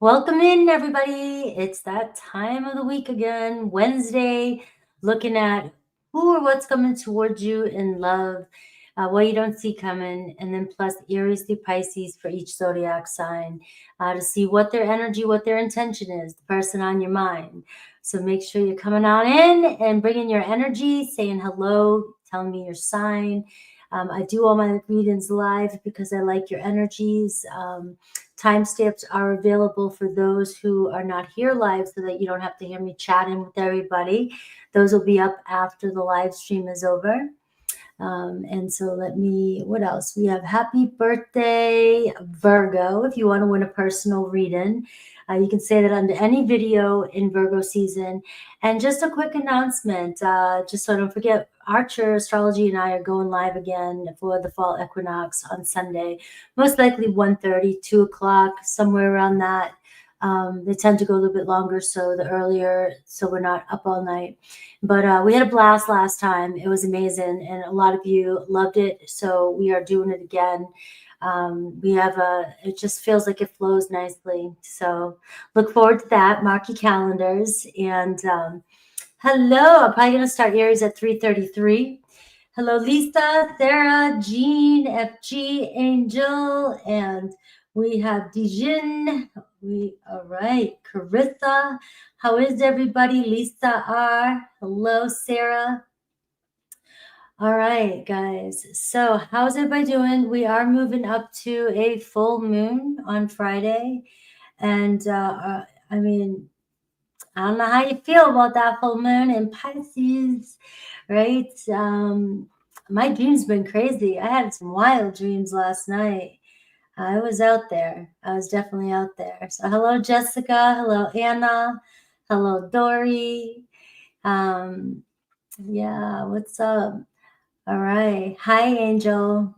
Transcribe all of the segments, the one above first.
Welcome in, everybody. It's that time of the week again, Wednesday, looking at who or what's coming towards you in love, what you don't see coming, and then plus Aries through Pisces for each zodiac sign to see what their energy, what their intention is, the person on your mind. So make sure you're coming on in and bringing your energy, saying hello, telling me your sign. I do all my readings live because I like your energies. Timestamps are available for those who are not here live so that you don't have to hear me chatting with everybody. Those will be up after the live stream is over. And so what else? We have happy birthday, Virgo. If you want to win a personal reading, you can say that under any video in Virgo season. And just a quick announcement, just so I don't forget, Archer Astrology and I are going live again for the fall equinox on Sunday, most likely 1:30, 2 o'clock, somewhere around that. They tend to go a little bit longer, so the earlier, so we're not up all night. But we had a blast last time. It was amazing, and a lot of you loved it, so we are doing it again. It just feels like it flows nicely. So look forward to that. Mark your calendars. And hello, I'm probably going to start Aries at 3:33. Hello, Lisa, Sarah, Jean, FG, Angel, and we have Dijin. All right, Carissa. How is everybody? Lisa R. Hello, Sarah. All right, guys. So how's everybody doing? We are moving up to a full moon on Friday. And I mean, I don't know how you feel about that full moon in Pisces, right? My dreams been crazy. I had some wild dreams last night. I was out there. I was definitely out there. So hello, Jessica. Hello, Anna. Hello, Dory. Yeah, what's up? All right. Hi, Angel.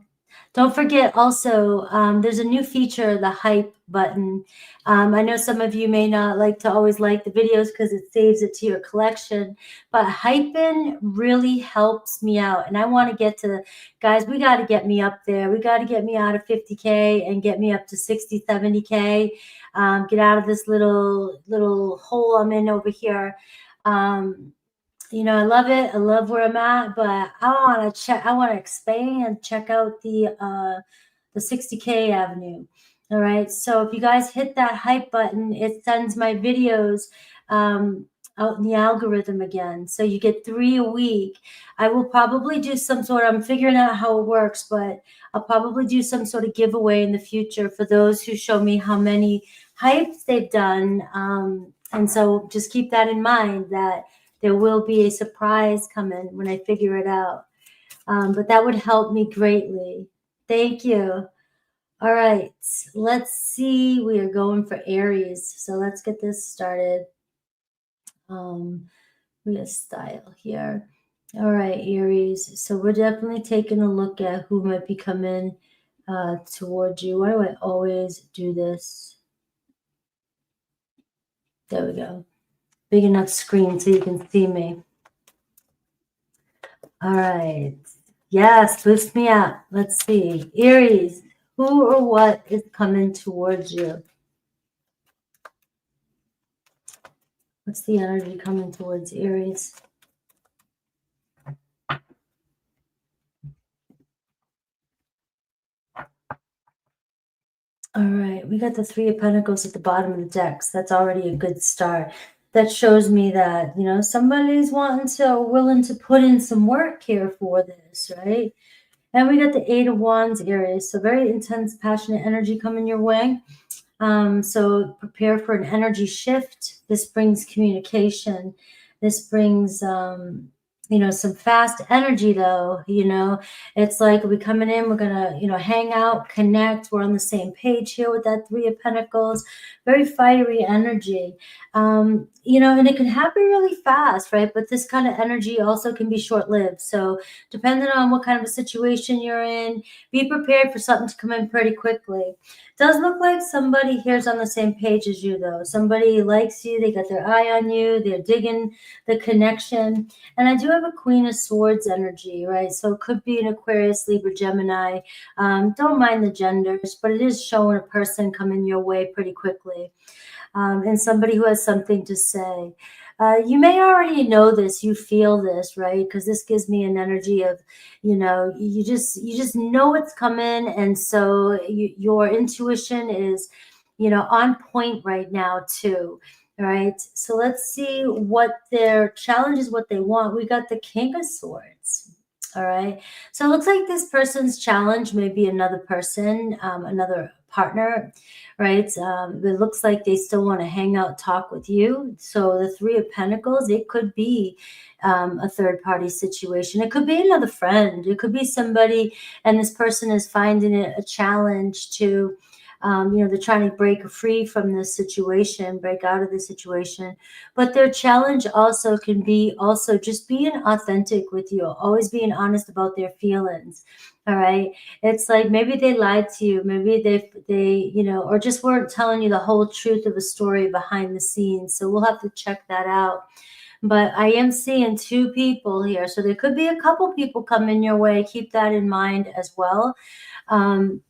Don't forget also, there's a new feature, the hype button. I know some of you may not like to always like the videos because it saves it to your collection, but hyping really helps me out. And I want to get to, guys, we got to get me up there. We got to get me out of 50K and get me up to 60, 70K. Get out of this little hole I'm in over here. You know, I love it. I love where I'm at, but I want to expand, check out the 60K avenue. All right. So if you guys hit that hype button, it sends my videos out in the algorithm again. So you get 3 a week. I will probably do I'm figuring out how it works, but I'll probably do some sort of giveaway in the future for those who show me how many hypes they've done. And so just keep that in mind, that there will be a surprise coming when I figure it out. But that would help me greatly. Thank you. All right, let's see. We are going for Aries. So let's get this started. We have style here. All right, Aries. So we're definitely taking a look at who might be coming towards you. Why do I always do this? There we go. Big enough screen so you can see me. All right. Yes, lift me up. Let's see. Aries, who or what is coming towards you? What's the energy coming towards Aries? All right. We got the 3 of Pentacles at the bottom of the deck. So that's already a good start. That shows me that, you know, somebody's willing to put in some work here for this, right? And we got the 8 of Wands, Aries. So very intense, passionate energy coming your way. So prepare for an energy shift. This brings communication. This brings, you know, some fast energy though. You know, it's like we're coming in, we're gonna, you know, hang out, connect. We're on the same page here with that 3 of Pentacles. Very fiery energy. You know, and it can happen really fast, right? But this kind of energy also can be short-lived. So depending on what kind of a situation you're in, be prepared for something to come in pretty quickly. Does look like somebody here's on the same page as you though. Somebody likes you, they got their eye on you, they're digging the connection. And I do have a Queen of Swords energy, right? So it could be an Aquarius, Libra, Gemini. Don't mind the genders, but it is showing a person coming your way pretty quickly. and somebody who has something to say. You may already know this, you feel this, right? Because this gives me an energy of, you just know it's coming, and so your intuition is, on point right now too. All right, so let's see what their challenge is, what they want. We got the King of Swords. All right, so it looks like this person's challenge may be another person, another partner, right? It looks like they still want to hang out, talk with you. So the Three of Pentacles, it could be a third party situation. It could be another friend. It could be somebody, and this person is finding it a challenge to, they're trying to break free from this situation, break out of the situation. But their challenge also can be also just being authentic with you, always being honest about their feelings. All right. It's like maybe they lied to you, maybe they or just weren't telling you the whole truth of a story behind the scenes. So we'll have to check that out. But I am seeing two people here, so there could be a couple people coming your way. Keep that in mind as well. And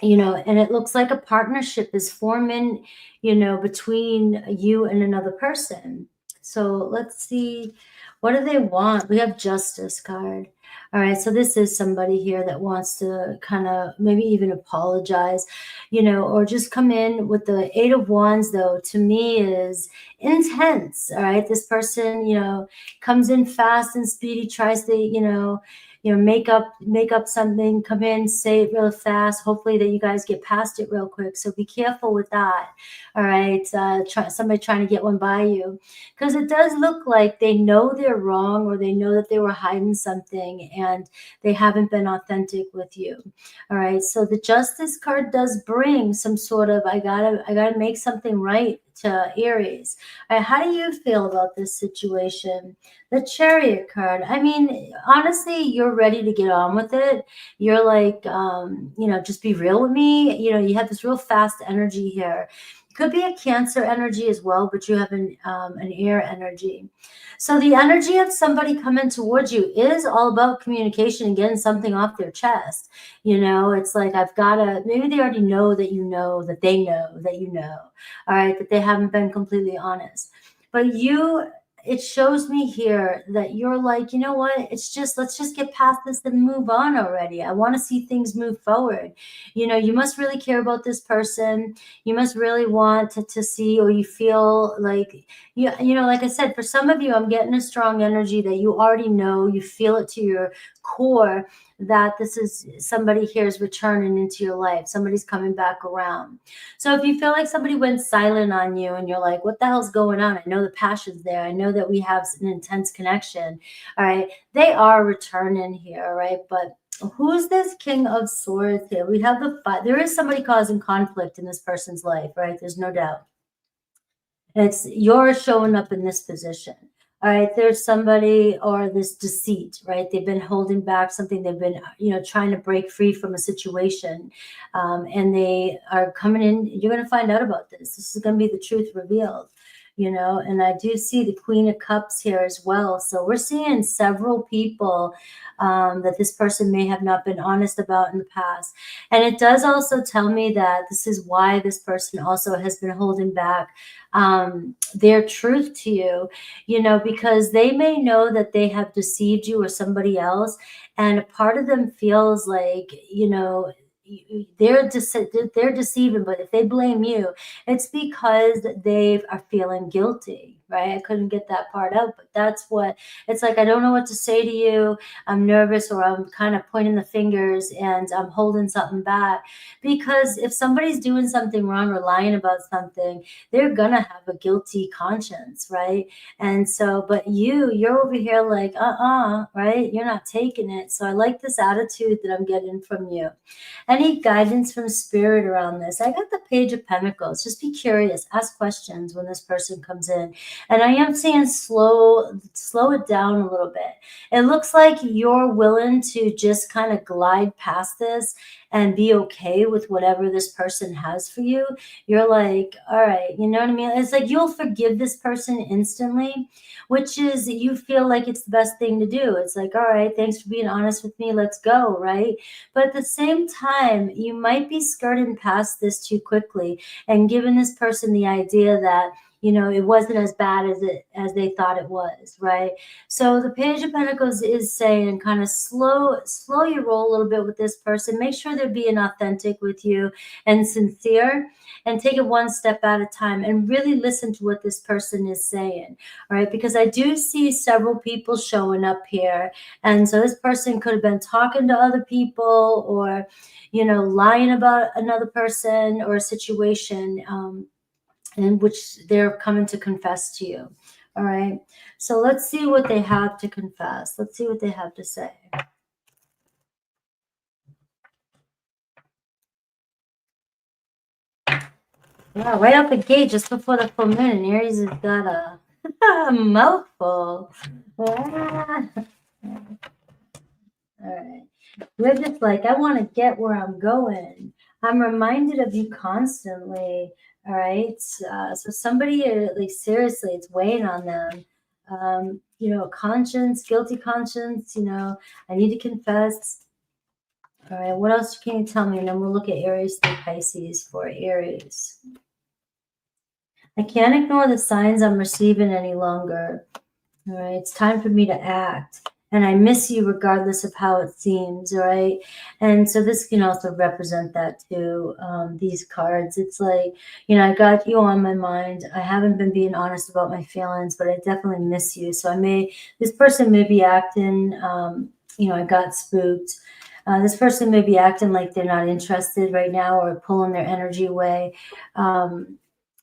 it looks like a partnership is forming, between you and another person. So let's see, what do they want? We have Justice card. All right, so this is somebody here that wants to kind of maybe even apologize, or just come in with the Eight of Wands, though, to me is intense. All right, this person, comes in fast and speedy, tries to, make up something, come in, say it real fast. Hopefully that you guys get past it real quick. So be careful with that. All right. Somebody trying to get one by you, because it does look like they know they're wrong, or they know that they were hiding something and they haven't been authentic with you. All right. So the Justice card does bring some sort of, I gotta make something right to Aries. All right, how do you feel about this situation? The Chariot card. I mean, honestly, you're ready to get on with it. You're like, just be real with me. You have this real fast energy here. It could be a Cancer energy as well, but you have an air energy. So the energy of somebody coming towards you is all about communication and getting something off their chest. It's like, maybe they already know that that they know that all right, that they haven't been completely honest. But it shows me here that you're like, you know what? Let's just get past this and move on already. I want to see things move forward. You must really care about this person. You must really want to see, or you feel like, like I said, for some of you, I'm getting a strong energy that you already know, you feel it to your core, that this is somebody here is returning into your life. Somebody's coming back around. So if you feel like somebody went silent on you and you're like, what the hell's going on? I know the passion's there. I know that we have an intense connection. All right. They are returning here. All right. But who's this King of Swords here? We have there is somebody causing conflict in this person's life, right? There's no doubt. You're showing up in this position. All right, there's somebody, or this deceit, right? They've been holding back something. They've been, trying to break free from a situation, and they are coming in. You're going to find out about this. This is going to be the truth revealed, and I do see the Queen of Cups here as well. So we're seeing several people that this person may have not been honest about in the past. And it does also tell me that this is why this person also has been holding back their truth to you, because they may know that they have deceived you or somebody else. And a part of them feels like, they're deceiving, but if they blame you, it's because they are feeling guilty, right? I couldn't get that part out, but that's what it's like. I don't know what to say to you. I'm nervous, or I'm kind of pointing the fingers and I'm holding something back, because if somebody's doing something wrong or lying about something, they're gonna have a guilty conscience, right? And so, but you're over here like, right? You're not taking it. So I like this attitude that I'm getting from you. Any guidance from spirit around this? I got the Page of Pentacles. Just be curious. Ask questions when this person comes in. And I am saying slow it down a little bit. It looks like you're willing to just kind of glide past this and be okay with whatever this person has for you. You're like, all right, you know what I mean? It's like you'll forgive this person instantly, which is you feel like it's the best thing to do. It's like, all right, thanks for being honest with me. Let's go, right? But at the same time, you might be skirting past this too quickly and giving this person the idea that, you know, it wasn't as bad as they thought it was, right? So the Page of Pentacles is saying kind of slow your roll a little bit with this person. Make sure they're being authentic with you and sincere, and take it one step at a time and really listen to what this person is saying, all right? Because I do see several people showing up here, and so this person could have been talking to other people, or, you know, lying about another person or a situation in which they're coming to confess to you. All right. So let's see what they have to confess. Let's see what they have to say. Wow, right out the gate, just before the full moon, and Aries has got a mouthful. Ah. All right. We're just like, I want to get where I'm going. I'm reminded of you constantly. All right. So somebody, like, seriously, it's weighing on them. You know, conscience, guilty conscience, you know, I need to confess. All right. What else can you tell me? And then we'll look at Aries through Pisces for Aries. I can't ignore the signs I'm receiving any longer. All right. It's time for me to act. And I miss you regardless of how it seems, right? And so this can also represent that too, these cards. It's like, you know, I got you on my mind. I haven't been being honest about my feelings, but I definitely miss you. So this person may be acting, you know, I got spooked. This person may be acting like they're not interested right now, or pulling their energy away.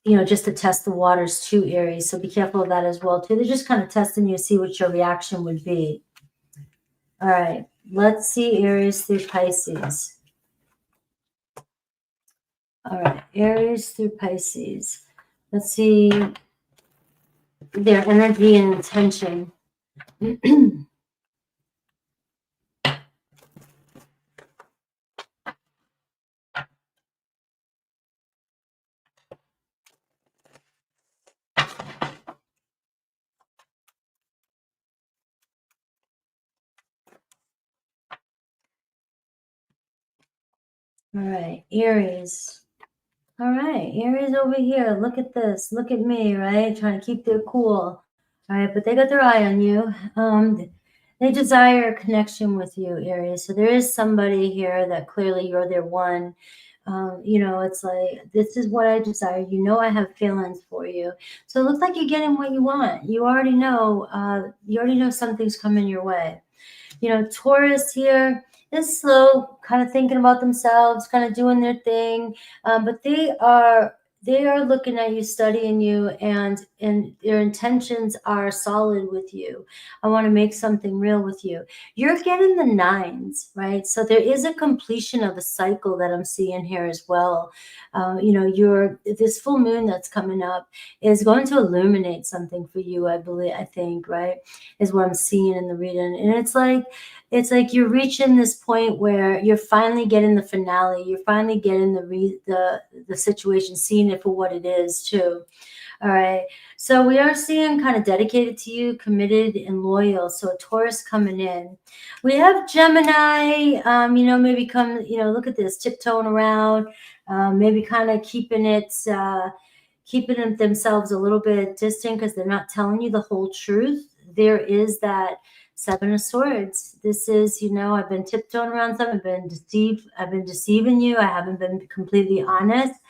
You know, just to test the waters too, Aries. So be careful of that as well too. They're just kind of testing you to see what your reaction would be. All right, let's see Aries through Pisces. All right, Aries through Pisces. Let's see their energy and intention. All right, Aries. All right, Aries over here. Look at this. Look at me, right? Trying to keep their cool. All right, but they got their eye on you. They desire a connection with you, Aries. So there is somebody here that clearly you're their one. You know, it's like, this is what I desire. You know, I have feelings for you. So it looks like you're getting what you want. You already know something's coming your way. You know, Taurus here is slow, kind of thinking about themselves, kind of doing their thing, but they are looking at you, studying you, and their intentions are solid with you. I want to make something real with you. You're getting the nines, right? So there is a completion of a cycle that I'm seeing here as well. You know, this full moon that's coming up is going to illuminate something for you, I think, right? Is what I'm seeing in the reading. And it's like you're reaching this point where you're finally getting the finale. You're finally getting the situation, seeing it for what it is too. All right. So we are seeing kind of dedicated to you, committed and loyal. So a Taurus coming in. We have Gemini, you know, maybe look at this, tiptoeing around, maybe kind of keeping it themselves a little bit distant because they're not telling you the whole truth. There is that Seven of Swords. This is, you know, I've been tiptoeing around something. I've been deceiving you. I haven't been completely honest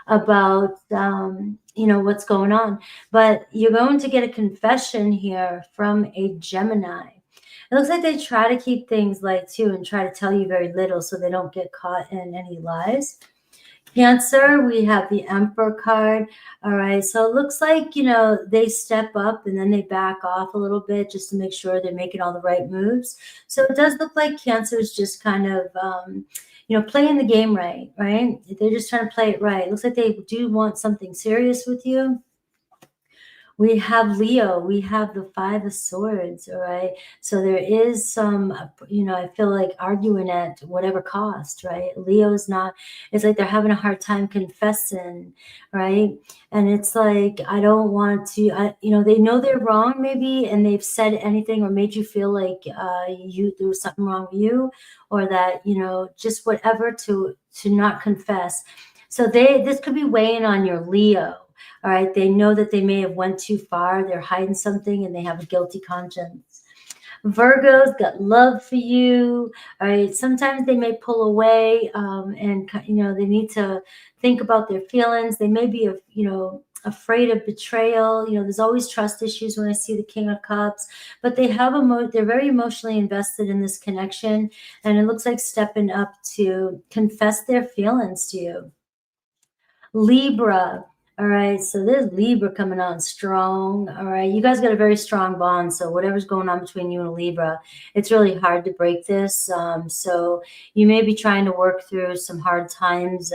about, you know, what's going on. But you're going to get a confession here from a Gemini. It looks like they try to keep things light too and try to tell you very little so they don't get caught in any lies. Cancer, we have the Emperor card. All right, so it looks like, you know, they step up and then they back off a little bit just to make sure they're making all the right moves. So it does look like Cancer is just kind of, you know, playing the game right? They're just trying to play it right. It looks like they do want something serious with you. We have Leo, we have the Five of Swords, all right? So there is some, you know, I feel like arguing at whatever cost, right? Leo's not, it's like they're having a hard time confessing, right? And it's like, I don't want to, you know, they know they're wrong maybe, and they've said anything or made you feel like there was something wrong with you, or that, you know, just whatever to not confess. So this could be weighing on your Leo. All right, they know that they may have went too far. They're hiding something and they have a guilty conscience. Virgo's got love for you. All right, sometimes they may pull away, and you know, they need to think about their feelings. They may be, you know, afraid of betrayal. You know, there's always trust issues when I see the King of Cups, but they have they're very emotionally invested in this connection, and it looks like stepping up to confess their feelings to you. Libra. All right, so there's Libra coming on strong. All right, you guys got a very strong bond. So whatever's going on between you and Libra, it's really hard to break this. So you may be trying to work through some hard times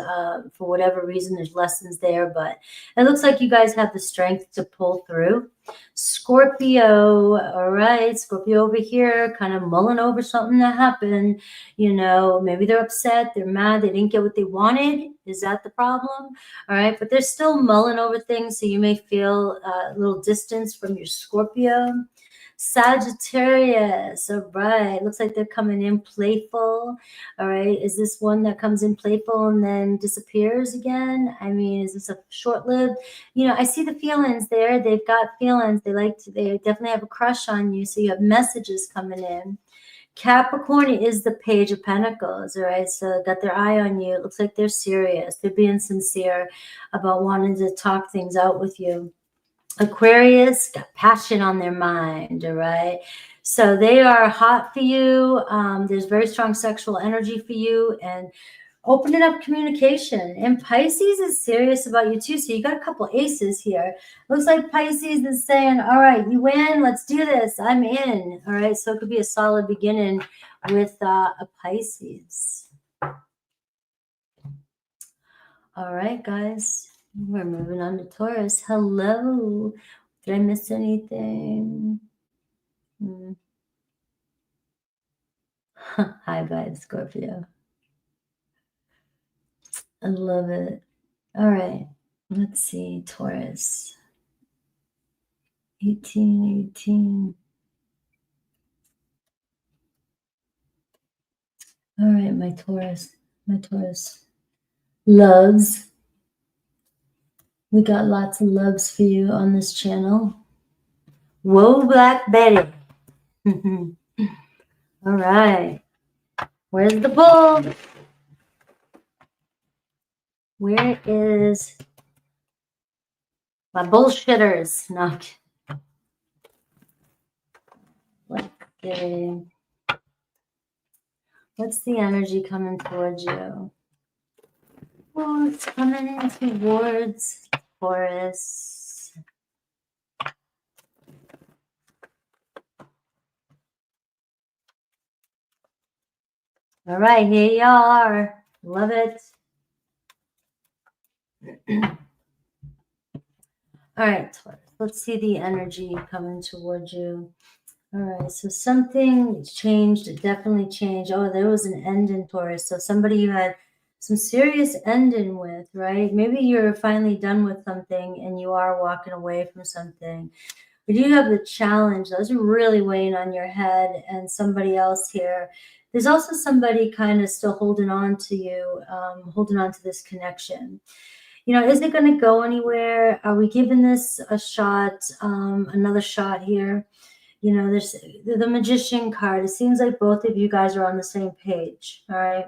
for whatever reason. There's lessons there, but it looks like you guys have the strength to pull through. Scorpio, all right, Scorpio over here, kind of mulling over something that happened. You know, maybe they're upset, they're mad, they didn't get what they wanted. Is that the problem? All right, but they're still mulling over things, so you may feel a little distance from your Scorpio. Sagittarius, all right, looks like they're coming in playful. All right, is this one that comes in playful and then disappears again? I mean, is this a short-lived? You know, I see the feelings there. They've got feelings. They definitely have a crush on you, so you have messages coming in. Capricorn is the Page of Pentacles, all right? So got their eye on you. It looks like they're serious. They're being sincere about wanting to talk things out with you. Aquarius got passion on their mind, all right? So they are hot for you. There's very strong sexual energy for you, and opening up communication. And Pisces is serious about you too. So you got a couple aces here. Looks like Pisces is saying, all right, you win, let's do this, I'm in. All right, so it could be a solid beginning with a Pisces. All right, guys, we're moving on to Taurus. Hello, did I miss anything? Hi, vibes, Scorpio. I love it. All right, let's see, Taurus. 18. All right, my Taurus. Loves. We got lots of loves for you on this channel. Whoa, Black Betty. All right. Where's the bull? Where is my bullshitters? No. Let's get. What's the energy coming towards you? Oh, it's coming in towards Taurus. All right, here you are. Love it. All right, Taurus. Let's see the energy coming towards you. All right, so something changed. It definitely changed. Oh, there was an end in Taurus. So somebody you had some serious ending with, right? Maybe you're finally done with something and you are walking away from something. But you have the challenge. Those are really weighing on your head, and somebody else here. There's also somebody kind of still holding on to you, holding on to this connection. You know, is it going to go anywhere? Are we giving this a shot, another shot here? You know, there's the Magician card. It seems like both of you guys are on the same page, all right?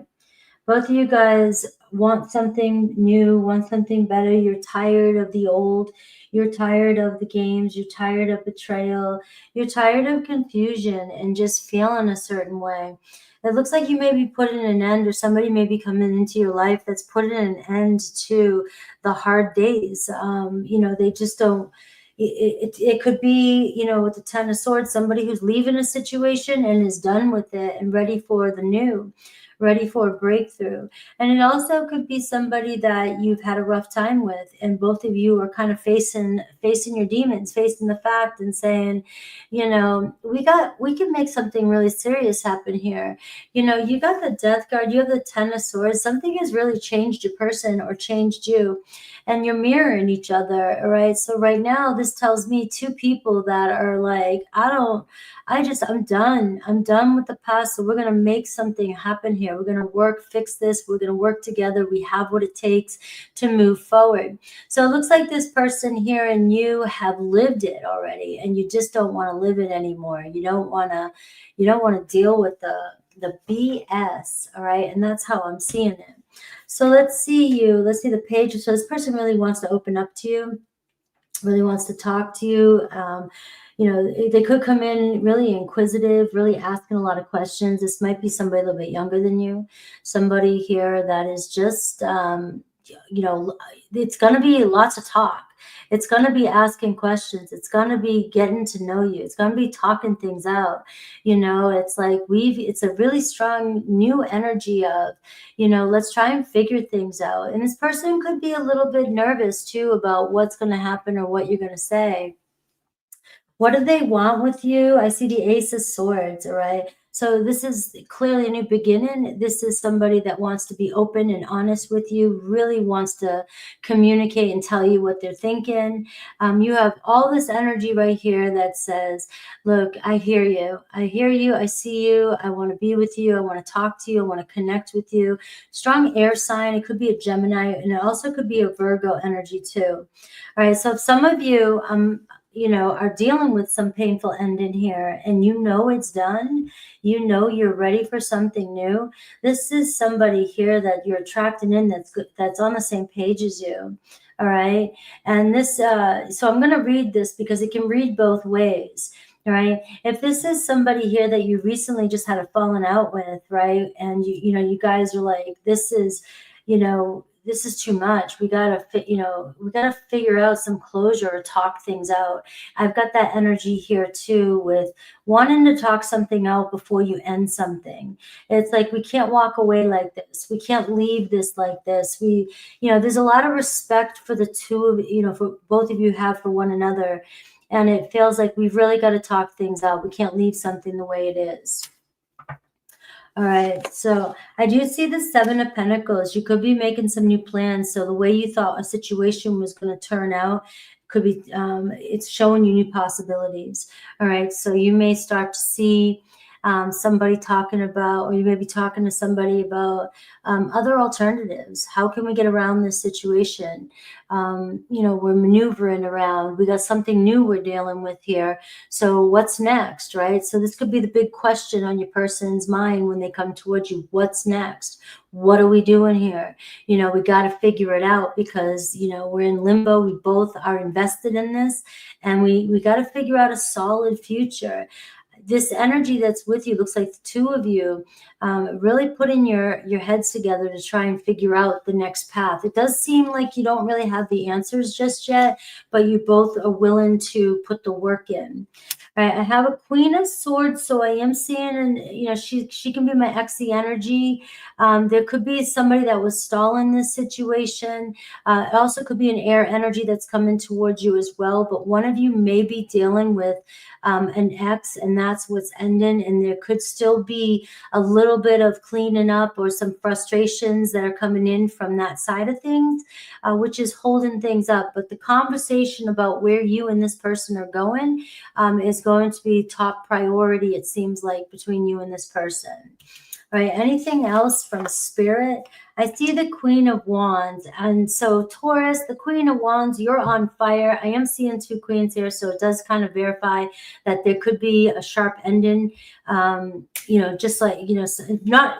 Both of you guys want something new, want something better. You're tired of the old. You're tired of the games. You're tired of betrayal. You're tired of confusion and just feeling a certain way. It looks like you may be putting an end, or somebody may be coming into your life that's putting an end to the hard days. You know, they just don't. It could be, you know, with the Ten of Swords, somebody who's leaving a situation and is done with it and ready for the new. ready for a breakthrough. And it also could be somebody that you've had a rough time with, and both of you are kind of facing your demons, facing the fact and saying, you know, we can make something really serious happen here. You know, you got the Death card, you have the Ten of Swords. Something has really changed your person or changed you, and you're mirroring each other. All right. So right now, this tells me two people that are like, I'm done. I'm done with the past. So we're going to make something happen here. We're going to work, fix this. We're going to work together. We have what it takes to move forward. So it looks like this person here and you have lived it already, and you just don't want to live it anymore. You don't want to deal with the BS. All right. And that's how I'm seeing it. So let's see you. Let's see the page. So this person really wants to open up to you, really wants to talk to you. You know, they could come in really inquisitive, really asking a lot of questions. This might be somebody a little bit younger than you, somebody here that is just, you know, it's going to be lots of talk. It's going to be asking questions. It's going to be getting to know you. It's going to be talking things out. You know, it's like it's a really strong new energy of, you know, let's try and figure things out. And this person could be a little bit nervous too about what's going to happen or what you're going to say. What do they want with you? I see the Ace of Swords, all right? So this is clearly a new beginning. This is somebody that wants to be open and honest with you, really wants to communicate and tell you what they're thinking. You have all this energy right here that says, look, I hear you. I hear you. I see you. I want to be with you. I want to talk to you. I want to connect with you. Strong air sign. It could be a Gemini, and it also could be a Virgo energy too. All right. So if some of you, you know, are dealing with some painful ending here, and you know it's done, you know you're ready for something new. This is somebody here that you're attracting in that's good, that's on the same page as you. All right. And this, so I'm going to read this because it can read both ways. All right. If this is somebody here that you recently just had a falling out with, right, and you know, you guys are like, this is, you know, this is too much. We gotta figure out some closure or talk things out. I've got that energy here too, with wanting to talk something out before you end something. It's like, we can't walk away like this. We can't leave this like this. You know, there's a lot of respect for the two of you know, for both of you have for one another. And it feels like we've really got to talk things out. We can't leave something the way it is. All right, so I do see the Seven of Pentacles. You could be making some new plans. So the way you thought a situation was going to turn out could be, it's showing you new possibilities. All right, so you may start to see somebody talking about, or you may be talking to somebody about other alternatives. How can we get around this situation? You know, we're maneuvering around. We got something new we're dealing with here. So what's next, right? So this could be the big question on your person's mind when they come towards you. What's next? What are we doing here? You know, we got to figure it out because, you know, we're in limbo. We both are invested in this, and we got to figure out a solid future. This energy that's with you looks like the two of you really putting your heads together to try and figure out the next path. It does seem like you don't really have the answers just yet, but you both are willing to put the work in. All right, I have a Queen of Swords, so I am seeing, and you know, she can be my exy energy. There could be somebody that was stalling this situation. It also could be an air energy that's coming towards you as well. But one of you may be dealing with an ex, and that's what's ending. And there could still be a little bit of cleaning up or some frustrations that are coming in from that side of things, which is holding things up. But the conversation about where you and this person are going is going to be top priority, it seems like, between you and this person. All right, anything else from Spirit? I see the Queen of Wands. And so Taurus, the Queen of Wands, you're on fire. I am seeing two queens here, so it does kind of verify that there could be a sharp ending. You know, just like, you know,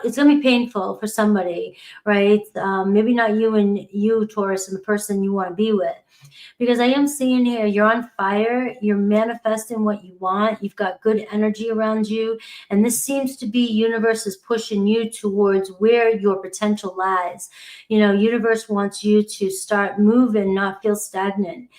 it's going to be painful for somebody, right? Maybe not you, Taurus, and the person you want to be with. Because I am seeing here, you're on fire, you're manifesting what you want, you've got good energy around you, and this seems to be universe is pushing you towards where your potential lies. You know, universe wants you to start moving, not feel stagnant.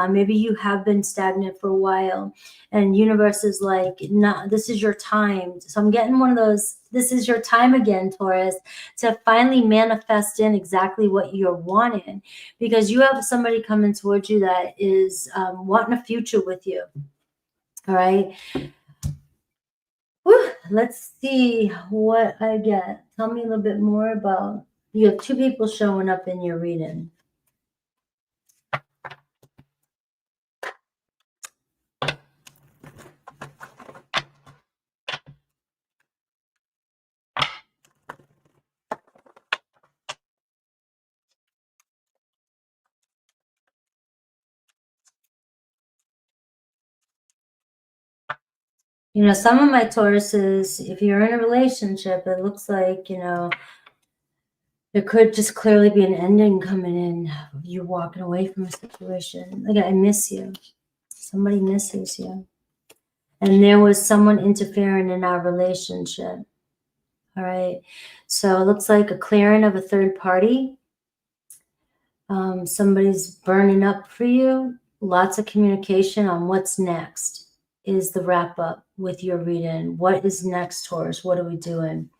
Maybe you have been stagnant for a while, and universe is like, no, this is your time. So I'm getting one of those this is your time again, Taurus, to finally manifest in exactly what you're wanting, because you have somebody coming towards you that is wanting a future with you. All right. Whew, let's see what I get. Tell me a little bit more about, you have two people showing up in your reading. You know, some of my Tauruses, if you're in a relationship, it looks like, you know, there could just clearly be an ending coming in, you walking away from a situation. Like, I miss you. Somebody misses you. And there was someone interfering in our relationship. All right. So it looks like a clearing of a third party. Somebody's burning up for you. Lots of communication on what's next is the wrap up with your reading. What is next, Taurus? What are we doing?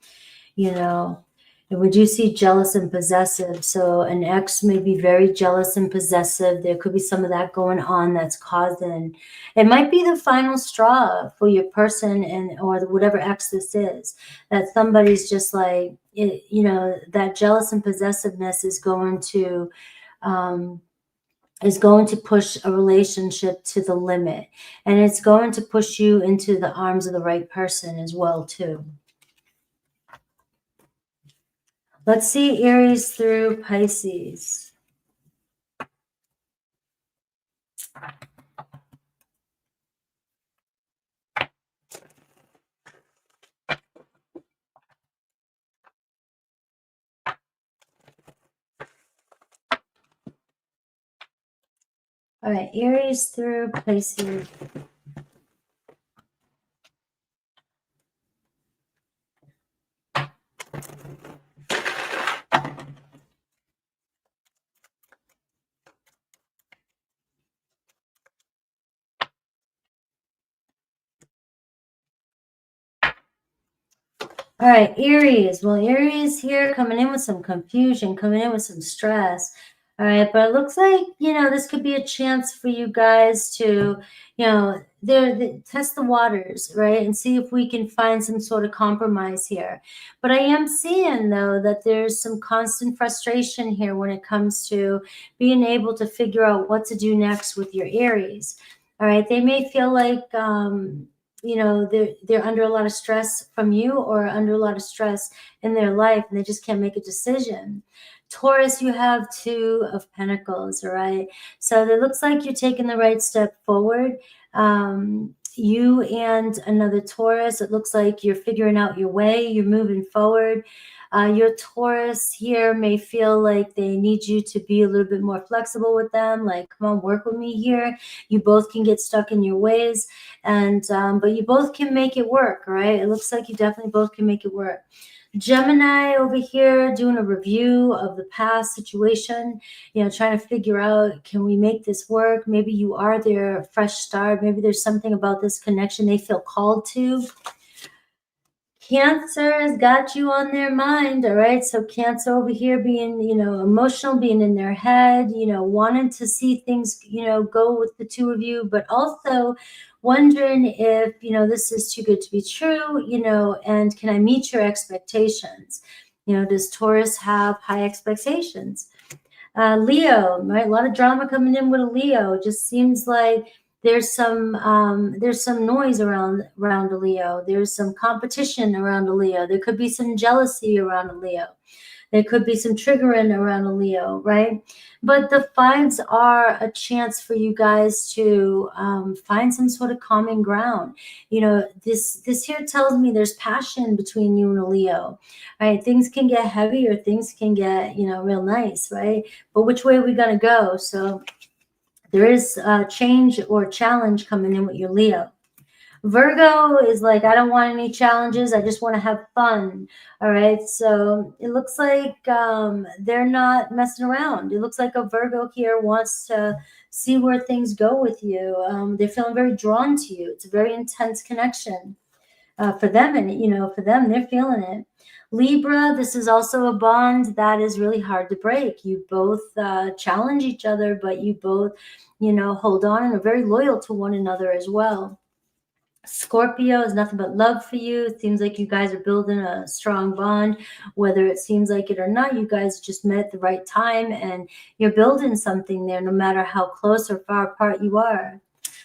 You know, and we do see jealous and possessive. So an ex may be very jealous and possessive. There could be some of that going on that's causing, it might be the final straw for your person, and or whatever ex this is, that somebody's just like, you know, that jealous and possessiveness is going to push a relationship to the limit, and it's going to push you into the arms of the right person as well too. Let's see Aries through Pisces. All right, Aries through Pisces. All right, Aries. Well, Aries here coming in with some confusion, coming in with some stress. All right, but it looks like, you know, this could be a chance for you guys to, you know, test the waters, right? And see if we can find some sort of compromise here. But I am seeing, though, that there's some constant frustration here when it comes to being able to figure out what to do next with your Aries. All right, they may feel like, you know, they're under a lot of stress from you, or under a lot of stress in their life, and they just can't make a decision. Taurus, you have Two of Pentacles, all right? So it looks like you're taking the right step forward. You and another Taurus, it looks like you're figuring out your way, you're moving forward. Your Taurus here may feel like they need you to be a little bit more flexible with them, like, come on, work with me here. You both can get stuck in your ways, and but you both can make it work, right? It looks like you definitely both can make it work. Gemini over here doing a review of the past situation, you know, trying to figure out, can we make this work? Maybe you are their fresh start. Maybe there's something about this connection they feel called to. Cancer has got you on their mind, all right? So Cancer over here being, you know, emotional, being in their head, you know, wanting to see things, you know, go with the two of you, but also wondering if, you know, this is too good to be true, you know, and can I meet your expectations? You know, does Taurus have high expectations? Leo, right? A lot of drama coming in with a Leo. It just seems like there's some noise around a Leo. There's some competition around a Leo. There could be some jealousy around a Leo. There could be some triggering around a Leo, right? But the fives are a chance for you guys to find some sort of common ground. You know, this here tells me there's passion between you and a Leo, right? Things can get heavy, or things can get, you know, real nice, right? But which way are we going to go? So there is change or challenge coming in with your Leo. Virgo is like, I don't want any challenges. I just want to have fun. All right. So it looks like they're not messing around. It looks like a Virgo here wants to see where things go with you. They're feeling very drawn to you. It's a very intense connection. for them, and for them, they're feeling it. Libra, this is also a bond that is really hard to break. You both challenge each other, but you both, hold on and are very loyal to one another as well. Scorpio is nothing but love for you. It seems like you guys are building a strong bond. Whether it seems like it or not, you guys just met at the right time and you're building something there, no matter how close or far apart you are.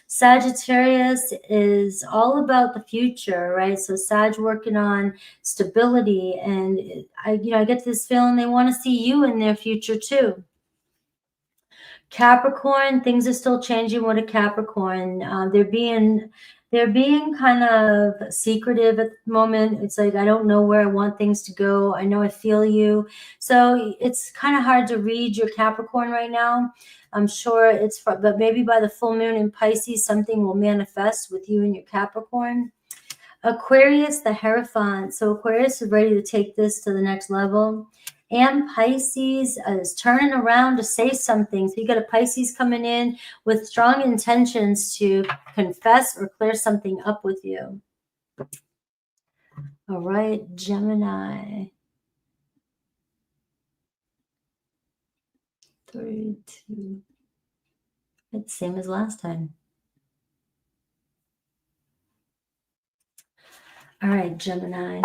Sagittarius is all about the future, right? So Sag working on stability, and I get this feeling they want to see you in their future too. Capricorn, things are still changing with a Capricorn. They're being kind of secretive at the moment. It's like, I don't know where I want things to go. I know I feel you. So it's kind of hard to read your Capricorn right now. I'm sure but maybe by the full moon in Pisces, something will manifest with you and your Capricorn. Aquarius, the Hierophant. So Aquarius is ready to take this to the next level. And Pisces is turning around to say something. So you got a Pisces coming in with strong intentions to confess or clear something up with you. All right, Gemini. 3, 2. It's same as last time. All right, Gemini.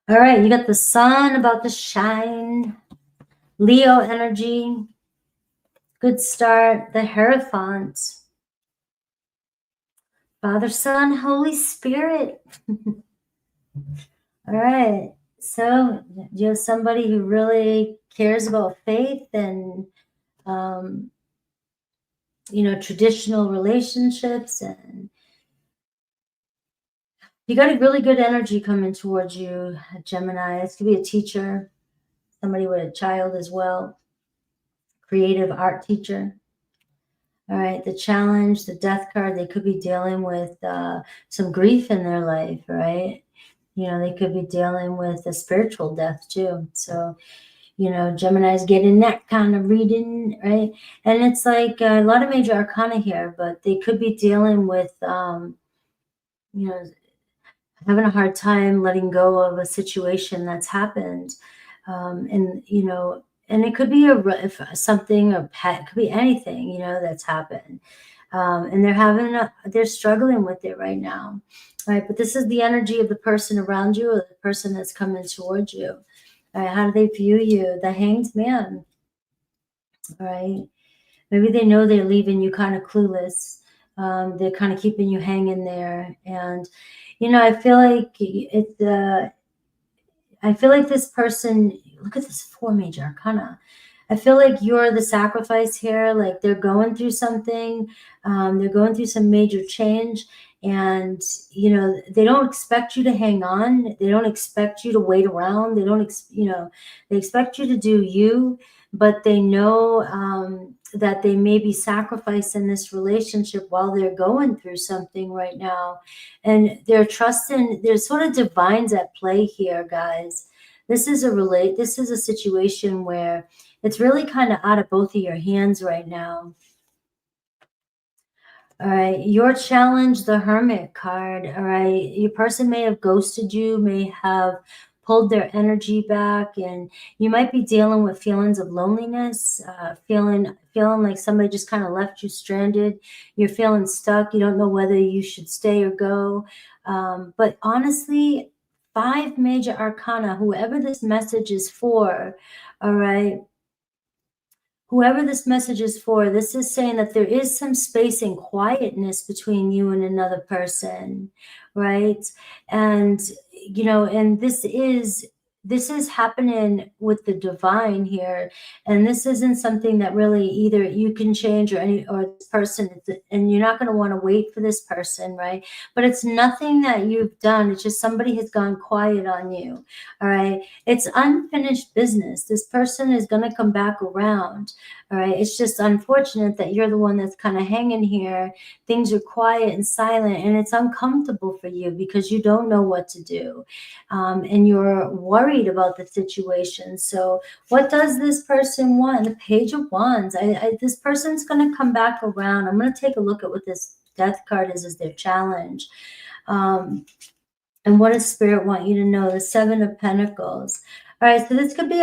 All right, you got the sun about to shine. Leo energy. Good start. The Hierophant. Father, Son, Holy Spirit. All right. So you have somebody who really cares about faith and, traditional relationships, and you got a really good energy coming towards you, Gemini. This could be a teacher, somebody with a child as well, creative art teacher. All right, the challenge, the death card, they could be dealing with some grief in their life, right? They could be dealing with a spiritual death too. So, Gemini's getting that kind of reading, right? And it's like a lot of major arcana here, but they could be dealing with, having a hard time letting go of a situation that's happened. And it could be something, a pet, it could be anything, that's happened. And they're struggling with it right now. Right. But this is the energy of the person around you, or the person that's coming towards you. All right. How do they view you? The Hanged Man. All right. Maybe they know they're leaving you kind of clueless. They're kind of keeping you hanging there. And, I feel like this person, look at this 4 major arcana. I feel like you're the sacrifice here. Like they're going through something. They're going through some major change. And, they don't expect you to hang on. They don't expect you to wait around. They don't, they expect you to do you, but they know that they may be sacrificing this relationship while they're going through something right now. And they're trusting, there's sort of divines at play here, guys. This is a situation where it's really kind of out of both of your hands right now. All right, your challenge, the Hermit card. All right, your person may have ghosted you, may have pulled their energy back, and you might be dealing with feelings of loneliness, feeling like somebody just kind of left you stranded. You're feeling stuck. You don't know whether you should stay or go. But honestly, 5 major arcana, whoever this message is for, all right, whoever this message is for, this is saying that there is some space and quietness between you and another person, right? And, you know, and this is happening with the divine here, and this isn't something that really either you can change or this person, and you're not going to want to wait for this person, right? But it's nothing that you've done. It's just somebody has gone quiet on you. All right, it's unfinished business. This person is going to come back around. All right, it's just unfortunate that you're the one that's kind of hanging here. Things are quiet and silent, and it's uncomfortable for you because you don't know what to do. And you're worried about the situation. So what does this person want? The Page of Wands. This person's going to come back around. I'm going to take a look at what this Death card is as their challenge. And what does Spirit want you to know? The Seven of Pentacles. All right, so this could be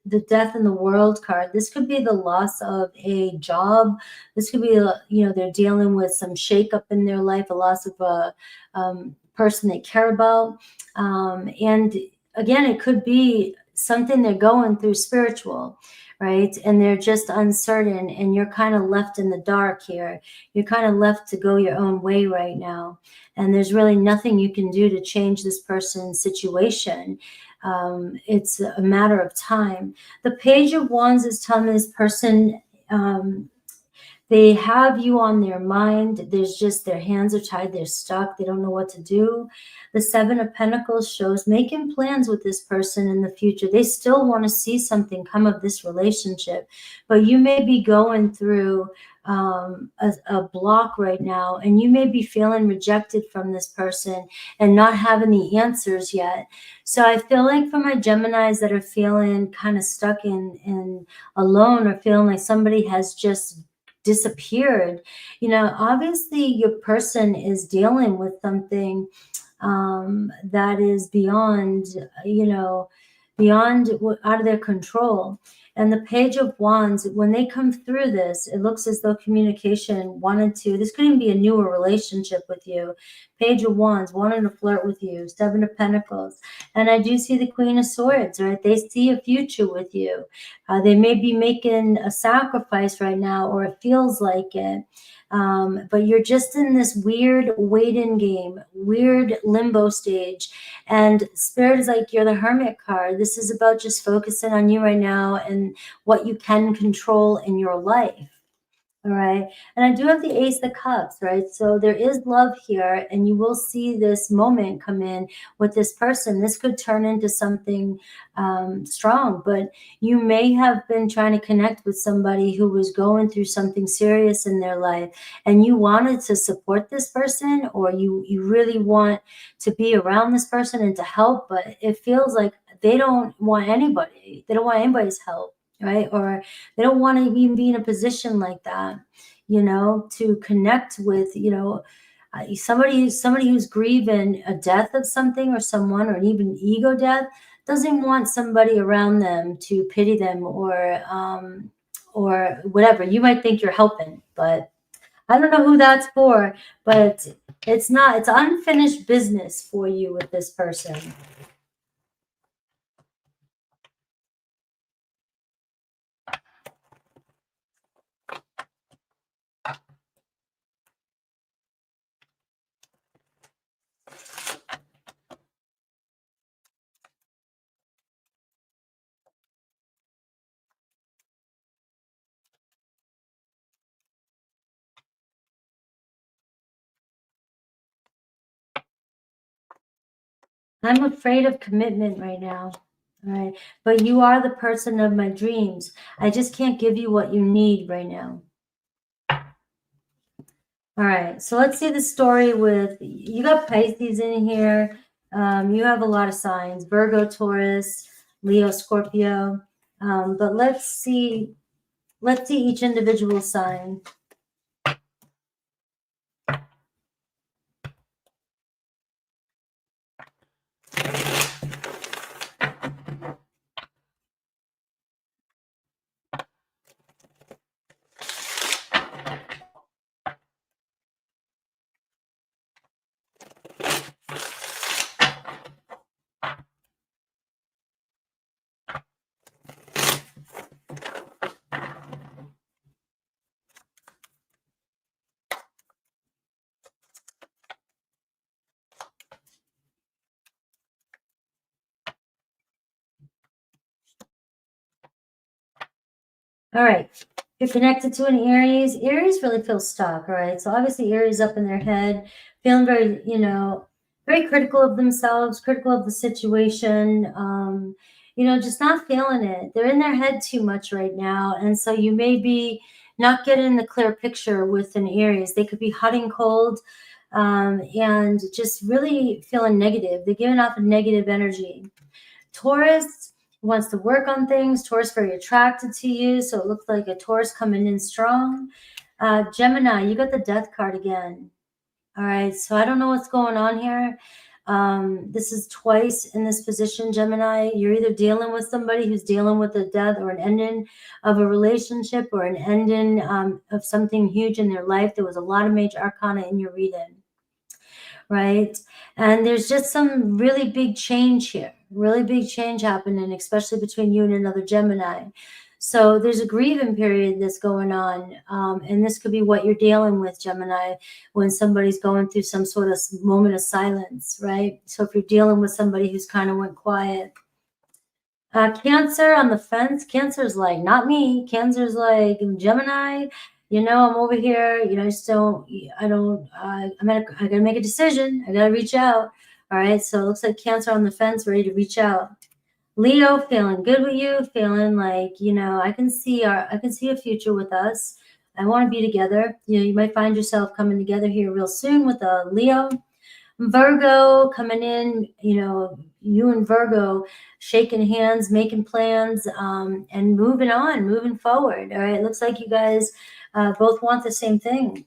the Death in the World card. This could be the loss of a job. This could be, you know, they're dealing with some shakeup in their life, a loss of a person they care about. And again, it could be something they're going through spiritual, right? And they're just uncertain, and you're kind of left in the dark here. You're kind of left to go your own way right now. And there's really nothing you can do to change this person's situation. It's a matter of time. The Page of Wands is telling this person, they have you on their mind. There's just, their hands are tied. They're stuck. They don't know what to do. The Seven of Pentacles shows making plans with this person in the future. They still want to see something come of this relationship, but you may be going through a block right now, and you may be feeling rejected from this person and not having the answers yet. So I feel like for my Geminis that are feeling kind of stuck in alone, or feeling like somebody has just disappeared, you know, obviously your person is dealing with something that is beyond, you know, beyond out of their control. And the Page of Wands, when they come through this, it looks as though communication wanted to, this could even be a newer relationship with you. Page of Wands wanted to flirt with you. Seven of Pentacles. And I do see the Queen of Swords, right? They see a future with you. They may be making a sacrifice right now, or it feels like it. But you're just in this weird waiting game, weird limbo stage. And Spirit is like, you're the Hermit card. This is about just focusing on you right now and what you can control in your life. All right. And I do have the Ace of Cups, right? So there is love here, and you will see this moment come in with this person. This could turn into something strong, but you may have been trying to connect with somebody who was going through something serious in their life, and you wanted to support this person, or you really want to be around this person and to help, but it feels like they don't want anybody. They don't want anybody's help. Right? Or they don't want to even be in a position like that, you know, to connect with, you know, somebody who's grieving a death of something or someone, or an even ego death, doesn't want somebody around them to pity them or whatever. You might think you're helping, but I don't know who that's for, but it's not, it's unfinished business for you with this person. I'm afraid of commitment right now. All right. But you are the person of my dreams. I just can't give you what you need right now. All right. So let's see the story with, you got Pisces in here. You have a lot of signs: Virgo, Taurus, Leo, Scorpio. But let's see each individual sign. All right. You're connected to an Aries. Aries really feels stuck, all right? So obviously Aries up in their head, feeling very, you know, very critical of themselves, critical of the situation, you know, just not feeling it. They're in their head too much right now. And so you may be not getting the clear picture with an Aries. They could be hot and cold and just really feeling negative. They're giving off a negative energy. Taurus wants to work on things. Taurus very attracted to you, so it looks like a Taurus coming in strong. Gemini, you got the Death card again. All right, so I don't know what's going on here. This is twice in this position, Gemini. You're either dealing with somebody who's dealing with a death or an ending of a relationship or an ending of something huge in their life. There was a lot of major arcana in your reading, right? And there's just some really big change here, really big change happening, especially between you and another Gemini. So there's a grieving period that's going on. And this could be what you're dealing with, Gemini, when somebody's going through some sort of moment of silence, right? So if you're dealing with somebody who's kind of went quiet. Cancer on the fence. Cancer's like, not me. Cancer's like, Gemini, you know, I'm over here, you know, I gotta make a decision. I gotta reach out. All right. So it looks like Cancer on the fence, ready to reach out. Leo, feeling good with you, feeling like, you know, I can see a future with us. I want to be together. You know, you might find yourself coming together here real soon with a Leo. Virgo coming in, you know, you and Virgo shaking hands, making plans, and moving on, moving forward. All right. It looks like you guys both want the same thing.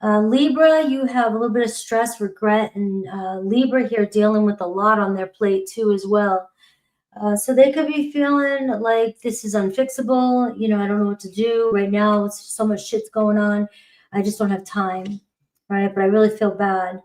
Libra, you have a little bit of stress, regret, and Libra here dealing with a lot on their plate too as well. So they could be feeling like this is unfixable. You know, I don't know what to do right now. It's so much shit's going on. I just don't have time, right? But I really feel bad.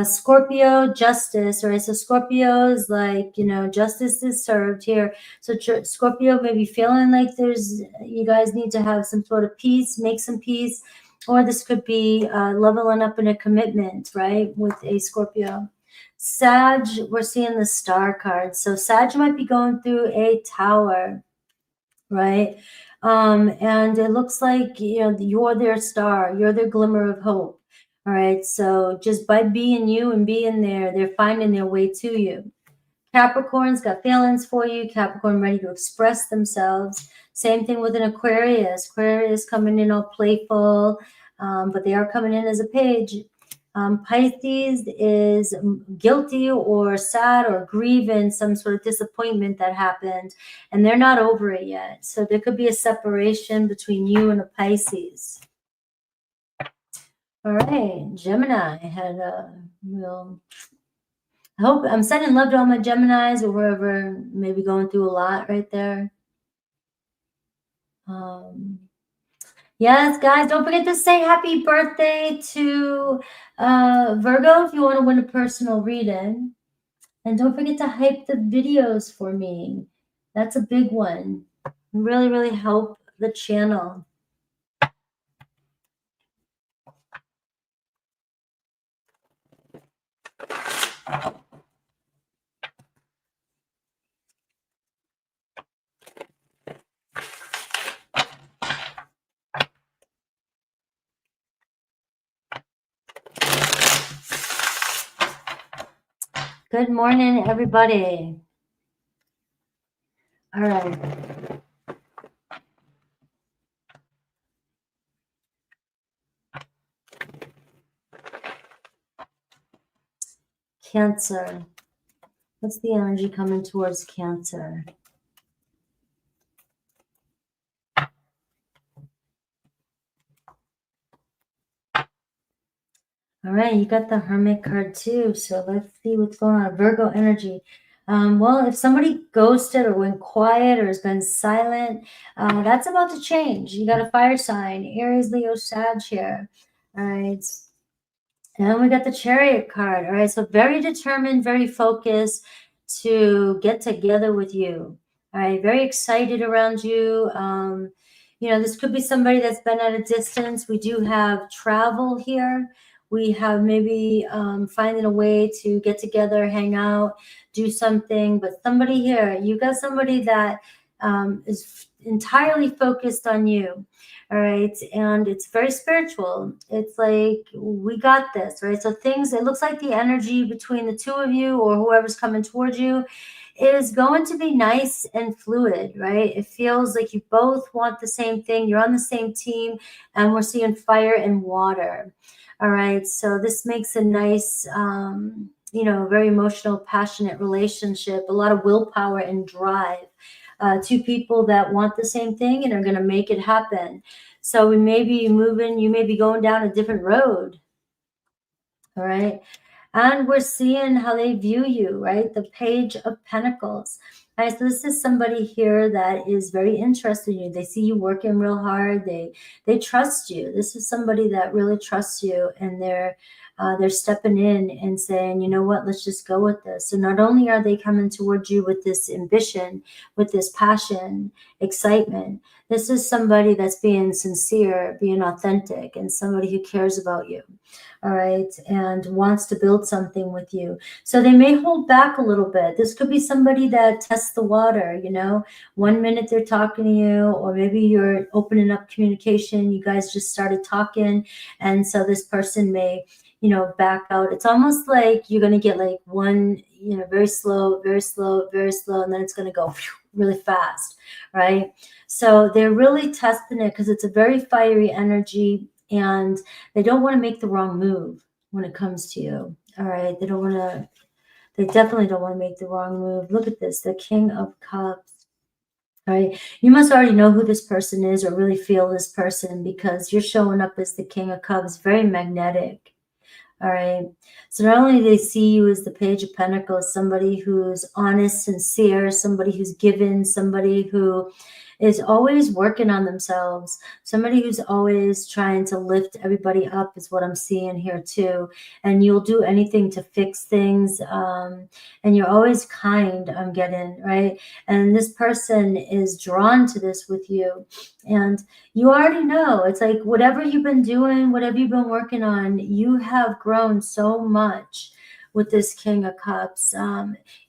Scorpio, justice, right? So Scorpio is like, you know, justice is served here. So Scorpio may be feeling like you guys need to have some sort of peace, make some peace, or this could be leveling up in a commitment, right? With a Scorpio. Sag, we're seeing the star card. So Sag might be going through a tower, right? And it looks like, you know, you're their star, you're their glimmer of hope. All right. So just by being you and being there, they're finding their way to you. Capricorn's got feelings for you. Capricorn ready to express themselves. Same thing with an Aquarius. Aquarius coming in all playful, but they are coming in as a page. Pisces is guilty or sad or grieving some sort of disappointment that happened, and they're not over it yet. So there could be a separation between you and a Pisces. All right, Gemini had a real... I hope I'm sending love to all my Geminis or wherever maybe going through a lot right there. Yes, guys, don't forget to say happy birthday to Virgo if you want to win a personal reading. And don't forget to hype the videos for me. That's a big one. Really, really help the channel. Good morning, everybody. All right. Cancer. What's the energy coming towards Cancer? All right, you got the Hermit card too. So let's see what's going on. Virgo energy. Well, if somebody ghosted or went quiet or has been silent, that's about to change. You got a fire sign, Aries, Leo, Sag here. All right. And we got the Chariot card. All right. So very determined, very focused to get together with you. All right. Very excited around you. You know, this could be somebody that's been at a distance. We do have travel here. We have maybe finding a way to get together, hang out, do something. But somebody here, you got somebody that is entirely focused on you. All right. And it's very spiritual. It's like, we got this, right? So things, it looks like the energy between the two of you or whoever's coming towards you is going to be nice and fluid, right? It feels like you both want the same thing. You're on the same team, and we're seeing fire and water. All right. So this makes a nice, you know, very emotional, passionate relationship, a lot of willpower and drive. Two people that want the same thing and are going to make it happen. So we may be moving, you may be going down a different road. All right. And we're seeing how they view you, right? The Page of Pentacles. All right, so this is somebody here that is very interested in you. They see you working real hard. They trust you. This is somebody that really trusts you, and they're stepping in and saying, you know what, let's just go with this. So not only are they coming towards you with this ambition, with this passion, excitement, this is somebody that's being sincere, being authentic, and somebody who cares about you. All right, and wants to build something with you. So they may hold back a little bit. This could be somebody that tests the water, you know. 1 minute they're talking to you, or maybe you're opening up communication. You guys just started talking, and so this person may, you know, back out. It's almost like you're going to get like one, you know, very slow, very slow, very slow, and then it's going to go really fast, right? So they're really testing it because it's a very fiery energy, and they don't want to make the wrong move when it comes to you. All right. They definitely don't want to make the wrong move. Look at this, the King of Cups. All right. You must already know who this person is or really feel this person, because you're showing up as the King of Cups, very magnetic. All right. So not only do they see you as the Page of Pentacles, somebody who's honest, sincere, somebody who's given, somebody who is always working on themselves, somebody who's always trying to lift everybody up is what I'm seeing here too. And you'll do anything to fix things. And you're always kind, I'm getting, right? And this person is drawn to this with you. And you already know, it's like whatever you've been doing, whatever you've been working on, you have grown so much with this King of Cups.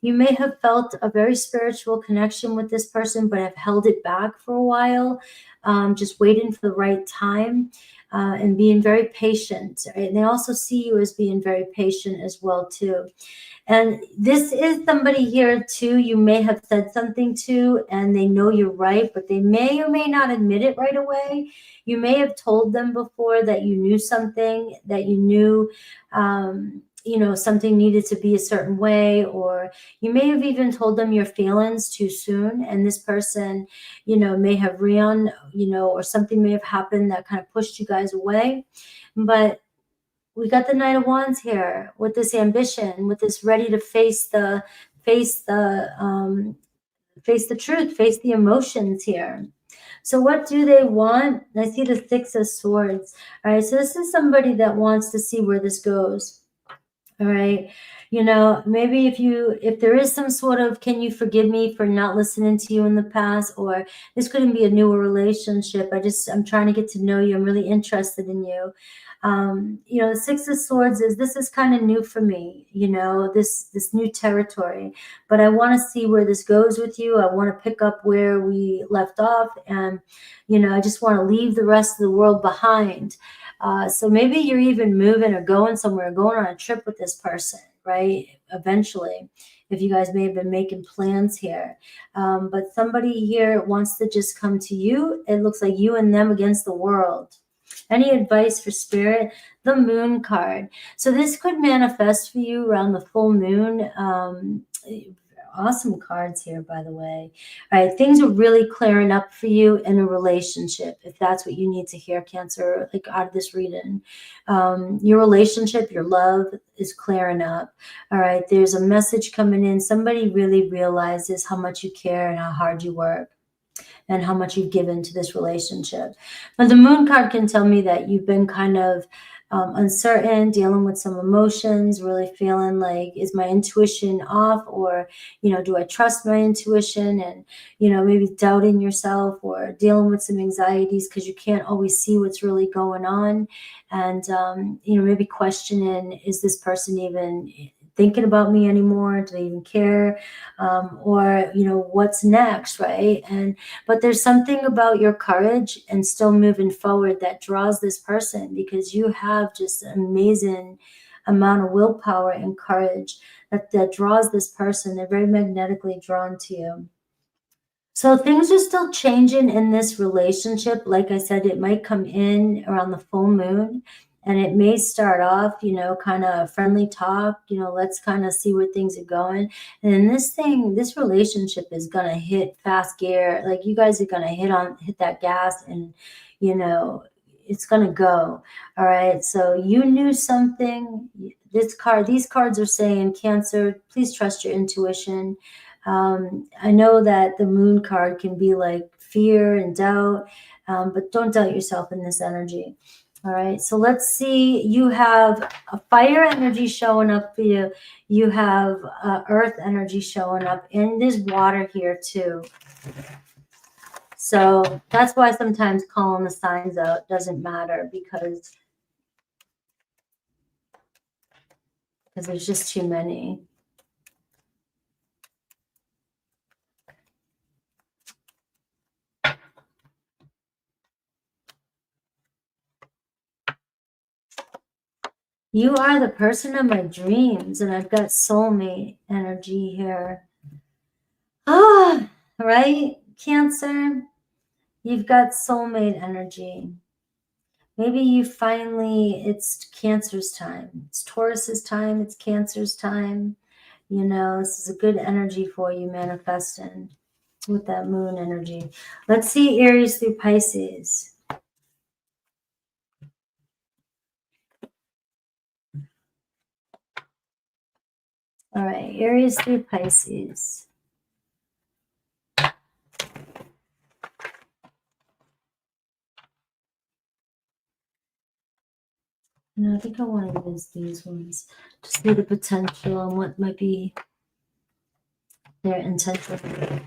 You may have felt a very spiritual connection with this person, but have held it back for a while, just waiting for the right time, and being very patient. Right? And they also see you as being very patient as well too. And this is somebody here too you may have said something to, and they know you're right, but they may or may not admit it right away. You may have told them before that you knew something, that you knew, you know, something needed to be a certain way, or you may have even told them your feelings too soon, and this person, you know, may have ran, you know, or something may have happened that kind of pushed you guys away. But we got the Knight of Wands here with this ambition, with this ready to face the truth, face the emotions here. So what do they want? I see the Six of Swords. All right, so this is somebody that wants to see where this goes. All right, you know, maybe if there is some sort of, can you forgive me for not listening to you in the past, or this couldn't be a newer relationship. I'm trying to get to know you. I'm really interested in you. You know, the Six of Swords this is kind of new for me, you know, this new territory, but I want to see where this goes with you. I want to pick up where we left off, and, you know, I just want to leave the rest of the world behind. So maybe you're even moving or going somewhere, going on a trip with this person, right? Eventually, if you guys may have been making plans here. But somebody here wants to just come to you. It looks like you and them against the world. Any advice for Spirit? The Moon card. So this could manifest for you around the full moon. Awesome cards here, by the way. All right, things are really clearing up for you in a relationship, if that's what you need to hear, Cancer, like out of this reading. Your relationship, your love is clearing up. All right, there's a message coming in. Somebody really realizes how much you care and how hard you work, and how much you've given to this relationship. But the Moon card can tell me that you've been kind of uncertain, dealing with some emotions, really feeling like, is my intuition off? Or, you know, do I trust my intuition? And, you know, maybe doubting yourself, or dealing with some anxieties because you can't always see what's really going on. And, you know, maybe questioning, is this person even thinking about me anymore? Do they even care? Or, you know, what's next, right? But there's something about your courage and still moving forward that draws this person, because you have just an amazing amount of willpower and courage that draws this person. They're very magnetically drawn to you. So things are still changing in this relationship. Like I said, it might come in around the full moon, and it may start off, you know, kind of friendly talk, you know, let's kind of see where things are going. And then this relationship is going to hit fast gear. Like, you guys are going to hit that gas, and, you know, it's going to go. All right. So you knew something. These cards are saying, Cancer, please trust your intuition. I know that the moon card can be like fear and doubt, but don't doubt yourself in this energy. All right, so let's see. You have a fire energy showing up for you. You have earth energy showing up, and there's water here too. So that's why sometimes calling the signs out doesn't matter, because there's just too many. You are the person of my dreams, and I've got soulmate energy here. Ah, right, Cancer? You've got soulmate energy. Maybe you finally, it's Cancer's time. It's Taurus's time. It's Cancer's time. You know, this is a good energy for you manifesting with that moon energy. Let's see Aries through Pisces. All right, Aries through Pisces. No, I think I want to use these ones to see the potential and what might be their intention.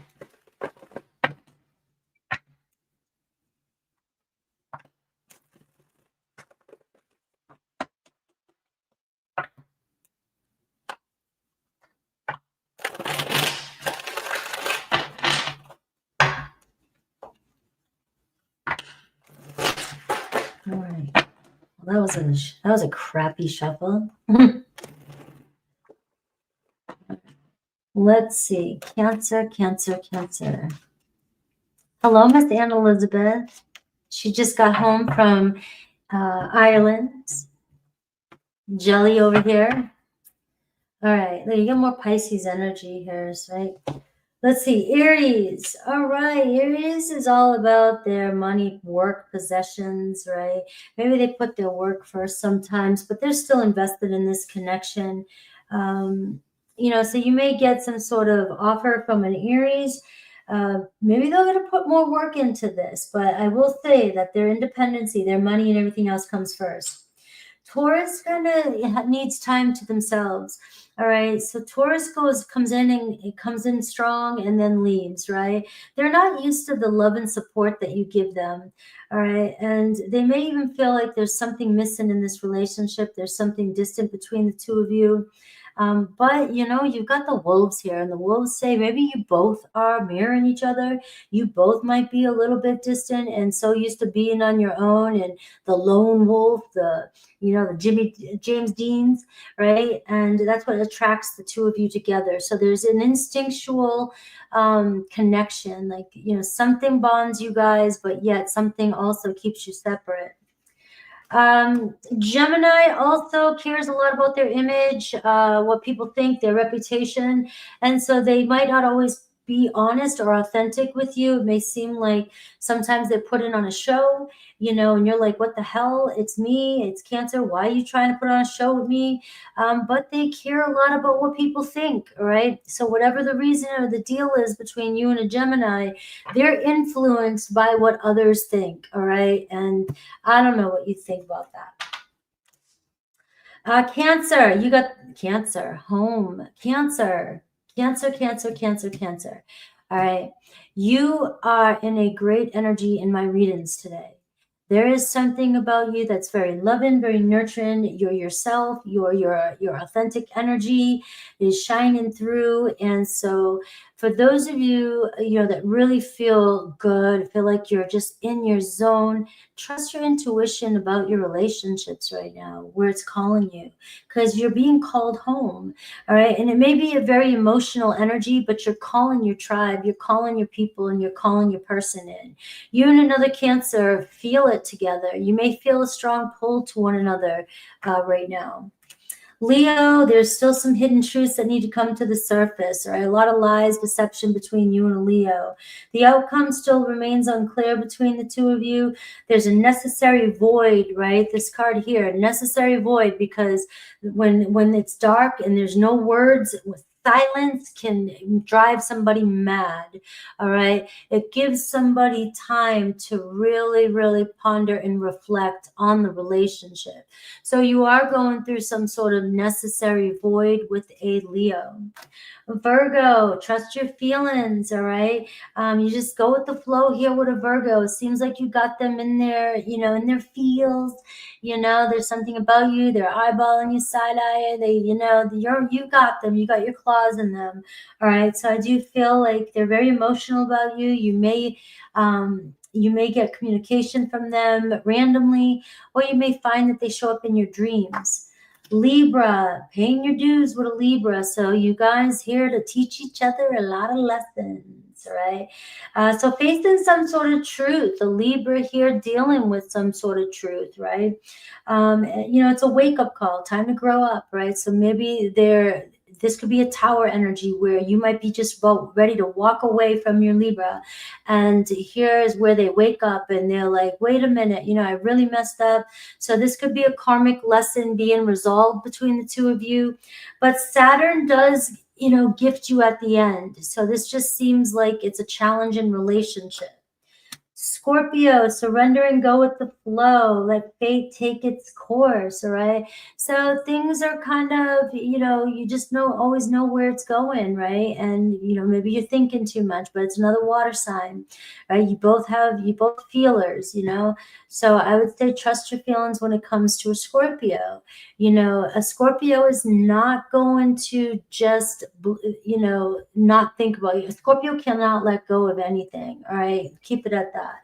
All right. Well, that was a crappy shuffle. Let's see. Cancer, Cancer, Cancer. Hello, Miss Anne Elizabeth. She just got home from Ireland. Jelly over here. All right. You get more Pisces energy here, right? Let's see. Aries. All right. Aries is all about their money, work, possessions, right? Maybe they put their work first sometimes, but they're still invested in this connection. You know, so you may get some sort of offer from an Aries. Maybe they're going to put more work into this, but I will say that their independency, their money, and everything else comes first. Taurus kind of needs time to themselves. All right. So Taurus comes in and it comes in strong and then leaves, right? They're not used to the love and support that you give them. All right. And they may even feel like there's something missing in this relationship. There's something distant between the two of you. But you know, you've got the wolves here, and the wolves say maybe you both are mirroring each other. You both might be a little bit distant and so used to being on your own, and the lone wolf, the James Deans, right? And that's what attracts the two of you together. So there's an instinctual connection, like, you know, something bonds you guys, but yet something also keeps you separate. Gemini also cares a lot about their image, what people think, their reputation. And so they might not always be honest or authentic with you. It may seem like sometimes they're putting on a show, you know, and you're like, what the hell? It's me, it's Cancer. Why are you trying to put on a show with me? But they care a lot about what people think, right? So whatever the reason or the deal is between you and a Gemini, they're influenced by what others think, all right? And I don't know what you think about that. Cancer, you got Cancer, home, Cancer, Cancer, Cancer, Cancer, Cancer. All right. You are in a great energy in my readings today. There is something about you that's very loving, very nurturing. You're yourself. Your authentic energy is shining through. And so, for those of you, that really feel good, feel like you're just in your zone, trust your intuition about your relationships right now, where it's calling you, because you're being called home. All right. And it may be a very emotional energy, but you're calling your tribe, you're calling your people, and you're calling your person in. You and another Cancer feel it together. You may feel a strong pull to one another right now. Leo, there's still some hidden truths that need to come to the surface, right? A lot of lies, deception between you and a Leo. The outcome still remains unclear between the two of you. There's a necessary void, right? This card here, necessary void, because when it's dark and there's no words, silence can drive somebody mad. All right. It gives somebody time to really, really ponder and reflect on the relationship. So you are going through some sort of necessary void with a Leo. Virgo, trust your feelings, all right? You just go with the flow here with a Virgo. It seems like you got them in their, in their feels. There's something about you. They're eyeballing you, side eye. You got them. You got your claws in them, all right? So I do feel like they're very emotional about you. You may get communication from them randomly, or you may find that they show up in your dreams. Libra, paying your dues with a Libra. So you guys here to teach each other a lot of lessons, right? So facing some sort of truth, a Libra here dealing with some sort of truth, right? It's a wake-up call, time to grow up, right? So maybe this could be a tower energy where you might be just about ready to walk away from your Libra. And here's where they wake up and they're like, wait a minute, I really messed up. So this could be a karmic lesson being resolved between the two of you. But Saturn does, gift you at the end. So this just seems like it's a challenging relationship. Scorpio, surrender and go with the flow. Let fate take its course, all right? So things are kind of, you just always know where it's going, right? And, maybe you're thinking too much, but it's another water sign, right? You both feelers, So I would say trust your feelings when it comes to a Scorpio. A Scorpio is not going to just, not think about you. A Scorpio cannot let go of anything, all right? Keep it at that,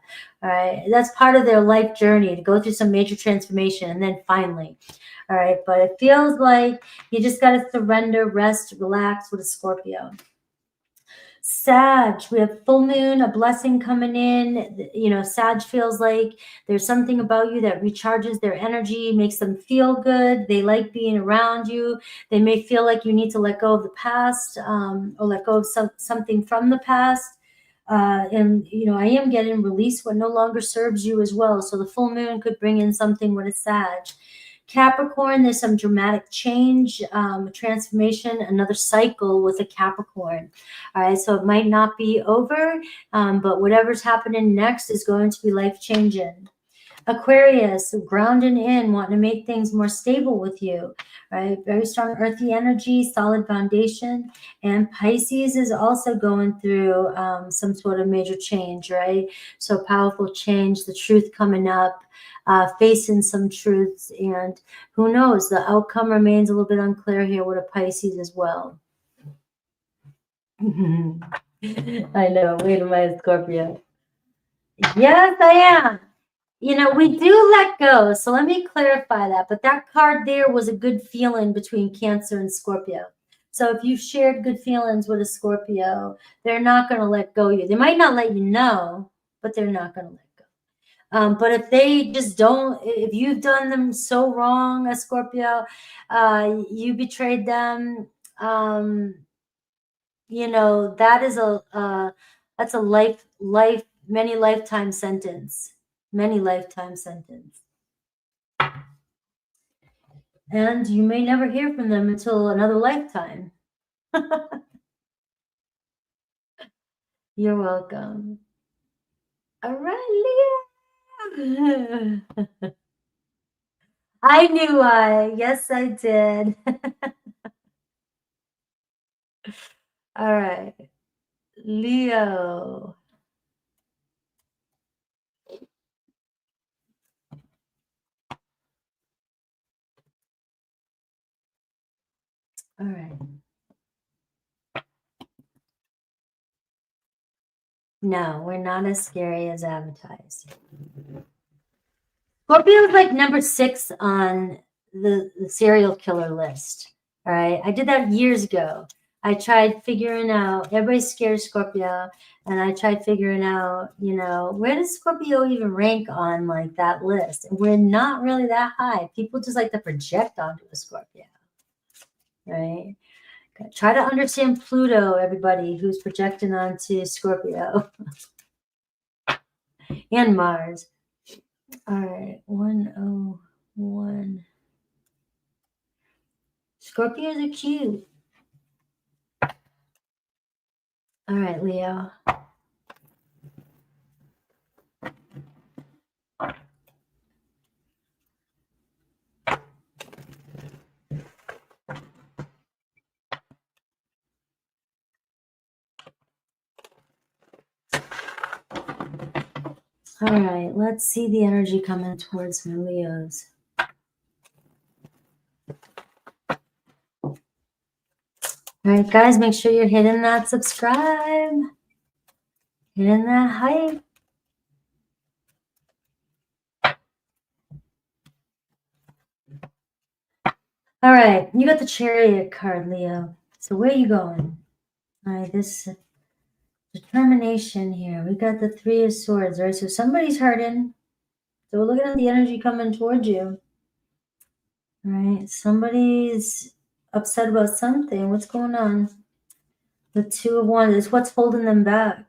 all right? That's part of their life journey, to go through some major transformation and then finally, all right? But it feels like you just got to surrender, rest, relax with a Scorpio. Sag, we have full moon, a blessing coming in. Sag feels like there's something about you that recharges their energy, makes them feel good. They like being around you. They may feel like you need to let go of the past, or let go of something from the past. And I am getting release what no longer serves you as well. So the full moon could bring in something with a Sag. Capricorn, there's some dramatic change, transformation, another cycle with a Capricorn. All right, so it might not be over, but whatever's happening next is going to be life-changing. Aquarius, grounding in, wanting to make things more stable with you, right? Very strong earthy energy, solid foundation. And Pisces is also going through some sort of major change, right? So powerful change, the truth coming up, facing some truths, and who knows, the outcome remains a little bit unclear here with a Pisces as well. I know, wait a minute, Scorpio. Yes, I am. We do let go. So let me clarify that. But that card there was a good feeling between Cancer and Scorpio. So if you shared good feelings with a Scorpio, they're not going to let go of you. They might not let you know, but they're not going to let go. But if they just don't, if you've done them so wrong, a Scorpio, you betrayed them, that is that's a many lifetime sentence. Many lifetime sentence. And you may never hear from them until another lifetime. You're welcome. All right, Leah. I knew why. Yes, I did. All right. Leo. All right. No, we're not as scary as advertised. Scorpio is like number 6 on the serial killer list. All right. I did that years ago. I tried figuring out, everybody's scared of Scorpio, and I tried figuring out, you know, where does Scorpio even rank on like that list? And we're not really that high. People just like to project onto a Scorpio, right? Okay. Try to understand Pluto, everybody who's projecting onto Scorpio and Mars. All right, 101. Scorpios are cute. All right, Leo. All right, let's see the energy coming towards my Leos. All right, guys, make sure you're hitting that subscribe, hitting that hype. All right, you got the Chariot card, Leo. So where are you going? All right, this determination here. We got the 3 of Swords, right? So somebody's hurting. So we're looking at the energy coming towards you. All right, somebody's upset about something. What's going on? The 2 of Wands is what's holding them back.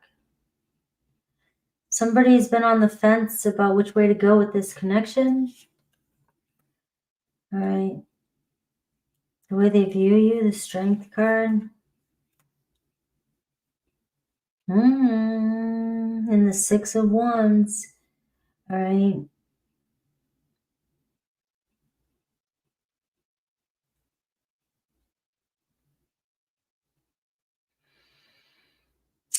Somebody's been on the fence about which way to go with this connection. All right. The way they view you, the Strength card. And the 6 of Wands. All right.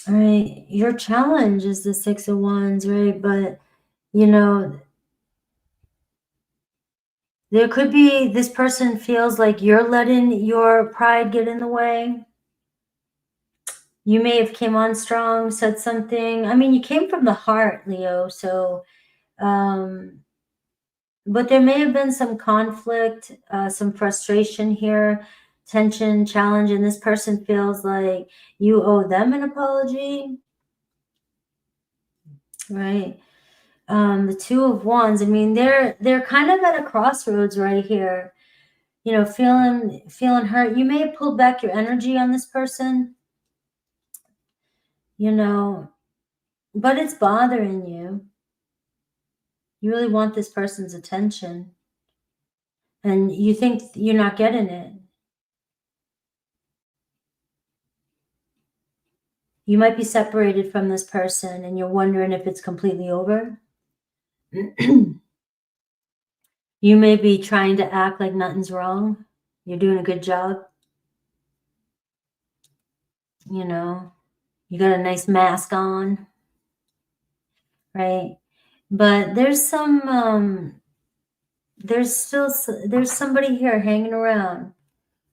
All right. Your challenge is the 6 of Wands, right? But, you know, there could be this person feels like you're letting your pride get in the way. You may have came on strong, said something. I mean, you came from the heart, Leo. So, but there may have been some conflict, some frustration here, tension, challenge, and this person feels like you owe them an apology, right? The 2 of Wands. I mean, they're kind of at a crossroads right here. You know, feeling hurt. You may have pulled back your energy on this person. You know, but it's bothering you. You really want this person's attention. And you think you're not getting it. You might be separated from this person and you're wondering if it's completely over. You may be trying to act like nothing's wrong. You're doing a good job. You know, you got a nice mask on, right? But there's some, there's somebody here hanging around.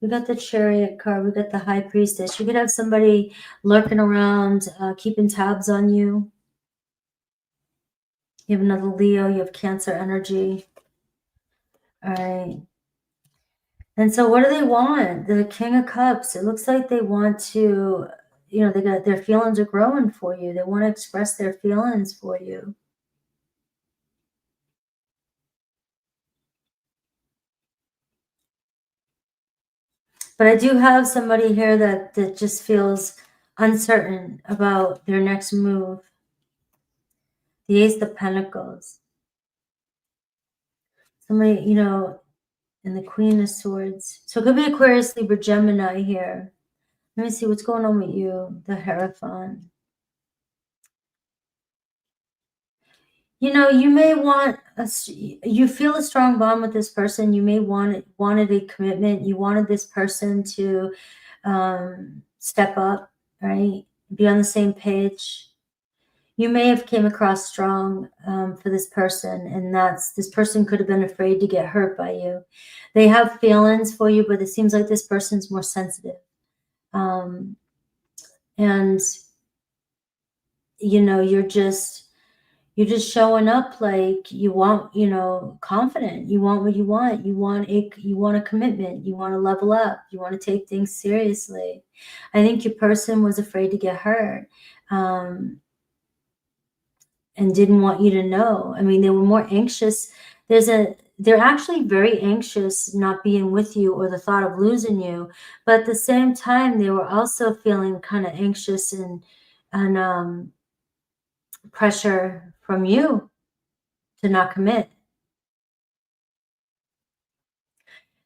We got the Chariot card. We got the High Priestess. You could have somebody lurking around, keeping tabs on you. You have another Leo. You have Cancer energy. All right. And so what do they want? The King of Cups. It looks like they want to, you know, their feelings are growing for you. They want to express their feelings for you. But I do have somebody here that just feels uncertain about their next move. The Ace of Pentacles. Somebody, you know, and the Queen of Swords. So it could be Aquarius, Libra, Gemini here. Let me see what's going on with you. The Hierophant. You know, you may want you feel a strong bond with this person. You may wanted a commitment. You wanted this person to step up, right? Be on the same page. you may have came across strong for this person, and this person could have been afraid to get hurt by you. They have feelings for you, but it seems like this person's more sensitive. And you know, you're just showing up like you want, you know, confident. You want what you want. You want a commitment. You want to level up. You want to take things seriously. I think your person was afraid to get hurt. And didn't want you to know. I mean, they were more anxious. They're actually very anxious not being with you or the thought of losing you. But at the same time, they were also feeling kind of anxious and pressure from you to not commit.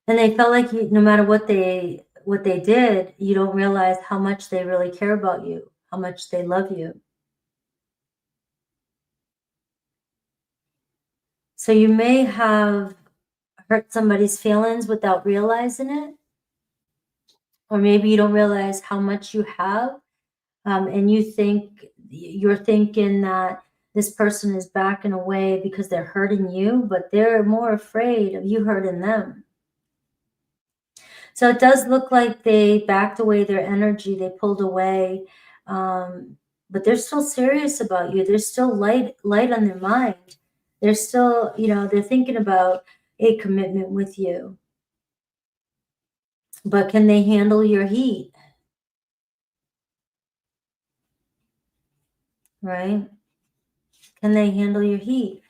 And they felt like no matter what they did, you don't realize how much they really care about you, how much they love you. So you may have hurt somebody's feelings without realizing it. Or maybe you don't realize how much you have. And you're thinking that this person is backing away because they're hurting you, but they're more afraid of you hurting them. So it does look like they backed away their energy. They pulled away. But they're still serious about you. There's still light on their mind. They're still, you know, they're thinking about a commitment with you. But can they handle your heat? Right? Can they handle your heat?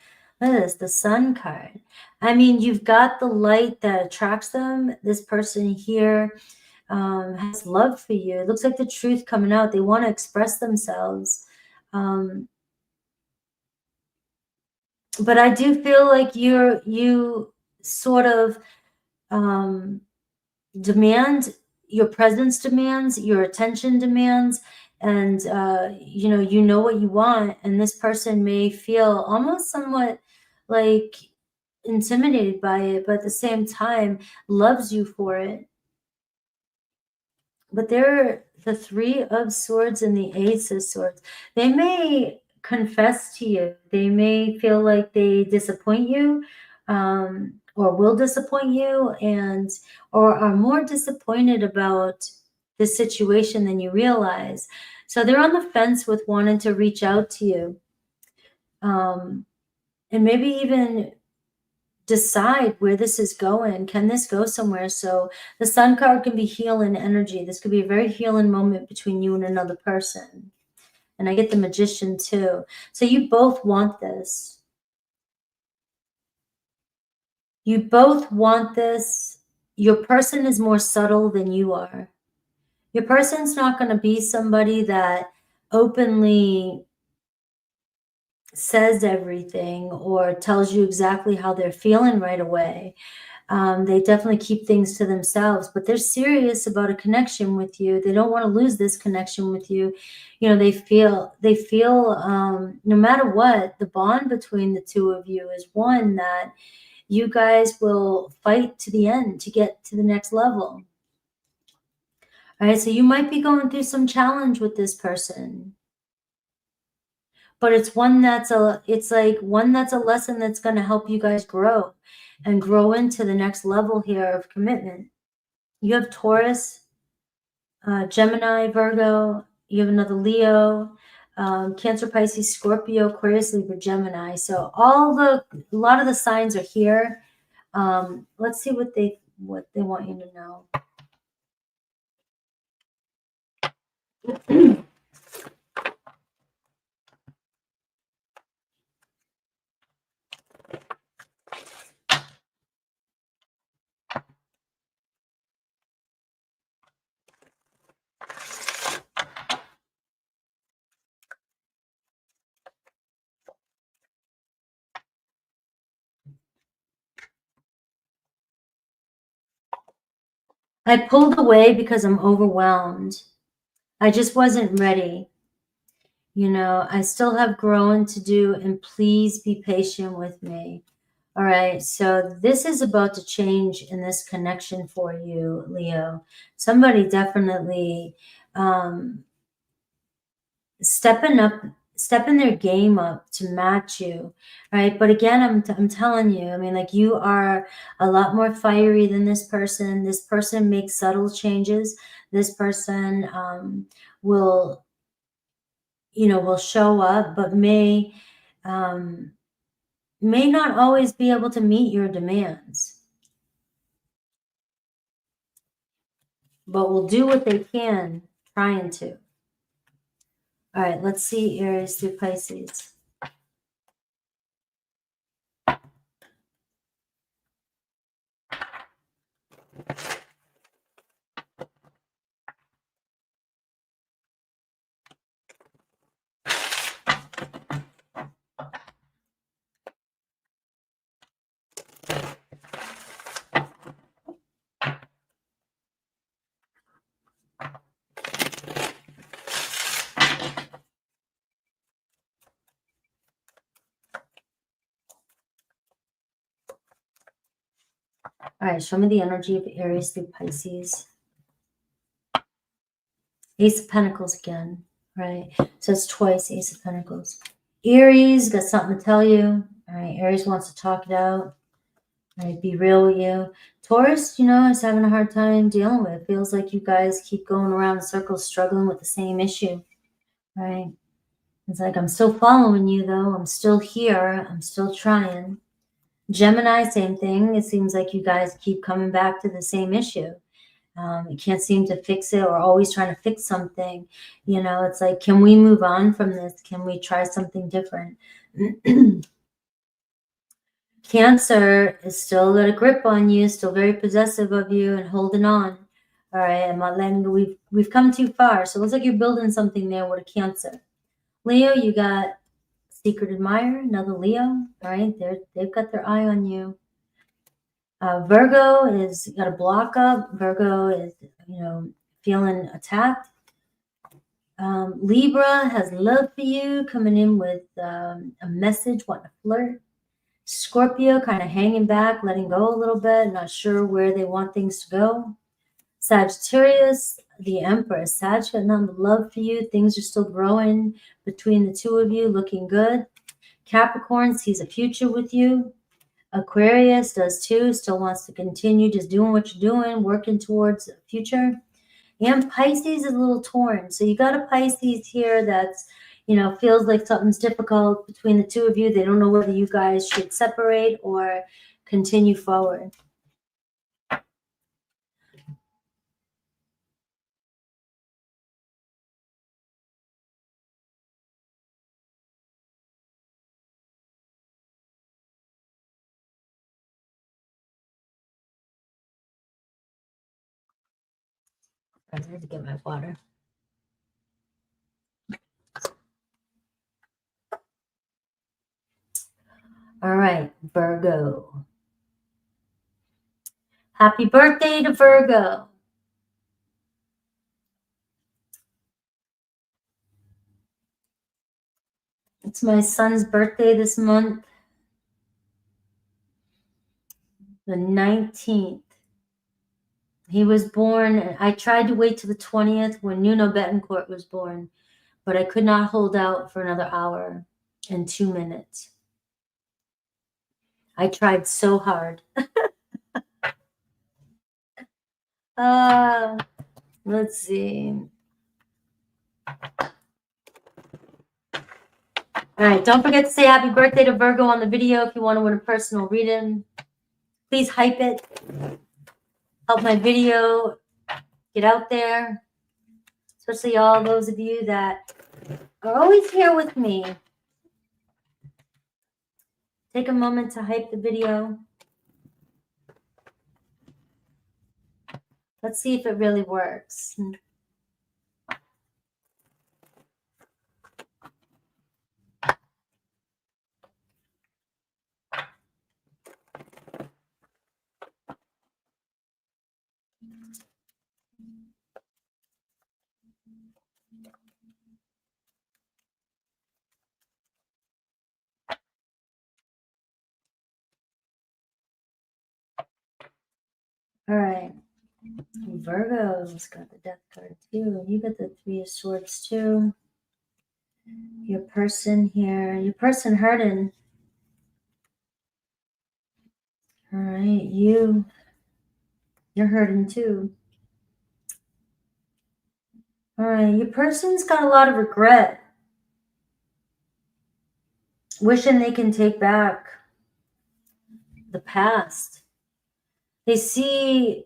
Look at this, the Sun card. I mean, you've got the light that attracts them. This person here has love for you. It looks like the truth coming out. They want to express themselves. But I do feel like you sort of demand, your presence demands, your attention demands, and you know what you want, and this person may feel almost somewhat like intimidated by it, but at the same time loves you for it. But they're the Three of Swords and the Ace of Swords. They may confess to you. They may feel like they disappoint you, or will disappoint you, or are more disappointed about the situation than you realize. So they're on the fence with wanting to reach out to you, and maybe even decide where this is going. Can this go somewhere? So the Sun card can be healing energy. This could be a very healing moment between you and another person. And I get the Magician too. So you both want this. You both want this. Your person is more subtle than you are. Your person's not going to be somebody that openly says everything or tells you exactly how they're feeling right away. They definitely keep things to themselves, but they're serious about a connection with you. They don't want to lose this connection with you. You know, they feel no matter what, the bond between the two of you is one that you guys will fight to the end to get to the next level. All right, so you might be going through some challenge with this person, but it's one that's a lesson that's going to help you guys grow and grow into the next level here of commitment. You have Taurus, Gemini, Virgo. You have another Leo, Cancer, Pisces, Scorpio, Aquarius, Libra, Gemini. So a lot of the signs are here. Let's see what they want you to know. I pulled away because I'm overwhelmed. I just wasn't ready. You know, I still have growing to do, and please be patient with me. All right, so this is about to change in this connection for you, Leo. Somebody definitely stepping up stepping their game up to match you, right? But again, I'm telling you, I mean, like, you are a lot more fiery than this person. This person makes subtle changes. This person will, you know, will show up, but may not always be able to meet your demands, but will do what they can trying to. All right, let's see Aries through Pisces. All right, show me the energy of Aries through Pisces. Ace of Pentacles again, right? So it's twice Ace of Pentacles. Aries got something to tell you. All right, Aries wants to talk it out. All right, be real with you. Taurus, you know, is having a hard time dealing with it. Feels like you guys keep going around in circles, struggling with the same issue, right? It's like, I'm still following you, though. I'm still here. I'm still trying. Gemini, same thing. It seems like you guys keep coming back to the same issue. You can't seem to fix it, or always trying to fix something. You know, it's like, can we move on from this? Can we try something different? Cancer is still got a grip on you, still very possessive of you and holding on. All right, I'm not letting you, we've come too far. So it looks like you're building something there with a Cancer. Leo, you got secret admirer, another Leo. All right, they've got their eye on you. Virgo is got a block up. Virgo is, you know, feeling attacked. Libra has love for you, coming in with a message, wanting to flirt. Scorpio kind of hanging back, letting go a little bit, not sure where they want things to go. Sagittarius, the Empress. Sag got nothing but love for you. Things are still growing between the two of you, looking good. Capricorn sees a future with you. Aquarius does too, still wants to continue just doing what you're doing, working towards a future. And Pisces is a little torn. So you got a Pisces here that's, you know, feels like something's difficult between the two of you. They don't know whether you guys should separate or continue forward. I need to get my water. All right, Virgo. Happy birthday to Virgo. It's my son's birthday this month, the 19th. He was born, I tried to wait till the 20th when Nuno Betancourt was born, but I could not hold out for another hour and 2 minutes. I tried so hard. Let's see. All right, don't forget to say happy birthday to Virgo on the video if you want to win a personal reading. Please hype it. Help my video get out there, especially all those of you that are always here with me. Take a moment to hype the video. Let's see if it really works. All right. Virgo's got the Death card too. You got the Three of Swords too. Your person here, your person hurting. All right, you're hurting too. All right, your person's got a lot of regret, wishing they can take back the past. They see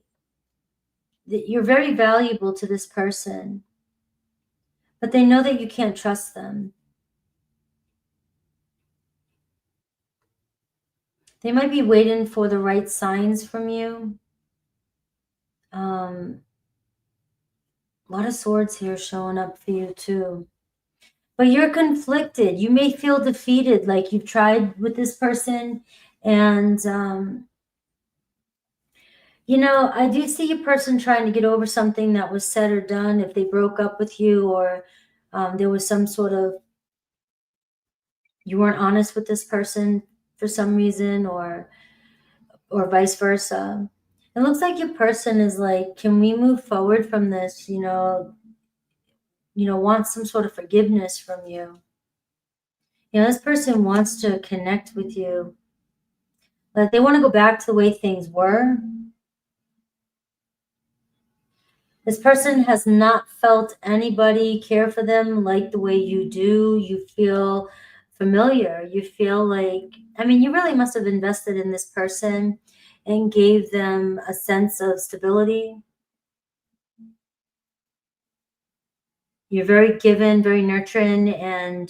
that you're very valuable to this person, but they know that you can't trust them. They might be waiting for the right signs from you. A lot of swords here showing up for you too. But you're conflicted. You may feel defeated, like you've tried with this person. And, you know, I do see a person trying to get over something that was said or done if they broke up with you, or there was some sort of, you weren't honest with this person for some reason, or vice versa. It looks like your person is like, can we move forward from this? Want some sort of forgiveness from you. This person wants to connect with you. Like they want to go back to the way things were. This person has not felt anybody care for them like the way you do. You feel familiar. You feel like, I mean, you really must have invested in this person and gave them a sense of stability. You're very given, very nurturing, and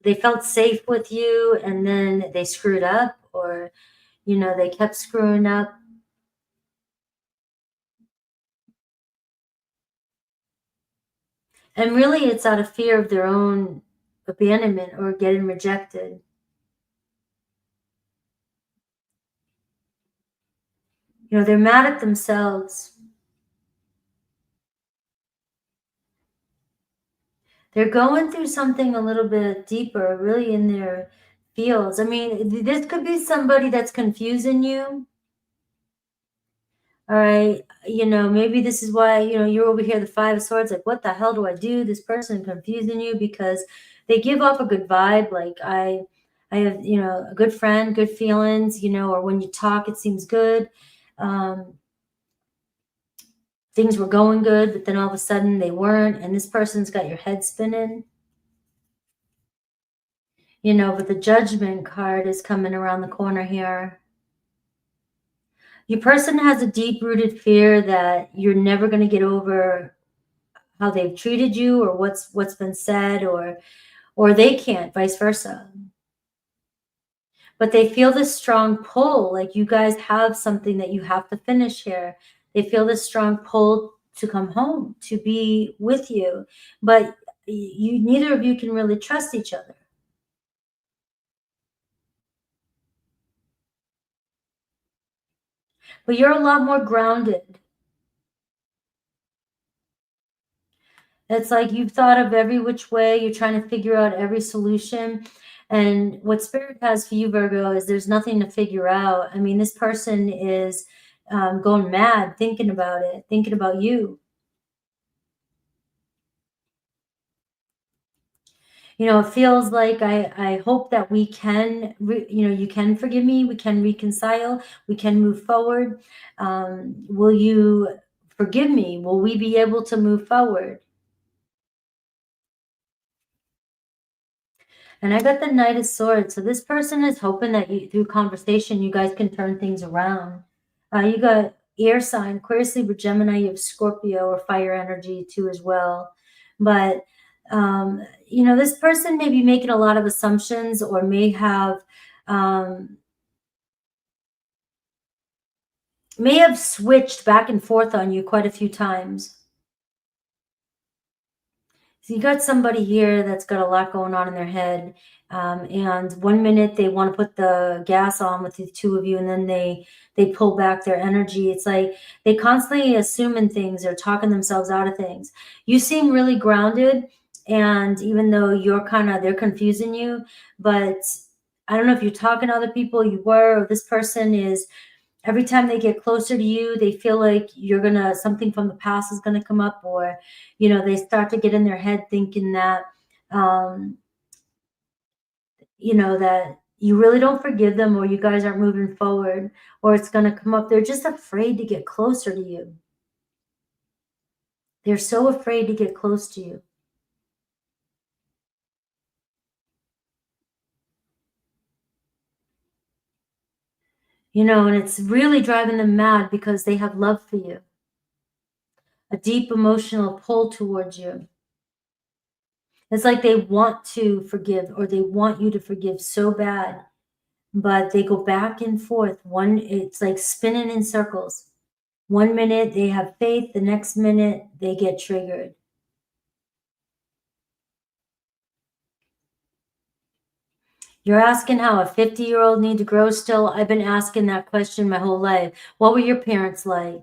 they felt safe with you, and then they screwed up, or, they kept screwing up. And really, it's out of fear of their own abandonment or getting rejected. They're mad at themselves. They're going through something a little bit deeper, really in their fields. I mean, this could be somebody that's confusing you. All right. Maybe this is why, you're over here, the Five of Swords, like, what the hell do I do? This person confusing you, because they give off a good vibe. Like I have, a good friend, good feelings, or when you talk, it seems good. Things were going good, but then all of a sudden they weren't. And this person's got your head spinning. But the Judgment card is coming around the corner here. Your person has a deep-rooted fear that you're never going to get over how they've treated you, or what's been said, or they can't, vice versa. But they feel this strong pull, like you guys have something that you have to finish here. They feel this strong pull to come home, to be with you, but neither of you can really trust each other. But you're a lot more grounded. It's like you've thought of every which way. You're trying to figure out every solution. And what Spirit has for you, Virgo, is there's nothing to figure out. I mean, this person is going mad thinking about it, thinking about you. It feels like I hope that we can, you can forgive me. We can reconcile. We can move forward. Will you forgive me? Will we be able to move forward? And I got the Knight of Swords. So this person is hoping that through conversation, you guys can turn things around. You got air sign, Aquarius, Libra, Gemini. You have Scorpio or fire energy too as well. But, this person may be making a lot of assumptions, or may have switched back and forth on you quite a few times. So you got somebody here that's got a lot going on in their head. And one minute they want to put the gas on with the two of you, and then they pull back their energy. It's like they constantly assuming things or talking themselves out of things. You seem really grounded, and even though they're confusing you, but I don't know if you're talking to other people, you were, or this person is every time they get closer to you, they feel like something from the past is gonna come up, or, they start to get in their head thinking that, that you really don't forgive them, or you guys aren't moving forward, or it's gonna come up. They're just afraid to get closer to you. They're so afraid to get close to you. And it's really driving them mad because they have love for you, a deep emotional pull towards you. It's like they want to forgive, or they want you to forgive so bad, but they go back and forth. It's like spinning in circles. One minute they have faith, the next minute they get triggered. You're asking how a 50-year-old need to grow still? I've been asking that question my whole life. What were your parents like?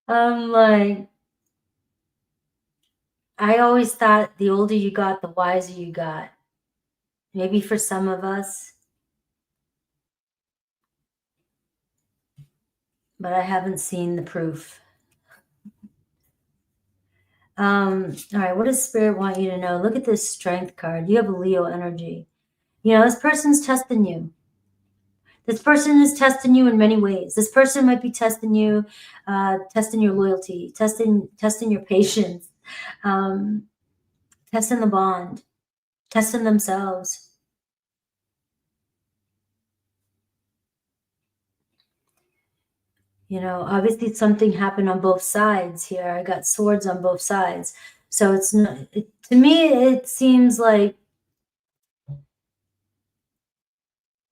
I'm like, I always thought the older you got, the wiser you got. Maybe for some of us, but I haven't seen the proof. All right, what does Spirit want you to know? Look at this Strength card. You have a Leo energy. This person's testing you. This person is testing you in many ways. This person might be testing you, testing your loyalty, testing your patience, testing the bond, testing themselves. Obviously something happened on both sides here. I got swords on both sides. So it's not, to me, it seems like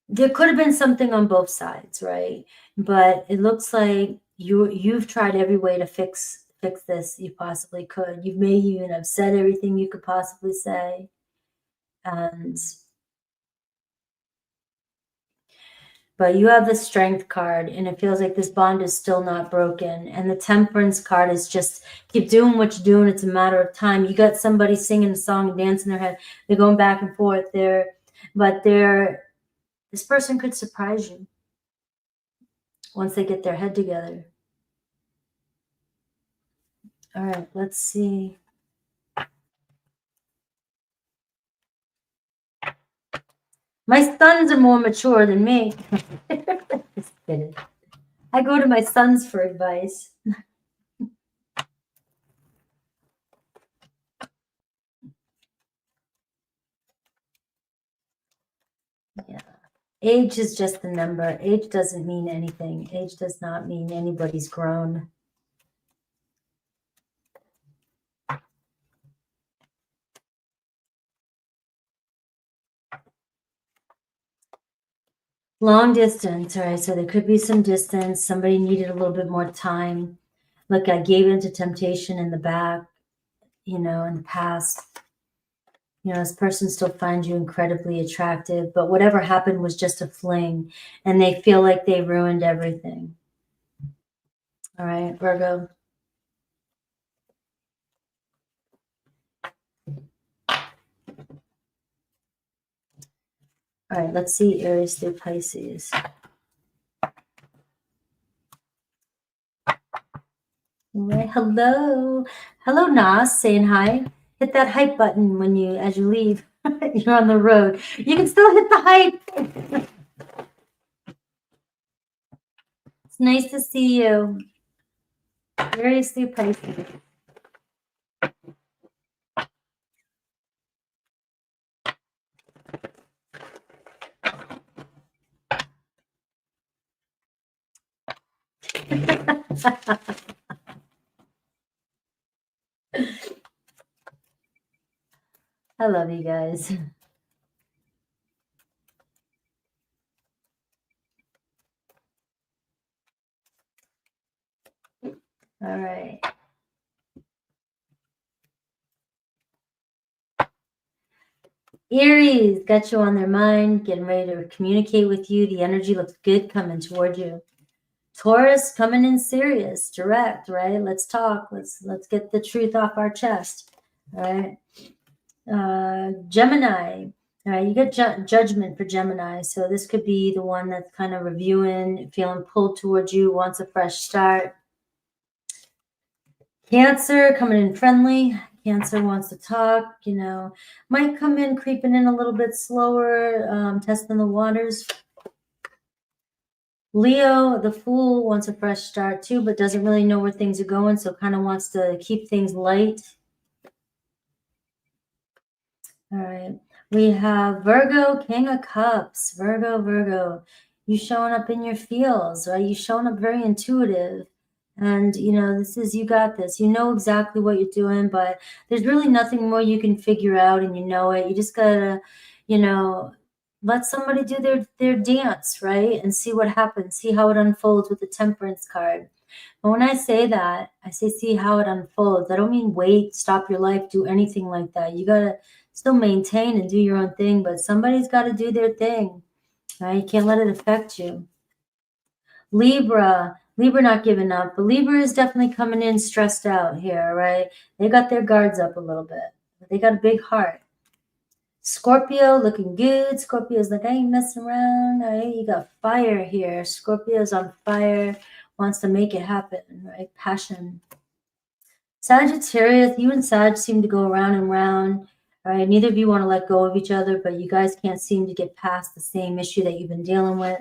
there could have been something on both sides, right? But it looks like you've tried every way to fix this you possibly could. You may even have said everything you could possibly say. But you have the Strength card, and it feels like this bond is still not broken. And the Temperance card is just keep doing what you're doing. It's a matter of time. You got somebody singing a song and dancing their head. They're going back and forth there, but this person could surprise you once they get their head together. All right, let's see. My sons are more mature than me. Just kidding. I go to my sons for advice. Yeah. Age is just a number. Age doesn't mean anything. Age does not mean anybody's grown. Long distance, all right, so there could be some distance. Somebody needed a little bit more time. Look, I gave into temptation in the back, in the past. This person still finds you incredibly attractive, but whatever happened was just a fling, and they feel like they ruined everything. All right, Virgo. All right, let's see Aries through Pisces. All right, hello. Hello, Nas, saying hi. Hit that hype button as you leave. You're on the road. You can still hit the hype. It's nice to see you. Aries through Pisces. I love you guys. All right. Aries got you on their mind, getting ready to communicate with you. The energy looks good coming toward you. Taurus coming in serious, direct, right? Let's talk. Let's get the truth off our chest. All right. Gemini, All right, you got judgment for Gemini. So this could be the one that's kind of reviewing, feeling pulled towards you, wants a fresh start. Cancer coming in friendly. Cancer wants to talk, you know, might come in creeping in a little bit slower, testing the waters. Leo, the Fool, wants a fresh start too, but doesn't really know where things are going, so kind of wants to keep things light. All right. We have Virgo, King of Cups. Virgo. You showing up in your feels, right? You showing up very intuitive. And, you know, this is, you got this. You know exactly what you're doing, but there's really nothing more you can figure out, and you know it. You just got to, you know, let somebody do their dance, right? And see what happens. See how it unfolds with the Temperance card. But when I say that, I say see how it unfolds. I don't mean wait, stop your life, do anything like that. You got to still maintain and do your own thing, but somebody's got to do their thing, right? You can't let it affect you. Libra not giving up, but Libra is definitely coming in stressed out here, right? They got their guards up a little bit. They got a big heart. Scorpio looking good. Scorpio's like, I ain't messing around. All right, you got fire here. Scorpio's on fire, wants to make it happen, right? Passion. Sagittarius, you and Sag seem to go around and round. All right, neither of you want to let go of each other, but you guys can't seem to get past the same issue that you've been dealing with.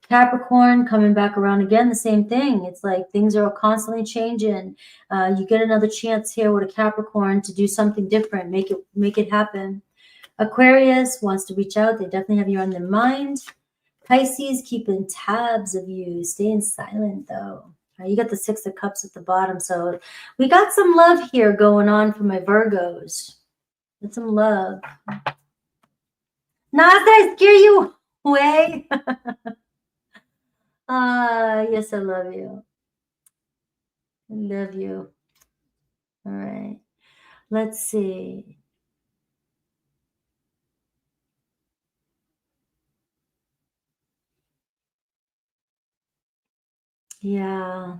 Capricorn coming back around again, the same thing. It's like things are constantly changing. You get another chance here with a Capricorn to do something different, make it happen. Aquarius wants to reach out. They definitely have you on their mind. Pisces keeping tabs of you, staying silent though. You got the Six of Cups at the bottom, so we got some love here going on for my Virgos. Get some love. Not that I scare you away. Yes, I love you. I love you. All right. Let's see. Yeah.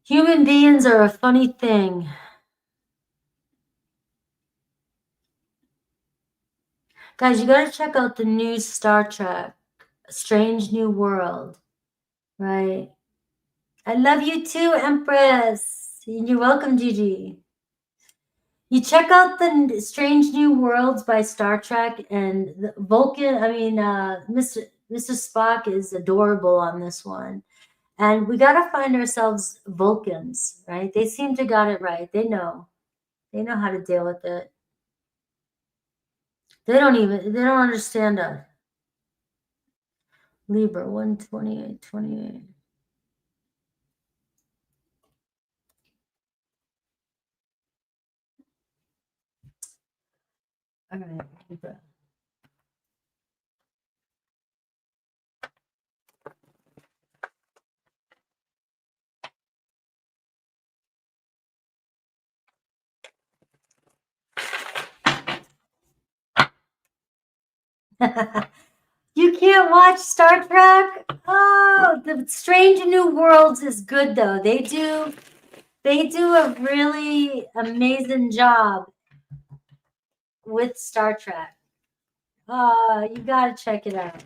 Human beings are a funny thing. Guys, you got to check out the new Star Trek, Strange New World, right? I love you too, Empress. You're welcome, Gigi. You check out the Strange New Worlds by Star Trek, and the Vulcan, Mr. Spock is adorable on this one. And we got to find ourselves Vulcans, right? They seem to got it right. They know how to deal with it. They don't understand us. Libra, 128. All right, Libra. You can't watch Star Trek? Oh, the Strange New Worlds is good though. They do a really amazing job with Star Trek. You gotta check it out.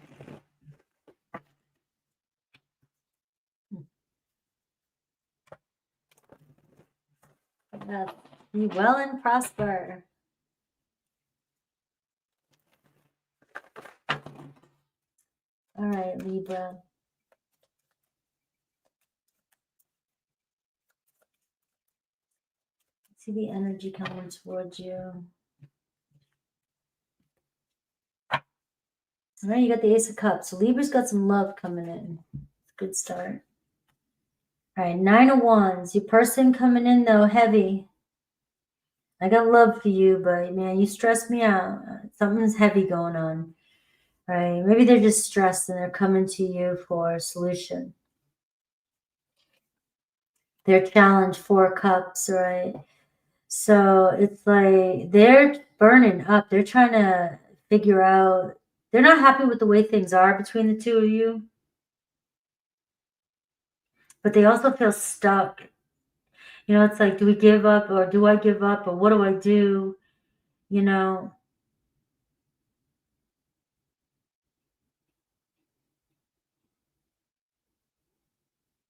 Be well and prosper. All right, Libra. See the energy coming towards you. All right, you got the Ace of Cups. So Libra's got some love coming in. Good start. All right, Nine of Wands. Your person coming in though, heavy. I got love for you, but man, you stress me out. Something's heavy going on. All right, maybe they're just stressed and they're coming to you for a solution. Their challenge, 4 cups, right? So it's like they're burning up. They're trying to figure out, they're not happy with the way things are between the two of you. But they also feel stuck. You know, it's like, do we give up, or do I give up, or what do I do? You know,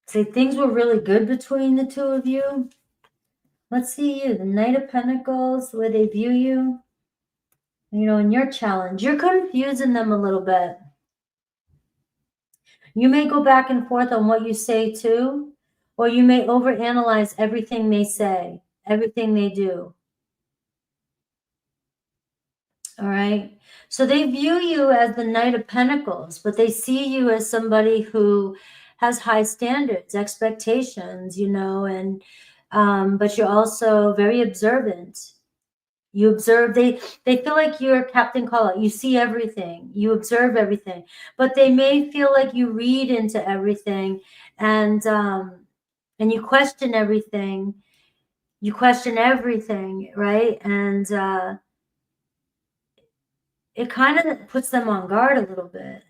say things were really good between the two of you. Let's see you, the Knight of Pentacles, the way they view you. You know, in your challenge, you're confusing them a little bit. You may go back and forth on what you say too, or you may overanalyze everything they say, everything they do. All right. So they view you as the Knight of Pentacles, but they see you as somebody who has high standards, expectations, you know, and but you're also very observant. You observe, they feel like you're Captain Call. You see everything, you observe everything, but they may feel like you read into everything, and you question everything. You question everything, right? And it kind of puts them on guard a little bit.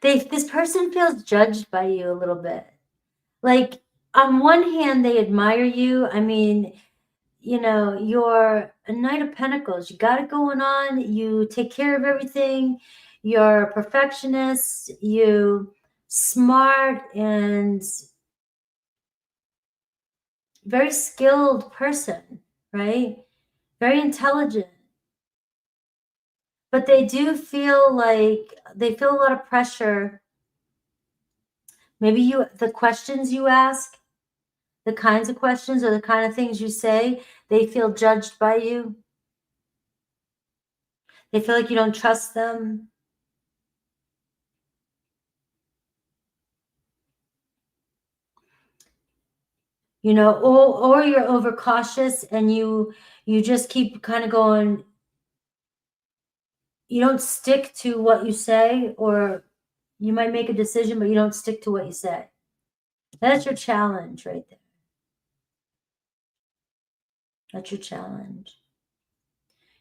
This person feels judged by you a little bit. Like, on one hand, they admire you. I mean, you know, you're a Knight of Pentacles. You got it going on. You take care of everything. You're a perfectionist. You smart and very skilled person, right? Very intelligent. But they do feel like they feel a lot of pressure. Maybe the questions you ask, the kinds of questions or the kind of things you say, they feel judged by you. They feel like you don't trust them. You know, or you're overcautious and you just keep kind of going. You don't stick to what you say, or you might make a decision, but you don't stick to what you say. That's your challenge right there. That's your challenge.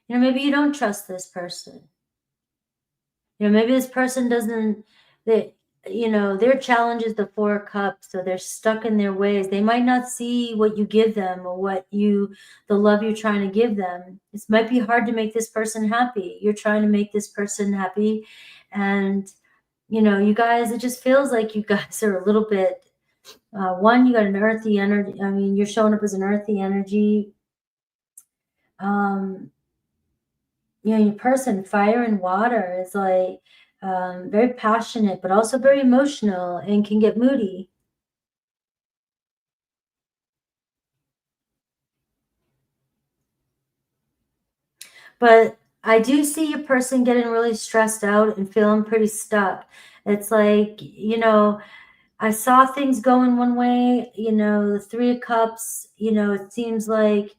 You know, maybe you don't trust this person. You know, maybe this person doesn't, they, you know, their challenge is the Four of Cups, so they're stuck in their ways. They might not see what you give them or the love you're trying to give them. It might be hard to make this person happy. You're trying to make this person happy. And, you know, you guys, it just feels like you guys are a little bit, one, you got an earthy energy. I mean, you're showing up as an earthy energy. You know, your person, fire and water, is like very passionate, but also very emotional and can get moody. But I do see your person getting really stressed out and feeling pretty stuck. It's like, you know, I saw things going one way, you know, the Three of Cups, you know, it seems like,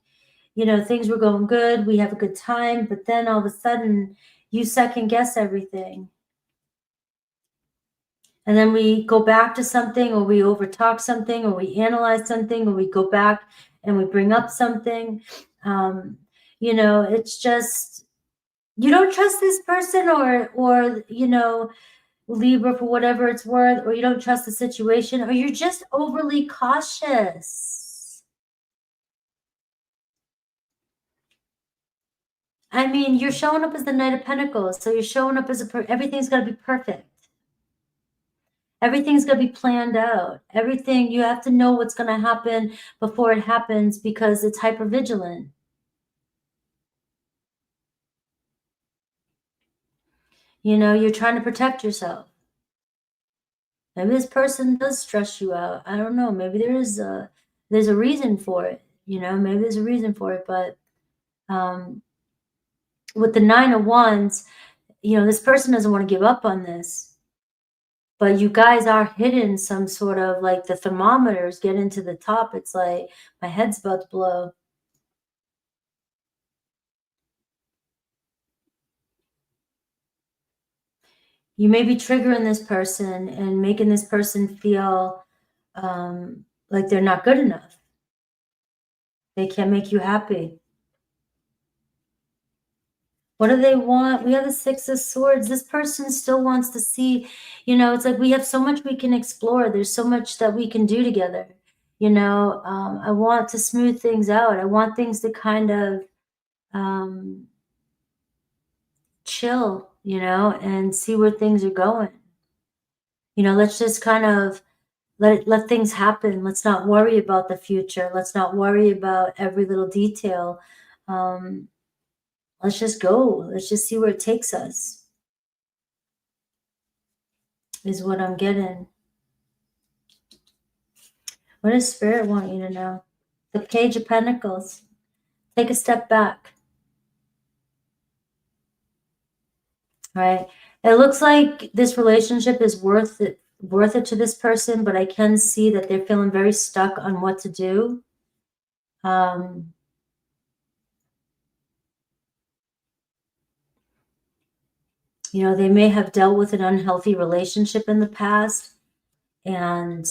you know, things were going good. We have a good time. But then all of a sudden, you second guess everything. And then we go back to something, or we overtalk something, or we analyze something, or we go back and we bring up something. You know, it's just, you don't trust this person, or, you know, Libra, for whatever it's worth, or you don't trust the situation, or you're just overly cautious. I mean, you're showing up as the Knight of Pentacles, so you're showing up as everything's got to be perfect. Everything's going to be planned out. Everything, you have to know what's going to happen before it happens, because it's hypervigilant. You know, you're trying to protect yourself. Maybe this person does stress you out. I don't know. Maybe there's a reason for it. You know, maybe there's a reason for it. But with the Nine of Wands, you know, this person doesn't want to give up on this. But you guys are hitting some sort of, like, the thermometers getting to the top. It's like, my head's about to blow. You may be triggering this person and making this person feel like they're not good enough. They can't make you happy. What do they want? We have the Six of Swords. This person still wants to see, you know, it's like we have so much we can explore. There's so much that we can do together. You know, I want to smooth things out. I want things to kind of chill, you know, and see where things are going. You know, let's just kind of let things happen. Let's not worry about the future. Let's not worry about every little detail. Let's just go. Let's just see where it takes us, is what I'm getting. What does Spirit want you to know? The Page of Pentacles. Take a step back. Right? It looks like this relationship is worth it to this person, but I can see that they're feeling very stuck on what to do. You know, they may have dealt with an unhealthy relationship in the past, and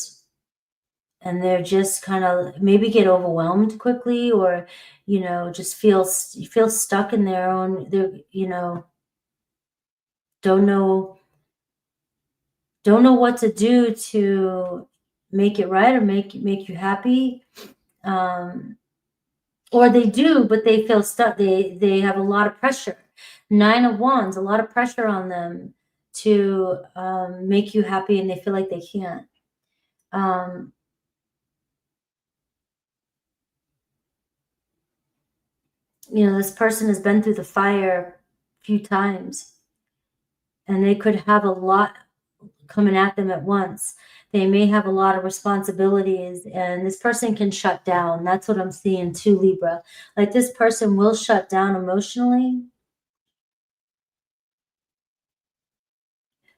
they're just kind of maybe get overwhelmed quickly, or, you know, just feel stuck in their own, you know, don't know what to do to make it right or make you happy. Or they do, but they feel stuck. They have a lot of pressure. 9 of Wands, a lot of pressure on them to make you happy, and they feel like they can't. You know, this person has been through the fire a few times, and they could have a lot coming at them at once. They may have a lot of responsibilities, and this person can shut down. That's what I'm seeing too, Libra. Like, this person will shut down emotionally.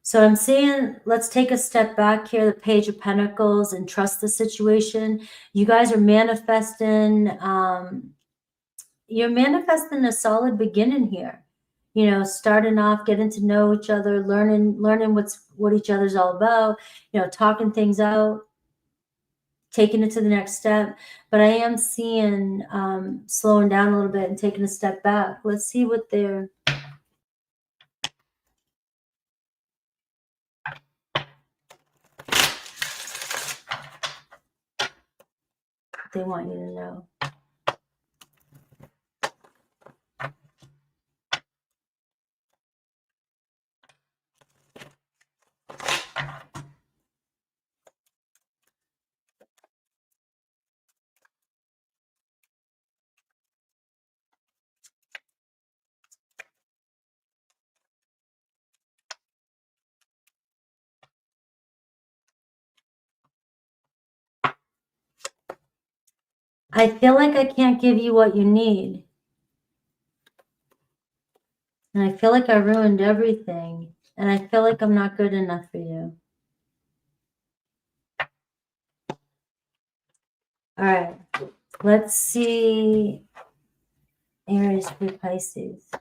So I'm saying, let's take a step back here, the Page of Pentacles, and trust the situation. You guys are manifesting, you're manifesting a solid beginning here. You know, starting off, getting to know each other, learning what each other's all about, you know, talking things out, taking it to the next step. But I am seeing slowing down a little bit and taking a step back. Let's see what they want you to know. I feel like I can't give you what you need. And I feel like I ruined everything. And I feel like I'm not good enough for you. All right. Let's see. Aries-Pisces.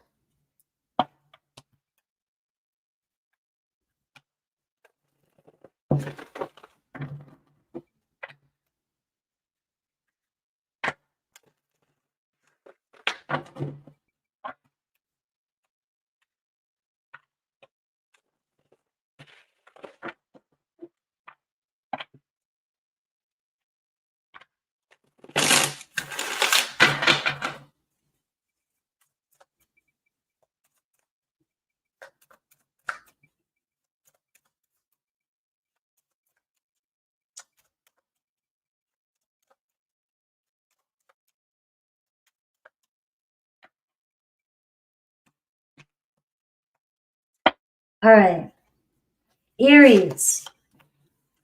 All right. Aries.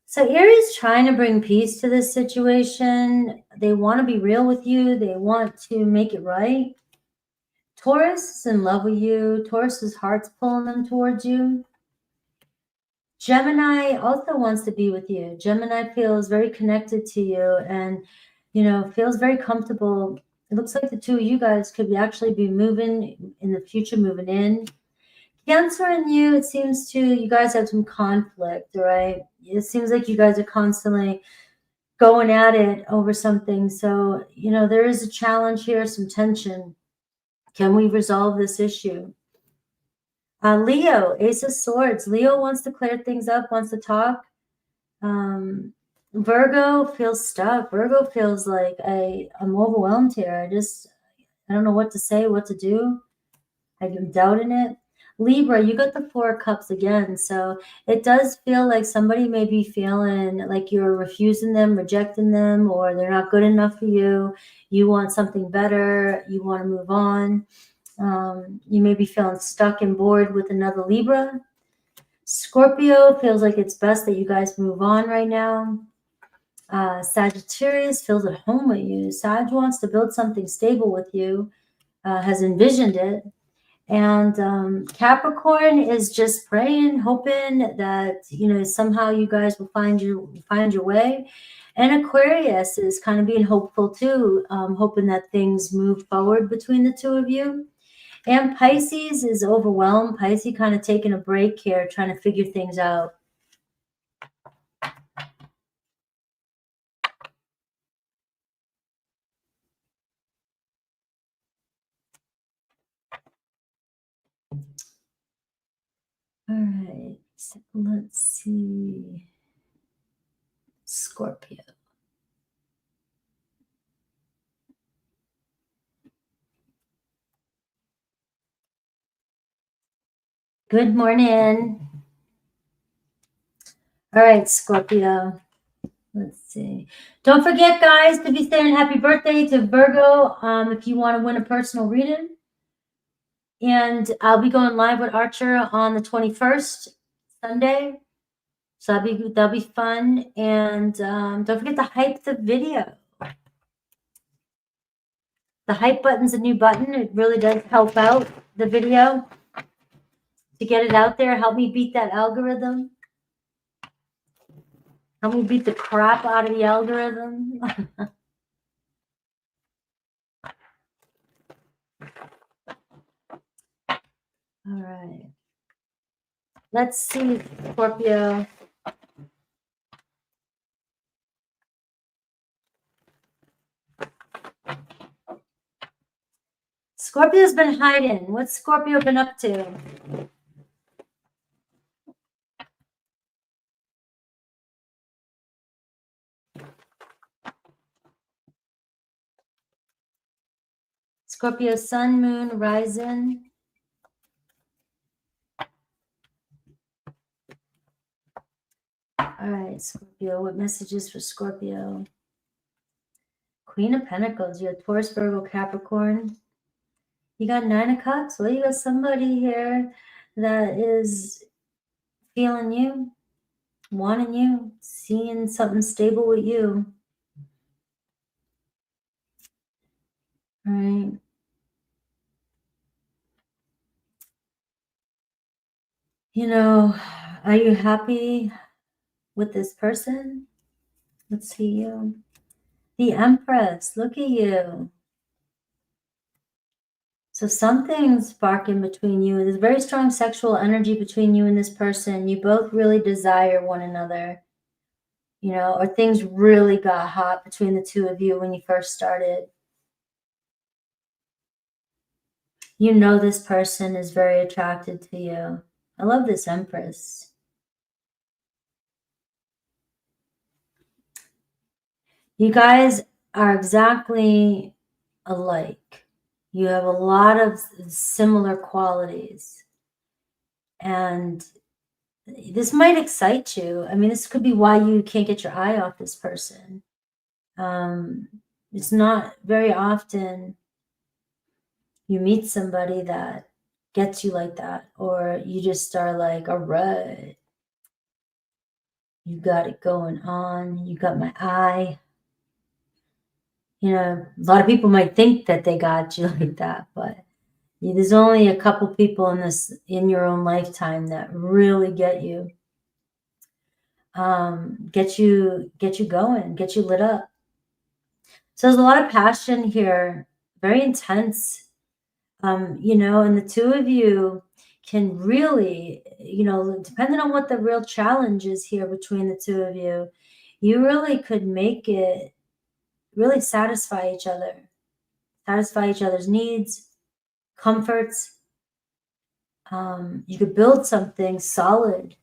So Aries trying to bring peace to this situation. They want to be real with you. They want to make it right. Taurus is in love with you. Taurus's heart's pulling them towards you. Gemini also wants to be with you. Gemini feels very connected to you, and, you know, feels very comfortable. It looks like the two of you guys could actually be moving in the future, moving in. Cancer and you, it seems to, you guys have some conflict, right? It seems like you guys are constantly going at it over something. So, you know, there is a challenge here, some tension. Can we resolve this issue? Leo, Ace of Swords. Leo wants to clear things up, wants to talk. Virgo feels stuck. Virgo feels like I'm overwhelmed here. I don't know what to say, what to do. I'm doubting it. Libra, you got the Four of Cups again. So it does feel like somebody may be feeling like you're refusing them, rejecting them, or they're not good enough for you. You want something better. You want to move on. You may be feeling stuck and bored with another Libra. Scorpio feels like it's best that you guys move on right now. Sagittarius feels at home with you. Sag wants to build something stable with you, has envisioned it. And Capricorn is just praying, hoping that, somehow you guys will find your way. And Aquarius is kind of being hopeful too, hoping that things move forward between the two of you. And Pisces is overwhelmed. Pisces kind of taking a break here, trying to figure things out. All right, so let's see. Scorpio. Good morning. All right, Scorpio. Let's see. Don't forget, guys, to be saying happy birthday to Virgo if you want to win a personal reading. And I'll be going live with Archer on the 21st, Sunday. So that'll be fun. And don't forget to hype the video. The hype button's a new button. It really does help out the video to get it out there. Help me beat that algorithm. Help me beat the crap out of the algorithm. All right. Let's see, Scorpio. Scorpio's been hiding. What's Scorpio been up to? Scorpio sun, moon, rising. All right, Scorpio, what messages for Scorpio? Queen of Pentacles, you have Taurus, Virgo, Capricorn. You got Nine of Cups. Well, you got somebody here that is feeling you, wanting you, seeing something stable with you. All right. Are you happy with this person? Let's see you. The Empress, look at you. So something's sparking between you. There's very strong sexual energy between you and this person. You both really desire one another, or things really got hot between the two of you when you first started. This person is very attracted to you. I love this Empress. You guys are exactly alike. You have a lot of similar qualities. And this might excite you. I mean, this could be why you can't get your eye off this person. It's not very often you meet somebody that gets you like that, or you just are like, all right, you got it going on. You got my eye. A lot of people might think that they got you like that, but there's only a couple people in your own lifetime that really get you, get you going, get you lit up. So there's a lot of passion here, very intense, and the two of you can really, depending on what the real challenge is here between the two of you, you really could make it really satisfy each other's needs, comforts. You could build something solid.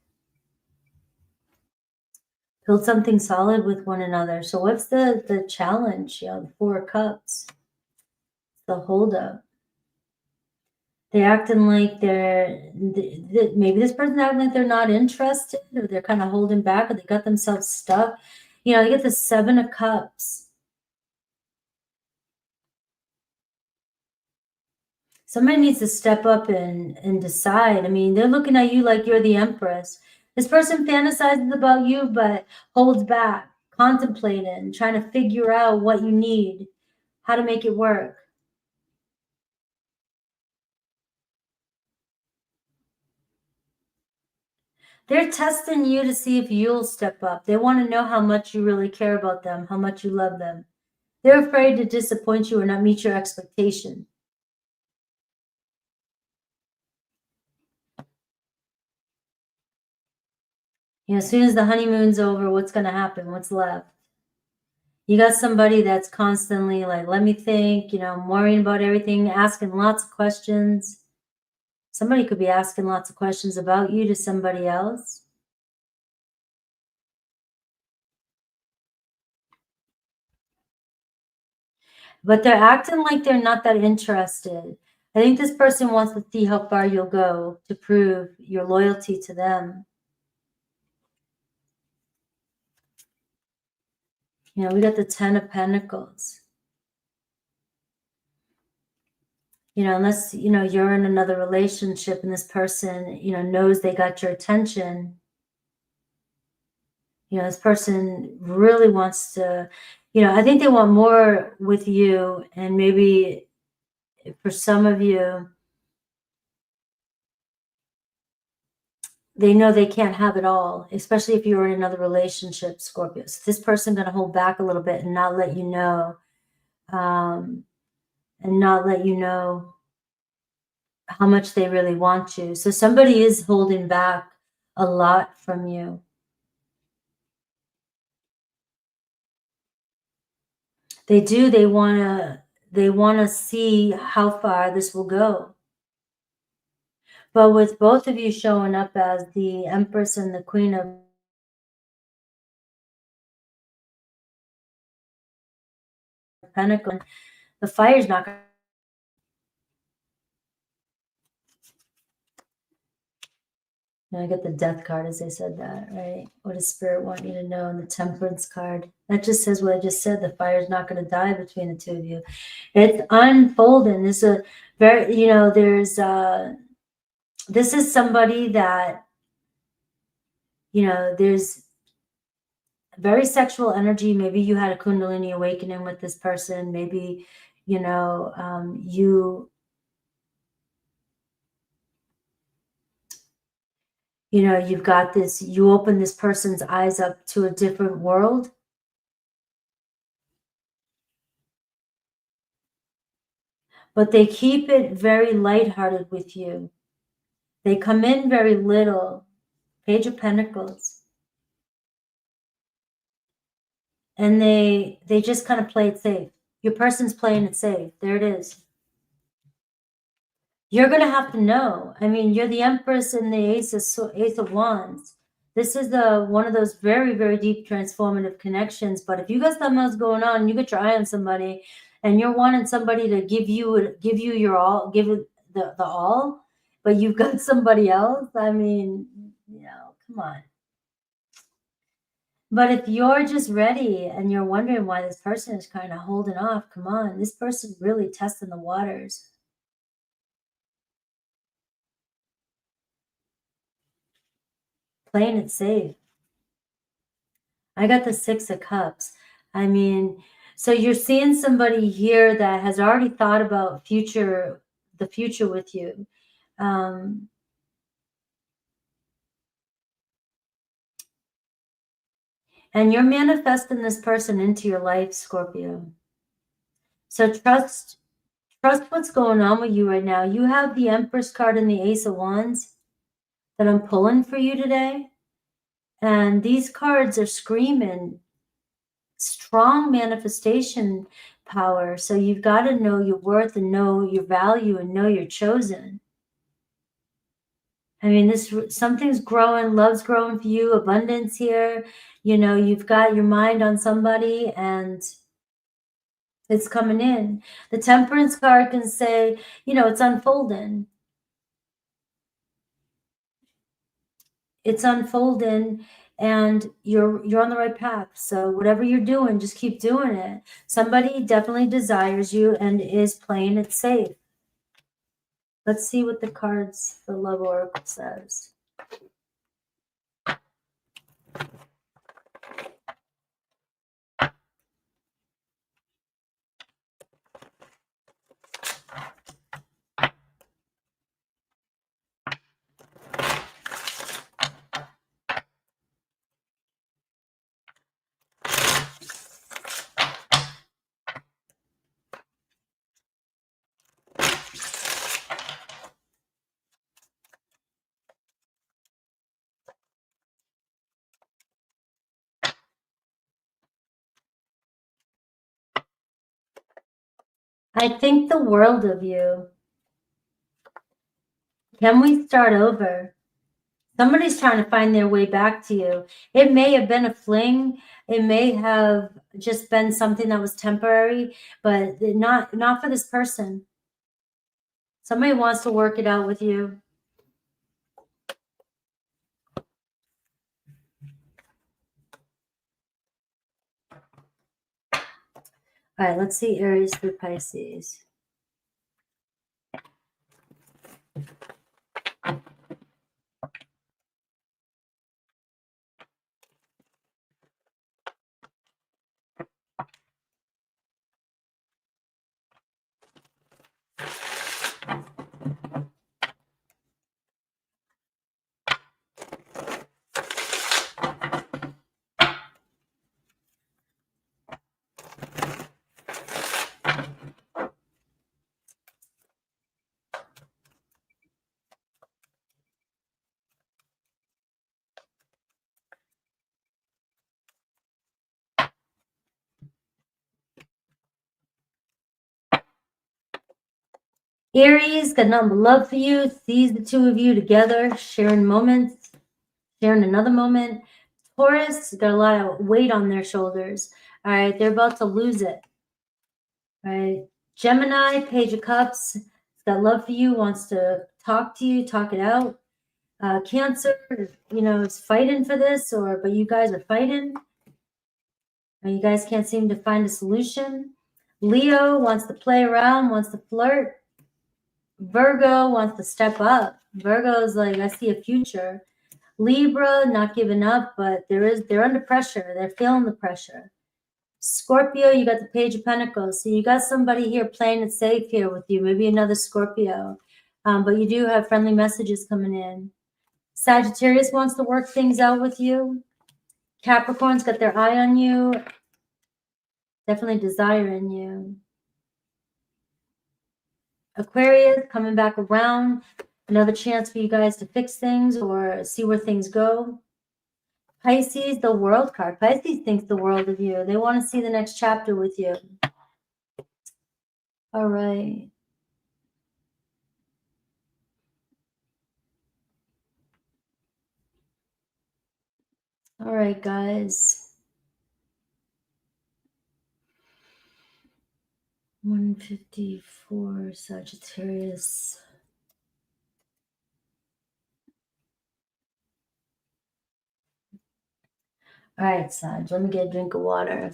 Build something solid with one another. So what's the challenge? You know, the Four of Cups, the holdup. They're acting like maybe this person's acting like they're not interested, or they're kind of holding back, or they got themselves stuck. You know, you get the Seven of Cups. Somebody needs to step up and decide. I mean, they're looking at you like you're the Empress. This person fantasizes about you, but holds back, contemplating, trying to figure out what you need, how to make it work. They're testing you to see if you'll step up. They want to know how much you really care about them, how much you love them. They're afraid to disappoint you or not meet your expectation. You know, as soon as the honeymoon's over, what's going to happen? What's left? You got somebody that's constantly like, let me think, you know, I'm worrying about everything, asking lots of questions. Somebody could be asking lots of questions about you to somebody else. But they're acting like they're not that interested. I think this person wants to see how far you'll go to prove your loyalty to them. You know, we got the Ten of Pentacles. You know, unless, you know, you're in another relationship and this person, you know, knows they got your attention. You know, this person really wants to, you know, I think they want more with you. And maybe for some of you, they know they can't have it all, especially if you're in another relationship, Scorpio. So this person going to hold back a little bit and not let you know, and not let you know how much they really want you. So somebody is holding back a lot from you. They do. They want to see how far this will go. But with both of you showing up as the Empress and the Queen of Pentacles, the fire's not going to. I get the Death card as I said that, right? What does Spirit want you to know? And the Temperance card. That just says what I just said. The fire's not going to die between the two of you. It's unfolding. This is a very, you know, there's, this is somebody that, you know, there's very sexual energy. Maybe you had a Kundalini awakening with this person. Maybe, you know, you know, you've got this, you open this person's eyes up to a different world. But they keep it very lighthearted with you. They come in very little. Page of Pentacles. And they just kind of play it safe. Your person's playing it safe. There it is. You're going to have to know. I mean, you're the Empress and the Ace of Wands. This is one of those very, very deep transformative connections. But if you got something else going on, you got your eye on somebody, and you're wanting somebody to give you your all, give it the all, but you've got somebody else. I mean, you know, come on. But if you're just ready and you're wondering why this person is kind of holding off, come on, this person really testing the waters. Playing it safe. I got the Six of Cups. I mean, so you're seeing somebody here that has already thought about the future with you. And you're manifesting this person into your life, Scorpio. So trust what's going on with you right now. You have the Empress card and the Ace of Wands that I'm pulling for you today. And these cards are screaming strong manifestation power. So you've got to know your worth and know your value and know you're chosen. I mean, something's growing, love's growing for you, abundance here. You know, you've got your mind on somebody and it's coming in. The Temperance card can say, you know, it's unfolding. It's unfolding and you're on the right path. So whatever you're doing, just keep doing it. Somebody definitely desires you and is playing it safe. Let's see what the cards, the Love Oracle says. I think the world of you. Can we start over? Somebody's trying to find their way back to you. It may have been a fling. It may have just been something that was temporary, but not for this person. Somebody wants to work it out with you. All right, let's see Aries through Pisces. Aries got nothing but love for you, sees the two of you together, sharing moments, sharing another moment. Taurus got a lot of weight on their shoulders. All right, they're about to lose it. All right, Gemini, Page of Cups, got love for you, wants to talk to you, talk it out. Cancer, you know, is fighting for this, but you guys are fighting. And you guys can't seem to find a solution. Leo wants to play around, wants to flirt. Virgo wants to step up. Virgo's like, I see a future. Libra, not giving up, but they're under pressure. They're feeling the pressure. Scorpio, you got the Page of Pentacles. So you got somebody here playing it safe here with you, maybe another Scorpio. But you do have friendly messages coming in. Sagittarius wants to work things out with you. Capricorn's got their eye on you. Definitely desiring you. Aquarius coming back around. Another chance for you guys to fix things or see where things go. Pisces, the World card. Pisces thinks the world of you. They want to see the next chapter with you. All right. All right, guys. 154 Sagittarius. All right, Sag, let me get a drink of water.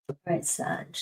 All right, Sag.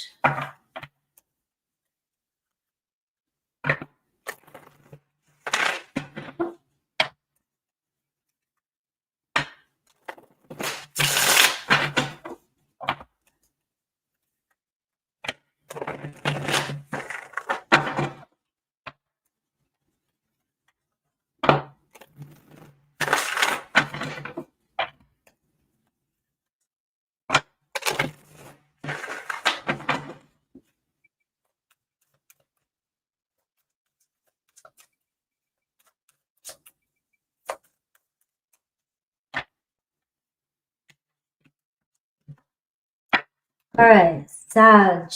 All right, Sag.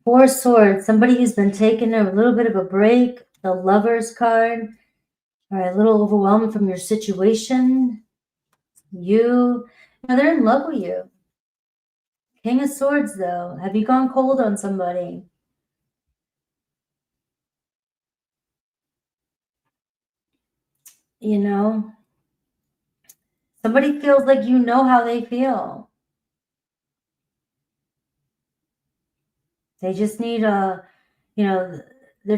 Four of Swords, somebody who's been taking a little bit of a break. The Lovers card, all right, a little overwhelmed from your situation. Now they're in love with you. King of Swords, though. Have you gone cold on somebody? You know, somebody feels like you know how they feel. They just need they're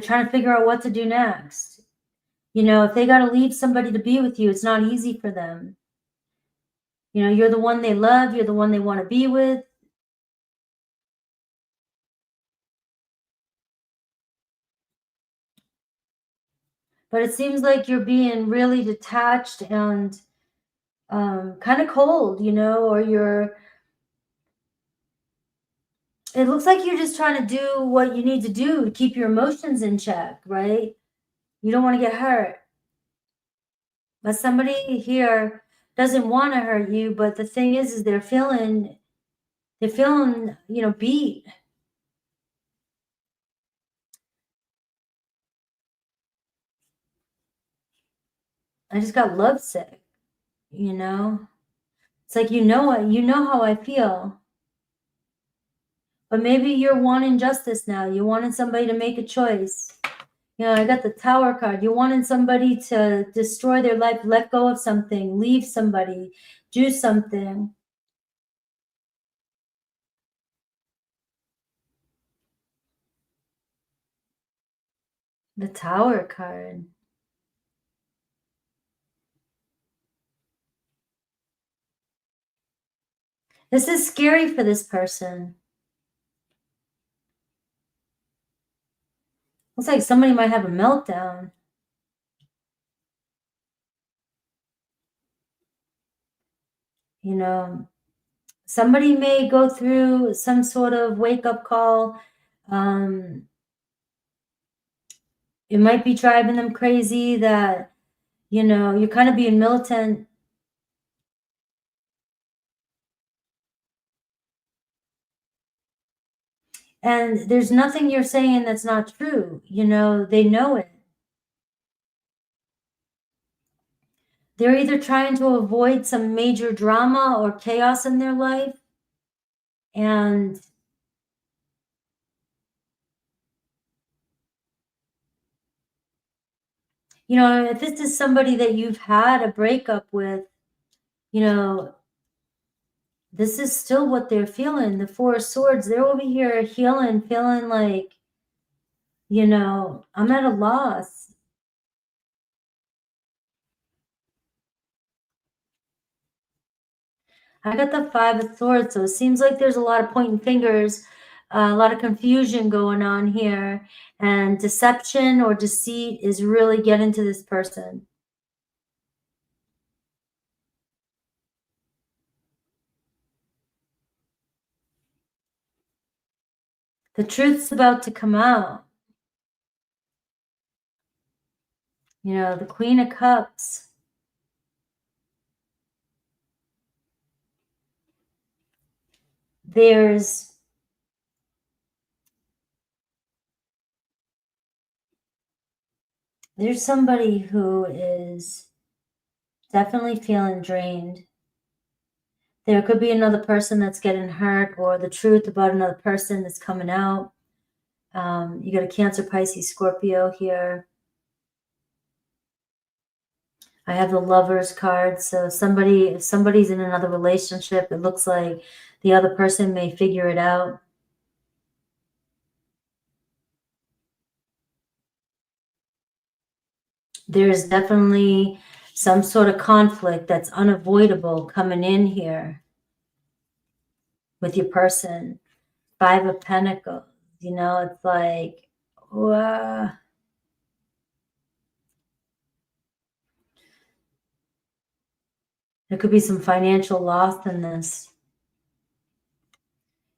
trying to figure out what to do next. If they got to leave somebody to be with you, it's not easy for them. You're the one they love. You're the one they want to be with. But it seems like you're being really detached and kind of cold, or it looks like you're just trying to do what you need to do to keep your emotions in check, right? You don't want to get hurt. But somebody here doesn't want to hurt you, but the thing is they're feeling, beat. I just got lovesick, It's like, you know how I feel. But maybe you're wanting justice now. You wanted somebody to make a choice. I got the Tower card. You wanted somebody to destroy their life, let go of something, leave somebody, do something. The Tower card. This is scary for this person. Looks like somebody might have a meltdown. Somebody may go through some sort of wake-up call. It might be driving them crazy that, you're kind of being militant. And there's nothing you're saying that's not true. They know it. They're either trying to avoid some major drama or chaos in their life. And if this is somebody that you've had a breakup with, this is still what they're feeling. The Four of Swords, they're over here healing, feeling like, I'm at a loss. I got the Five of Swords, so it seems like there's a lot of pointing fingers, a lot of confusion going on here, and deception or deceit is really getting to this person. The truth's about to come out. The Queen of Cups. There's somebody who is definitely feeling drained. There could be another person that's getting hurt, or the truth about another person that's coming out. You got a Cancer, Pisces, Scorpio here. I have the Lovers card. So if somebody's in another relationship, it looks like the other person may figure it out. There's definitely some sort of conflict that's unavoidable coming in here with your person. Five of Pentacles, it's like, wow. There could be some financial loss in this.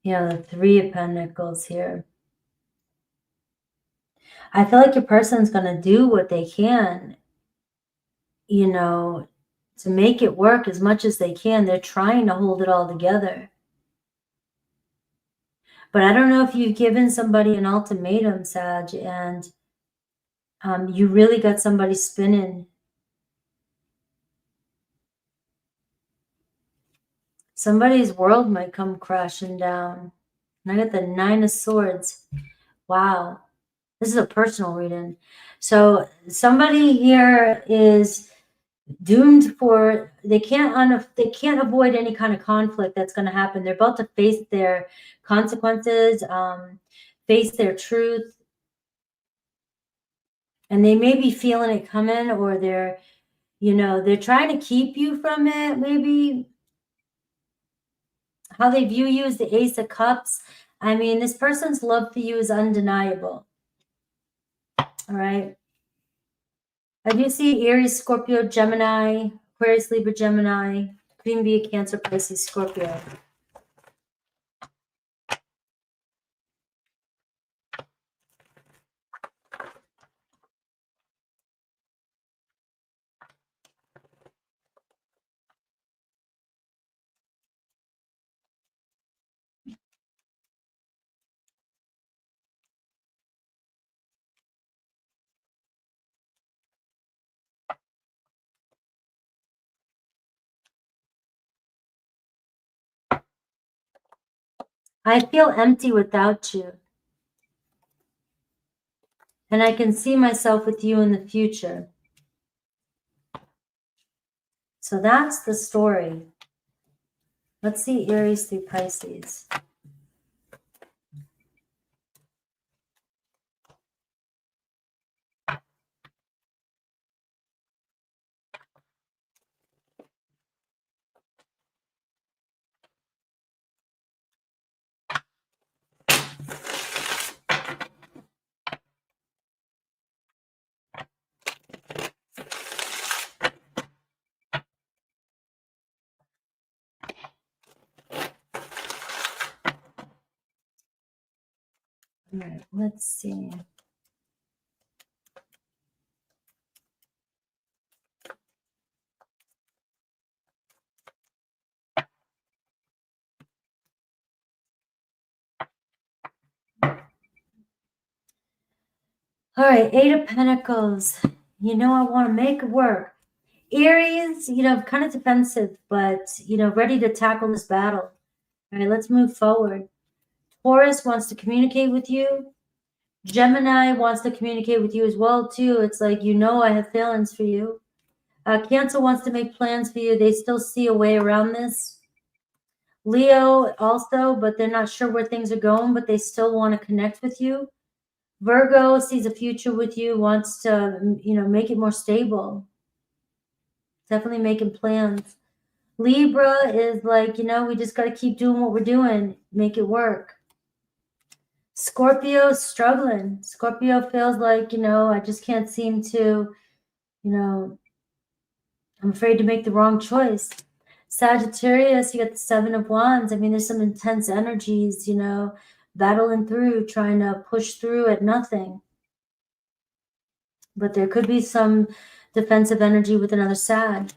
The Three of Pentacles here. I feel like your person's going to do what they can, to make it work as much as they can. They're trying to hold it all together. But I don't know if you've given somebody an ultimatum, Sag, and you really got somebody spinning. Somebody's world might come crashing down. And I got the 9 of Swords. Wow. This is a personal reading. So somebody here is doomed for, they can't avoid any kind of conflict that's going to happen. They're about to face their consequences, face their truth. And they may be feeling it coming, or they're, you know, they're trying to keep you from it. Maybe how they view you is the Ace of Cups. I mean, this person's love for you is undeniable. All right. I do see Aries, Scorpio, Gemini, Aquarius, Libra, Gemini. Could even be a Cancer, Pisces, Scorpio. I feel empty without you. And I can see myself with you in the future. So that's the story. Let's see Aries through Pisces. All right, let's see. All right, 8 of Pentacles. You know, I want to make it work. Aries, you know, kind of defensive, but, you know, ready to tackle this battle. All right, let's move forward. Taurus wants to communicate with you. Gemini wants to communicate with you as well, too. It's like, you know, I have feelings for you. Cancer wants to make plans for you. They still see a way around this. Leo also, but they're not sure where things are going, but they still want to connect with you. Virgo sees a future with you, wants to, you know, make it more stable. Definitely making plans. Libra is like, you know, we just got to keep doing what we're doing, make it work. Scorpio is struggling. Scorpio feels like, you know, I just can't seem to, you know, I'm afraid to make the wrong choice. Sagittarius, you got the 7 of Wands. I mean, there's some intense energies, you know, battling through, trying to push through at nothing. But there could be some defensive energy with another Sag.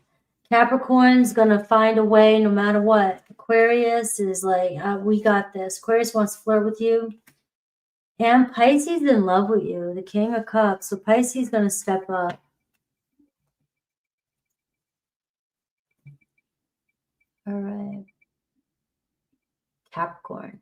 Capricorn's going to find a way no matter what. Aquarius is like, we got this. Aquarius wants to flirt with you. And Pisces in love with you, the King of Cups. So Pisces is going to step up. All right. Capricorn.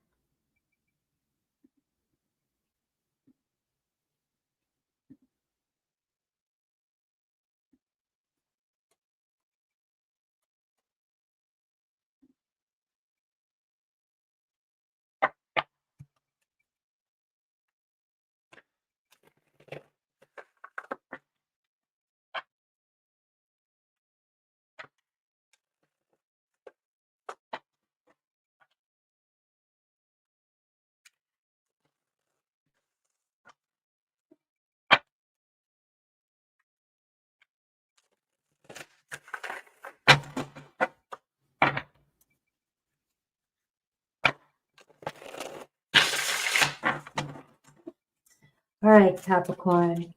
All right, Capricorn.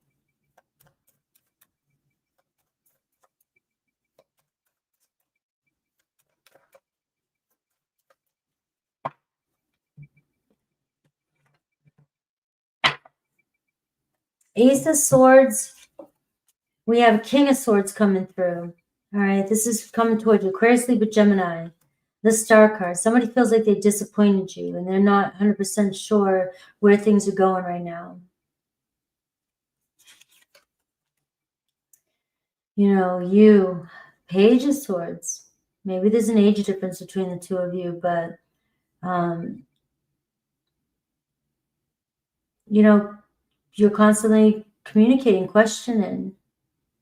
Ace of Swords. We have King of Swords coming through. All right, this is coming towards you. Aquarius, Libra, Gemini. The Star card. Somebody feels like they disappointed you and they're not 100% sure where things are going right now. You know, you, Page of Swords. Maybe there's an age difference between the two of you, but, you know, you're constantly communicating, questioning.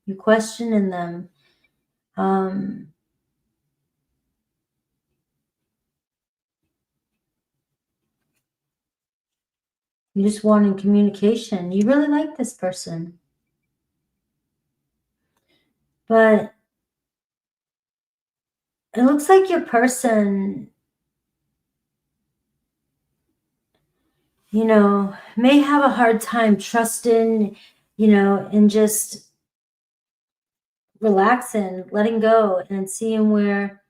You're questioning them. You just wanting communication. You really like this person. But it looks like your person, you know, may have a hard time trusting, you know, and just relaxing, letting go and seeing where,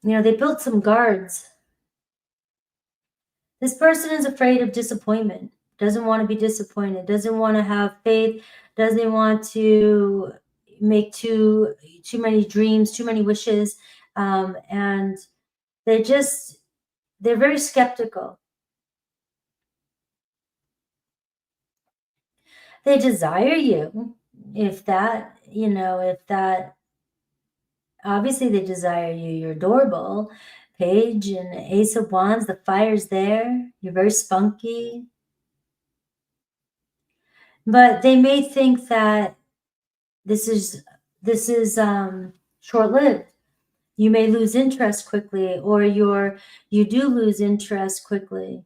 you know, they built some guards. This person is afraid of disappointment, doesn't want to be disappointed, doesn't want to have faith, doesn't want to make too many dreams, too many wishes. And they're very skeptical. They desire you. If that, you know, obviously they desire you. You're adorable. Page and Ace of Wands, the fire's there. You're very spunky. But they may think that this is short-lived. You may lose interest quickly, or you do lose interest quickly.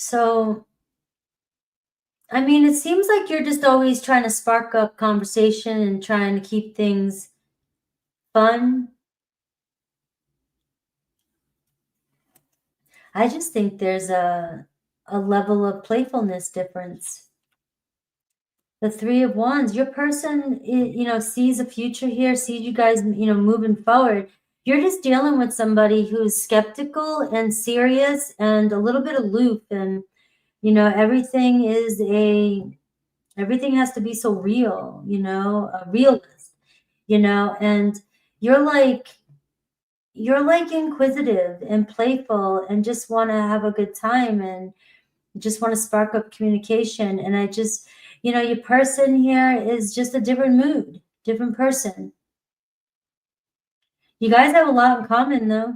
So, I mean, it seems like you're just always trying to spark up conversation and trying to keep things fun. I just think there's a level of playfulness difference. The Three of Wands, your person, you know, sees a future here, sees you guys, you know, moving forward. You're just dealing with somebody who's skeptical and serious and a little bit aloof, and, you know, everything has to be so real, you know, a realist, you know, and you're like inquisitive and playful and just want to have a good time and just want to spark up communication. And I just, you know, your person here is just a different mood, different person. You guys have a lot in common, though.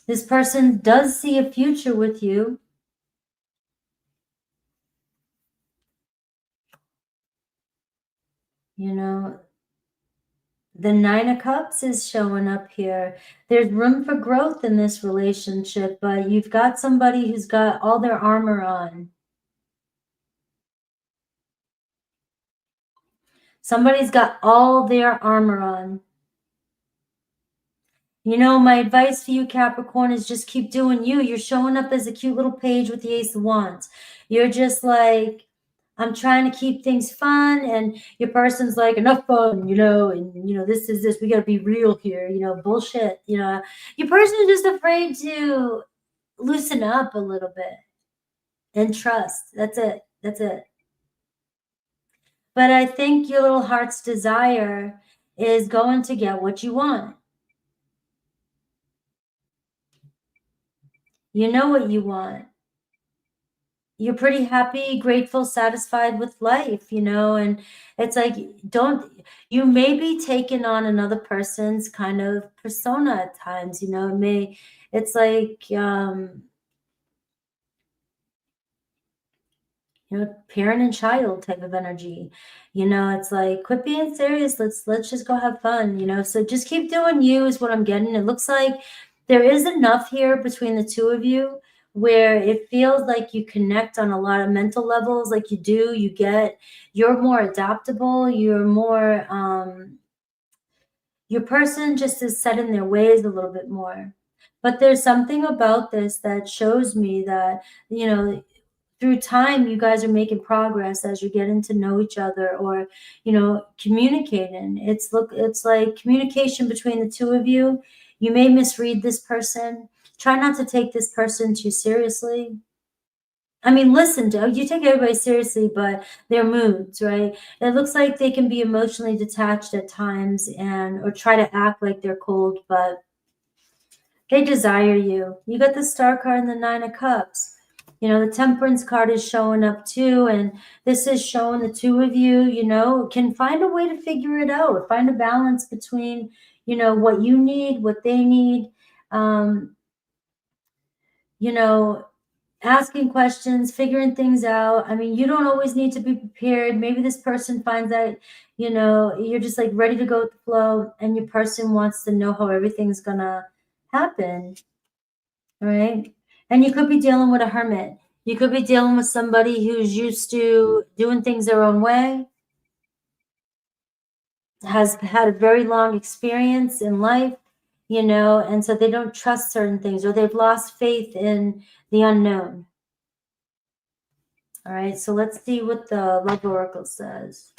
This person does see a future with you. You know, the Nine of Cups is showing up here. There's room for growth in this relationship, but you've got somebody who's got all their armor on. Somebody's got all their armor on. You know, my advice for you, Capricorn, is just keep doing you. You're showing up as a cute little page with the Ace of Wands. You're just like, I'm trying to keep things fun, and your person's like, enough fun, you know, and, you know, this is this. We got to be real here, you know, bullshit. You know, your person is just afraid to loosen up a little bit and trust. That's it. That's it. But I think your little heart's desire is going to get what you want. You know what you want. You're pretty happy, grateful, satisfied with life, you know, and it's like, you may be taking on another person's kind of persona at times, you know, it's like, you know, parent and child type of energy, you know, it's like, quit being serious. Let's just go have fun, you know, so just keep doing you is what I'm getting. It looks like there is enough here between the two of you where it feels like you connect on a lot of mental levels. Like you're more adaptable. You're more, Your person just is set in their ways a little bit more. But there's something about this that shows me that, you know, through time, you guys are making progress as you're getting to know each other, or, you know, communicating. It's like communication between the two of you. You may misread this person. Try not to take this person too seriously. I mean, listen, you take everybody seriously, but their moods, right? It looks like they can be emotionally detached at times or try to act like they're cold, but they desire you. You got the Star card and the Nine of Cups. You know, the Temperance card is showing up too, and this is showing the two of you, you know, can find a way to figure it out, find a balance between, you know, what you need, what they need, you know, asking questions, figuring things out. I mean, you don't always need to be prepared. Maybe this person finds out, you know, you're just like ready to go with the flow, and your person wants to know how everything's gonna happen, right? And you could be dealing with a hermit. You could be dealing with somebody who's used to doing things their own way, has had a very long experience in life, you know, and so they don't trust certain things, or they've lost faith in the unknown. All right, so let's see what the Love Oracle says.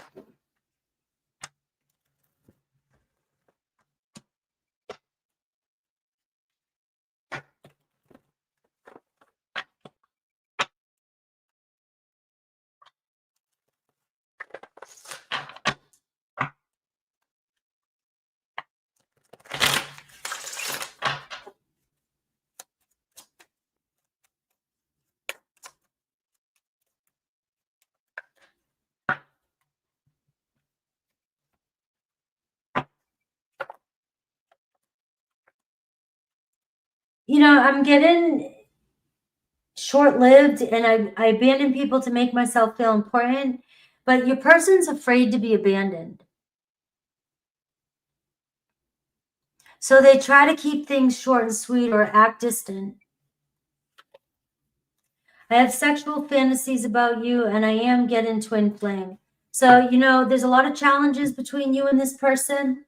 You know, I'm getting short-lived, and I abandon people to make myself feel important, but your person's afraid to be abandoned. So they try to keep things short and sweet or act distant. I have sexual fantasies about you, and I am getting twin flame. So, you know, there's a lot of challenges between you and this person.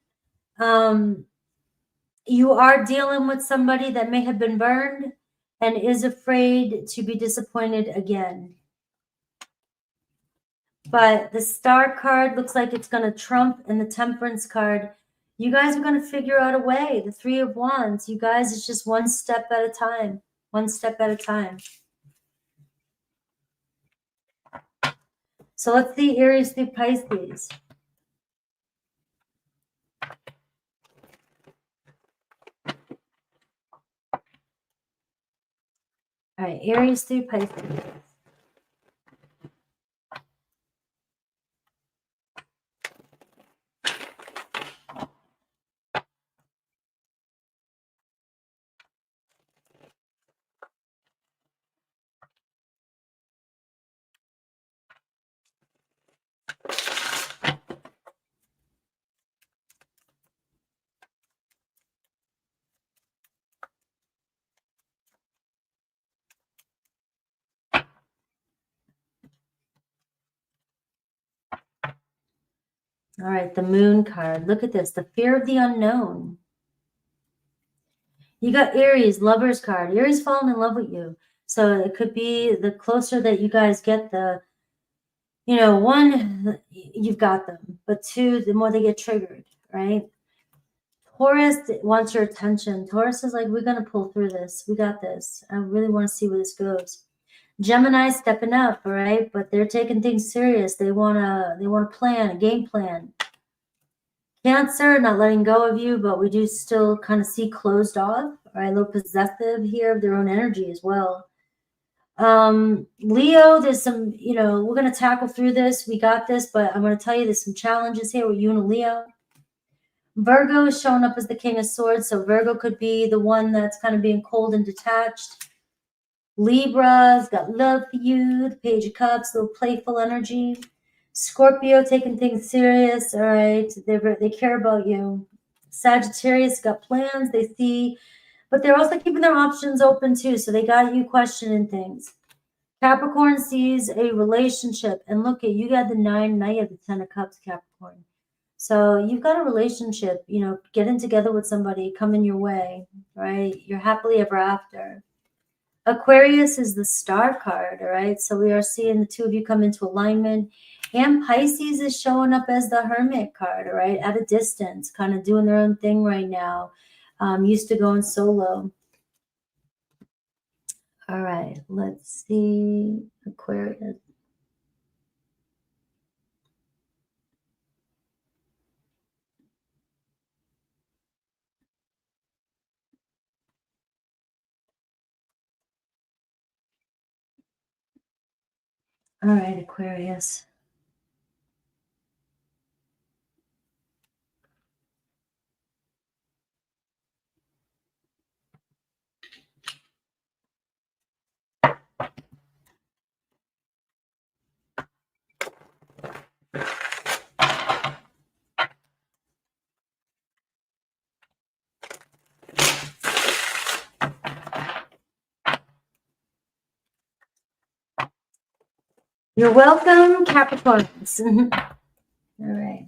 You are dealing with somebody that may have been burned and is afraid to be disappointed again. But the Star card looks like it's going to trump, and the Temperance card, you guys are going to figure out a way. The Three of Wands, you guys, it's just one step at a time. One step at a time. So let's see Aries through Pisces. All right, Aries through Pisces. All right, the Moon card. Look at this, the fear of the unknown. You got Aries, Lover's card. Aries falling in love with you. So it could be the closer that you guys get, the, you know, one, you've got them. But two, the more they get triggered, right? Taurus wants your attention. Taurus is like, we're going to pull through this. We got this. I really want to see where this goes. Gemini stepping up, all right? But they're taking things serious. They want to plan, a game plan. Cancer, not letting go of you, but we do still kind of see closed off, all right? A little possessive here of their own energy as well. Leo, there's some, you know, we're going to tackle through this. We got this, but I'm going to tell you there's some challenges here with you and Leo. Virgo is showing up as the King of Swords, so Virgo could be the one that's kind of being cold and detached. Libra's got love for you, the Page of Cups, a little playful energy. Scorpio taking things serious, all right? They care about you. Sagittarius got plans, they see, but they're also keeping their options open too, so they got you questioning things. Capricorn sees a relationship, and look at, you got the 9, now you have the 10 of Cups, Capricorn. So you've got a relationship, you know, getting together with somebody coming your way, right? You're happily ever after. Aquarius is the star card, all right? So we are seeing the two of you come into alignment. And Pisces is showing up as the hermit card, all right? At a distance, kind of doing their own thing right now. Used to going solo. All right, let's see. Aquarius. All right, Aquarius. You're welcome, Capricorns. All right.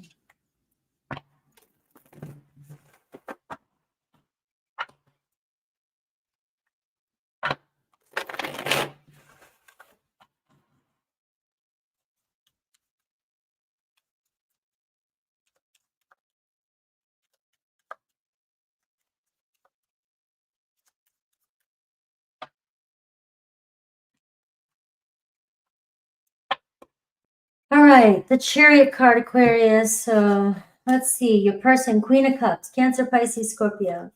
All right, the Chariot card, Aquarius. So let's see. Your person, Queen of Cups, Cancer, Pisces, Scorpio.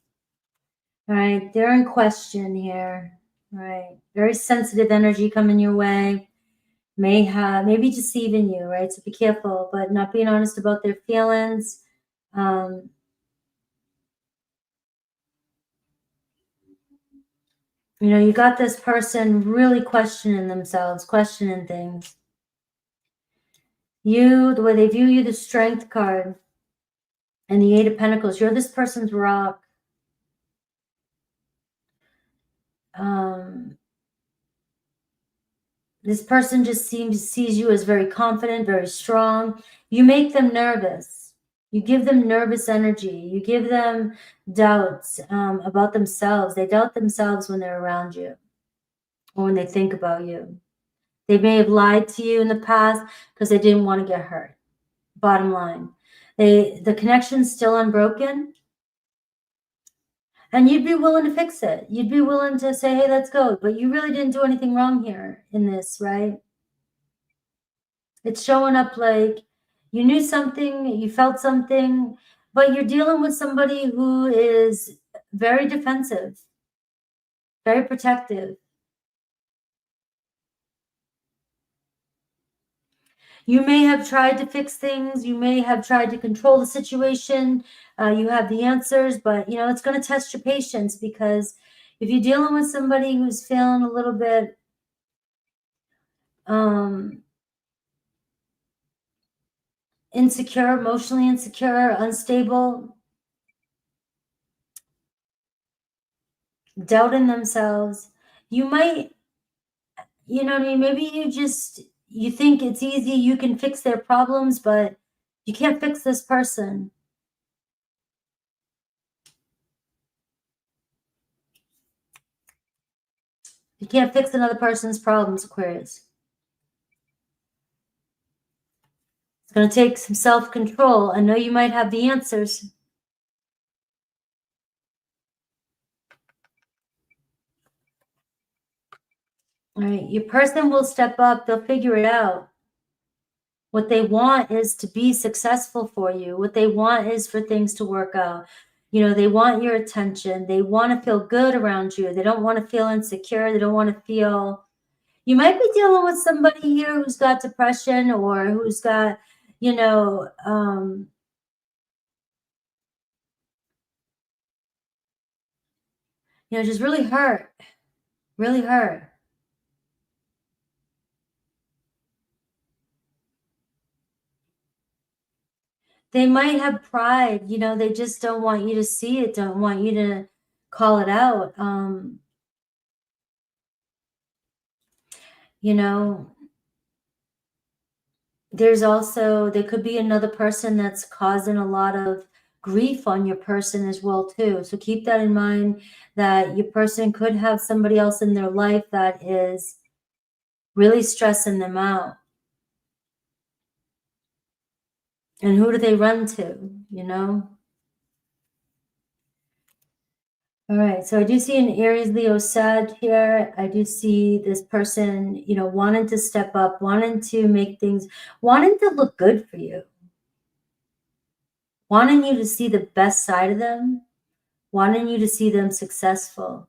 All right, they're in question here. All right, very sensitive energy coming your way. Maybe deceiving you, right? So be careful, but not being honest about their feelings. You know, you got this person really questioning themselves, questioning things. You, the way they view you, the Strength card and the Eight of Pentacles, you're this person's rock. This person just sees you as very confident, very strong. You make them nervous. You give them nervous energy. You give them doubts about themselves. They doubt themselves when they're around you or when they think about you. They may have lied to you in the past because they didn't want to get hurt. Bottom line, the connection's still unbroken, and you'd be willing to fix it. You'd be willing to say, hey, let's go. But you really didn't do anything wrong here in this, right? It's showing up like you knew something, you felt something, but you're dealing with somebody who is very defensive, very protective. You may have tried to fix things. You may have tried to control the situation. You have the answers, but you know, it's going to test your patience, because if you're dealing with somebody who's feeling a little bit insecure, emotionally insecure, unstable, doubting themselves, you might, you know what I mean? Maybe you think it's easy, you can fix their problems, but you can't fix this person. You can't fix another person's problems, Aquarius. It's going to take some self-control. I know you might have the answers. All right, your person will step up. They'll figure it out. What they want is to be successful for you. What they want is for things to work out. You know, they want your attention. They want to feel good around you. They don't want to feel insecure. They don't want to feel... You might be dealing with somebody here who's got depression, or who's got, you know, just really hurt, really hurt. They might have pride, you know, they just don't want you to see it, don't want you to call it out. You know, There's also, there could be another person that's causing a lot of grief on your person as well too. So keep that in mind, that your person could have somebody else in their life that is really stressing them out. And who do they run to, you know? All right, so I do see an Aries, Leo, Sag here. I do see this person, you know, wanting to step up, wanting to make things, wanting to look good for you, wanting you to see the best side of them, wanting you to see them successful.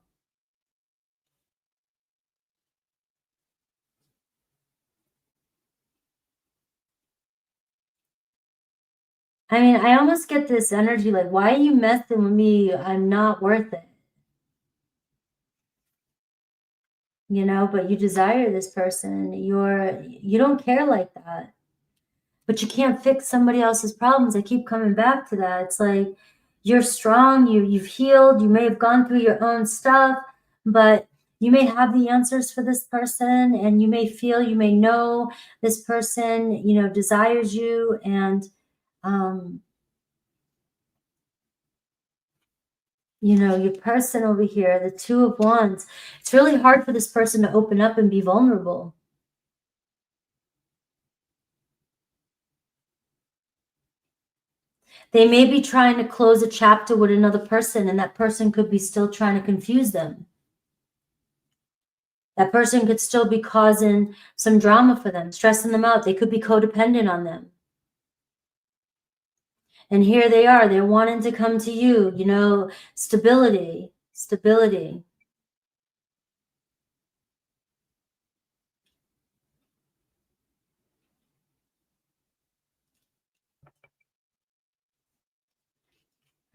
I mean, I almost get this energy like, why are you messing with me? I'm not worth it. You know, but you desire this person. You don't care like that. But you can't fix somebody else's problems. I keep coming back to that. It's like, you're strong, you've healed, you may have gone through your own stuff, but you may have the answers for this person, and you may feel, you may know this person, you know, desires you. And you know, your person over here, the Two of Wands, it's really hard for this person to open up and be vulnerable. They may be trying to close a chapter with another person, and that person could be still trying to confuse them. That person could still be causing some drama for them, stressing them out. They could be codependent on them. And here they are, they're wanting to come to you, you know, stability, stability.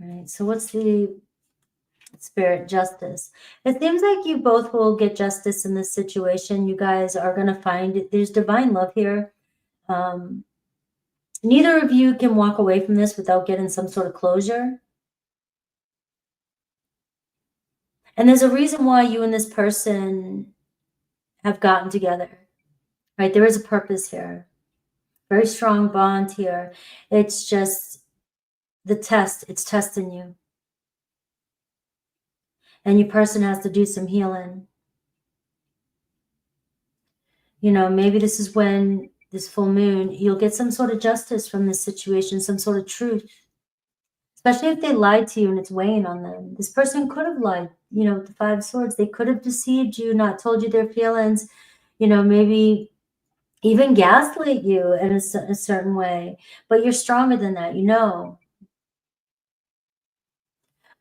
All right, so what's the Spirit? Justice. It seems like you both will get justice in this situation. You guys are going to find it. There's divine love here. Neither of you can walk away from this without getting some sort of closure. And there's a reason why you and this person have gotten together, right? There is a purpose here. Very strong bond here. It's just the test. It's testing you. And your person has to do some healing. You know, maybe this is when this full moon, you'll get some sort of justice from this situation, some sort of truth. Especially if they lied to you and it's weighing on them. This person could have lied, you know, with the Five of Swords. They could have deceived you, not told you their feelings, you know, maybe even gaslight you in a certain way. But you're stronger than that, you know.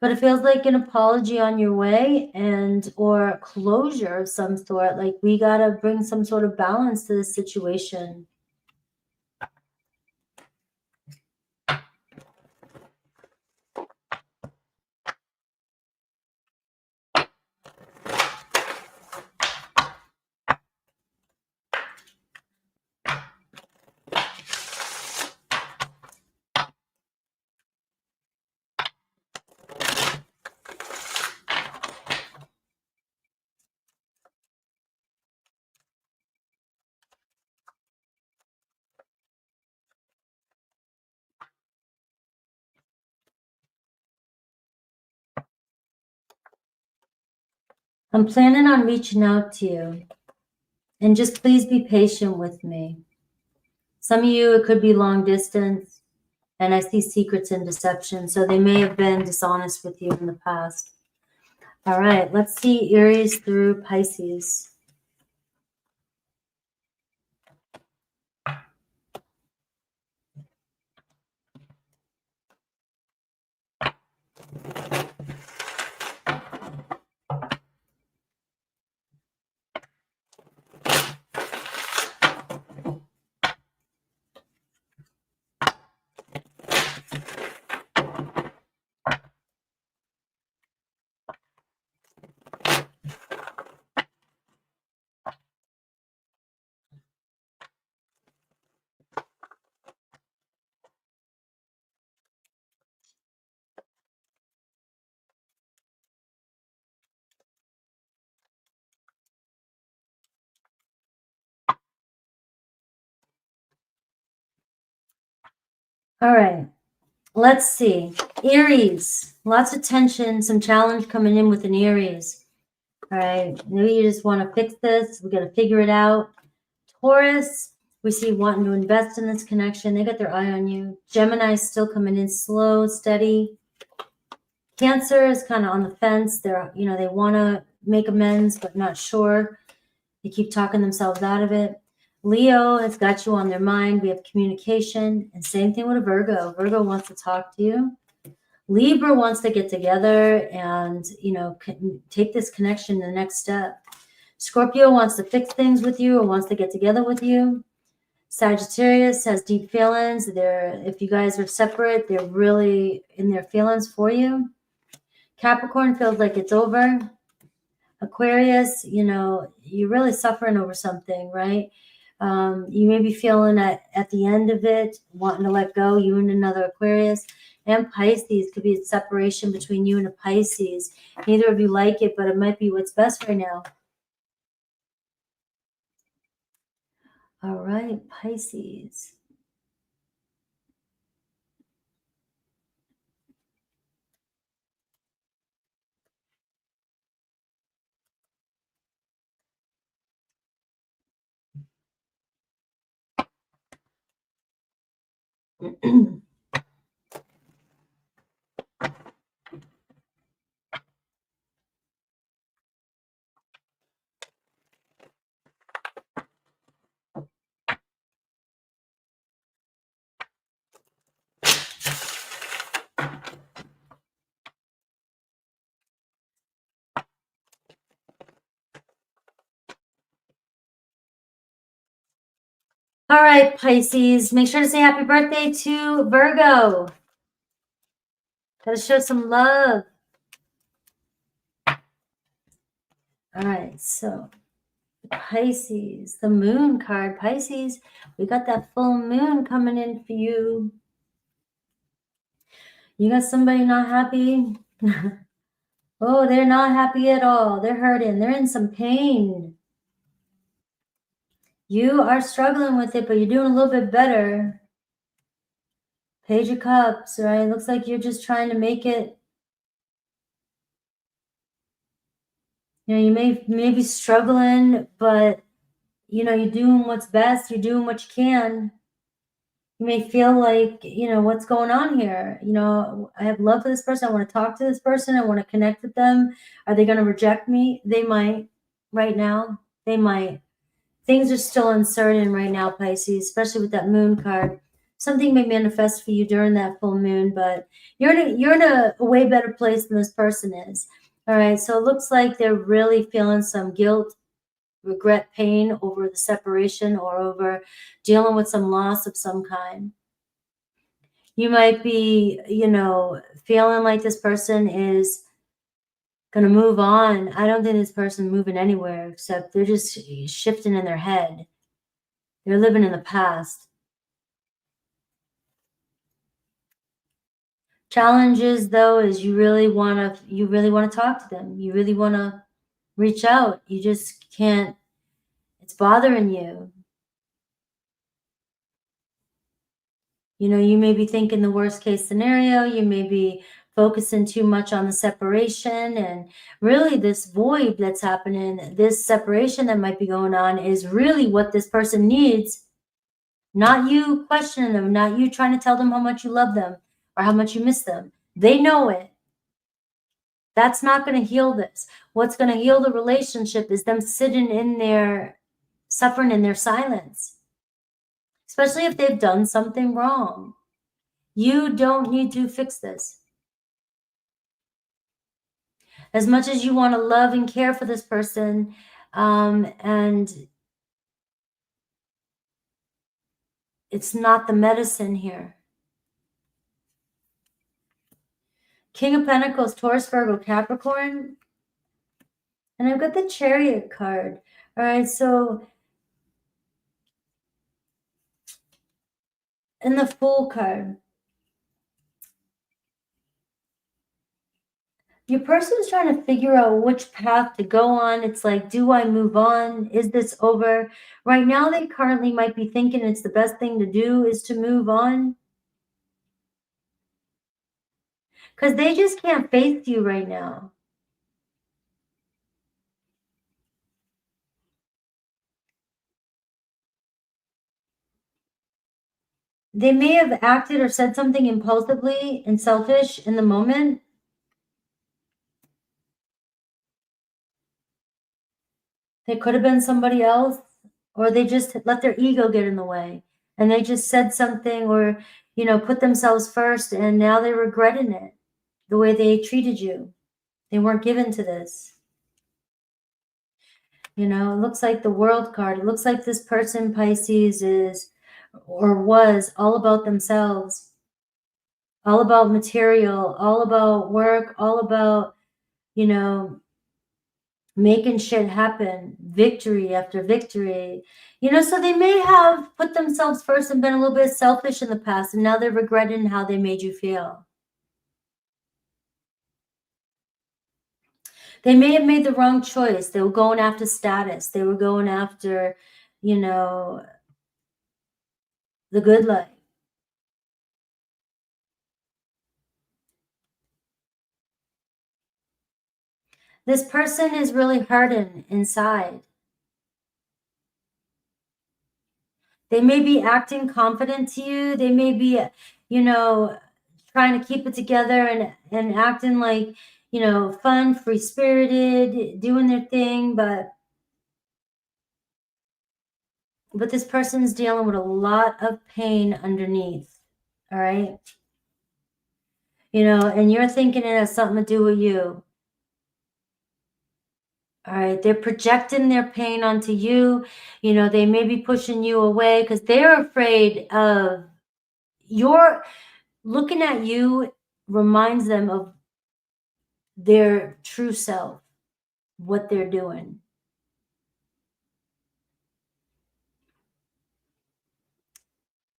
But it feels like an apology on your way, and or closure of some sort. Like, we got to bring some sort of balance to this situation. I'm planning on reaching out to you, and just please be patient with me. Some of you, it could be long distance, and I see secrets and deception, so they may have been dishonest with you in the past. All right, let's see Aries through Pisces. All right. Let's see. Aries. Lots of tension, some challenge coming in with an Aries. All right. Maybe you just want to fix this. We got to figure it out. Taurus. We see wanting to invest in this connection. They got their eye on you. Gemini is still coming in slow, steady. Cancer is kind of on the fence. They're, they want to make amends, but not sure. They keep talking themselves out of it. Leo has got you on their mind. We have communication. And same thing with a Virgo. Virgo wants to talk to you. Libra wants to get together and, take this connection to the next step. Scorpio wants to fix things with you or wants to get together with you. Sagittarius has deep feelings. If you guys are separate, they're really in their feelings for you. Capricorn feels like it's over. Aquarius, you're really suffering over something, right? You may be feeling at the end of it, wanting to let go, you and another Aquarius. And Pisces could be a separation between you and a Pisces. Neither of you like it, but it might be what's best right now. All right, Pisces. All right, Pisces, make sure to say happy birthday to Virgo. Gotta show some love. All right, so Pisces, the moon card. Pisces, we got that full moon coming in for you. You got somebody not happy? Oh, they're not happy at all. They're hurting. They're in some pain. You are struggling with it, but you're doing a little bit better. Page of Cups, right? Looks like you're just trying to make it. You may be struggling, but you're doing what's best. You're doing what you can. You may feel like, what's going on here? I have love for this person. I want to talk to this person. I want to connect with them. Are they going to reject me? They might right now. They might. Things are still uncertain right now, Pisces, especially with that moon card. Something may manifest for you during that full moon, but you're in a way better place than this person is. All right, so it looks like they're really feeling some guilt, regret, pain over the separation or over dealing with some loss of some kind. You might be, feeling like this person is going to move on. I don't think this person's moving anywhere except they're just shifting in their head. They're living in the past. Challenges, though, is you really want to talk to them. You really want to reach out. You just can't. It's bothering you. You may be thinking the worst case scenario. You may be focusing too much on the separation, and really this void that's happening, this separation that might be going on is really what this person needs. Not you questioning them, not you trying to tell them how much you love them or how much you miss them. They know it. That's not going to heal this. What's going to heal the relationship is them sitting in their suffering in their silence, especially if they've done something wrong. You don't need to fix this. As much as you want to love and care for this person, and it's not the medicine here. King of Pentacles, Taurus, Virgo, Capricorn. And I've got the Chariot card. All right, so in the Fool card, your person's trying to figure out which path to go on. It's like, do I move on? Is this over? Right now, they currently might be thinking it's the best thing to do is to move on. because they just can't face you right now. They may have acted or said something impulsively and selfish in the moment. They could have been somebody else, or they just let their ego get in the way and they just said something or, you know, put themselves first, and now they're regretting it, the way they treated you. They weren't given to this. You know, it looks like the World card. It looks like this person, Pisces, is or was all about themselves, all about material, all about work, all about, you know, making shit happen, victory after victory. You know, so they may have put themselves first and been a little bit selfish in the past, and now they're regretting how they made you feel. They may have made the wrong choice. They were going after status. They were going after, you know, the good life. This person is really hurting inside. They may be acting confident to you. They may be, you know, trying to keep it together and acting like, you know, fun, free-spirited, doing their thing, but this person's dealing with a lot of pain underneath, all right? You know, and you're thinking it has something to do with you. All right, they're projecting their pain onto you. You know, they may be pushing you away because they're afraid of your looking at you reminds them of their true self, what they're doing.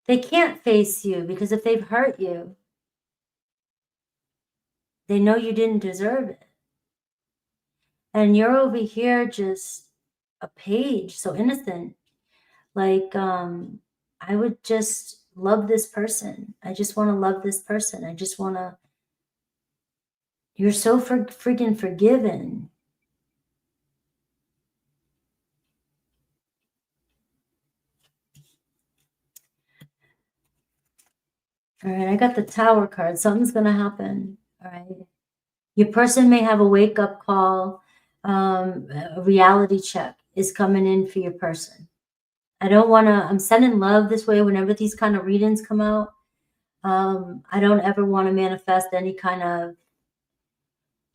They can't face you because if they've hurt you, they know you didn't deserve it. And you're over here just a page, so innocent. Like, I would just love this person. I just want to love this person. I just want to. You're so freaking forgiven. All right, I got the Tower card. Something's going to happen. All right. Your person may have a wake-up call. A reality check is coming in for your person. I don't want to, I'm sending love this way whenever these kind of readings come out. I don't ever want to manifest any kind of,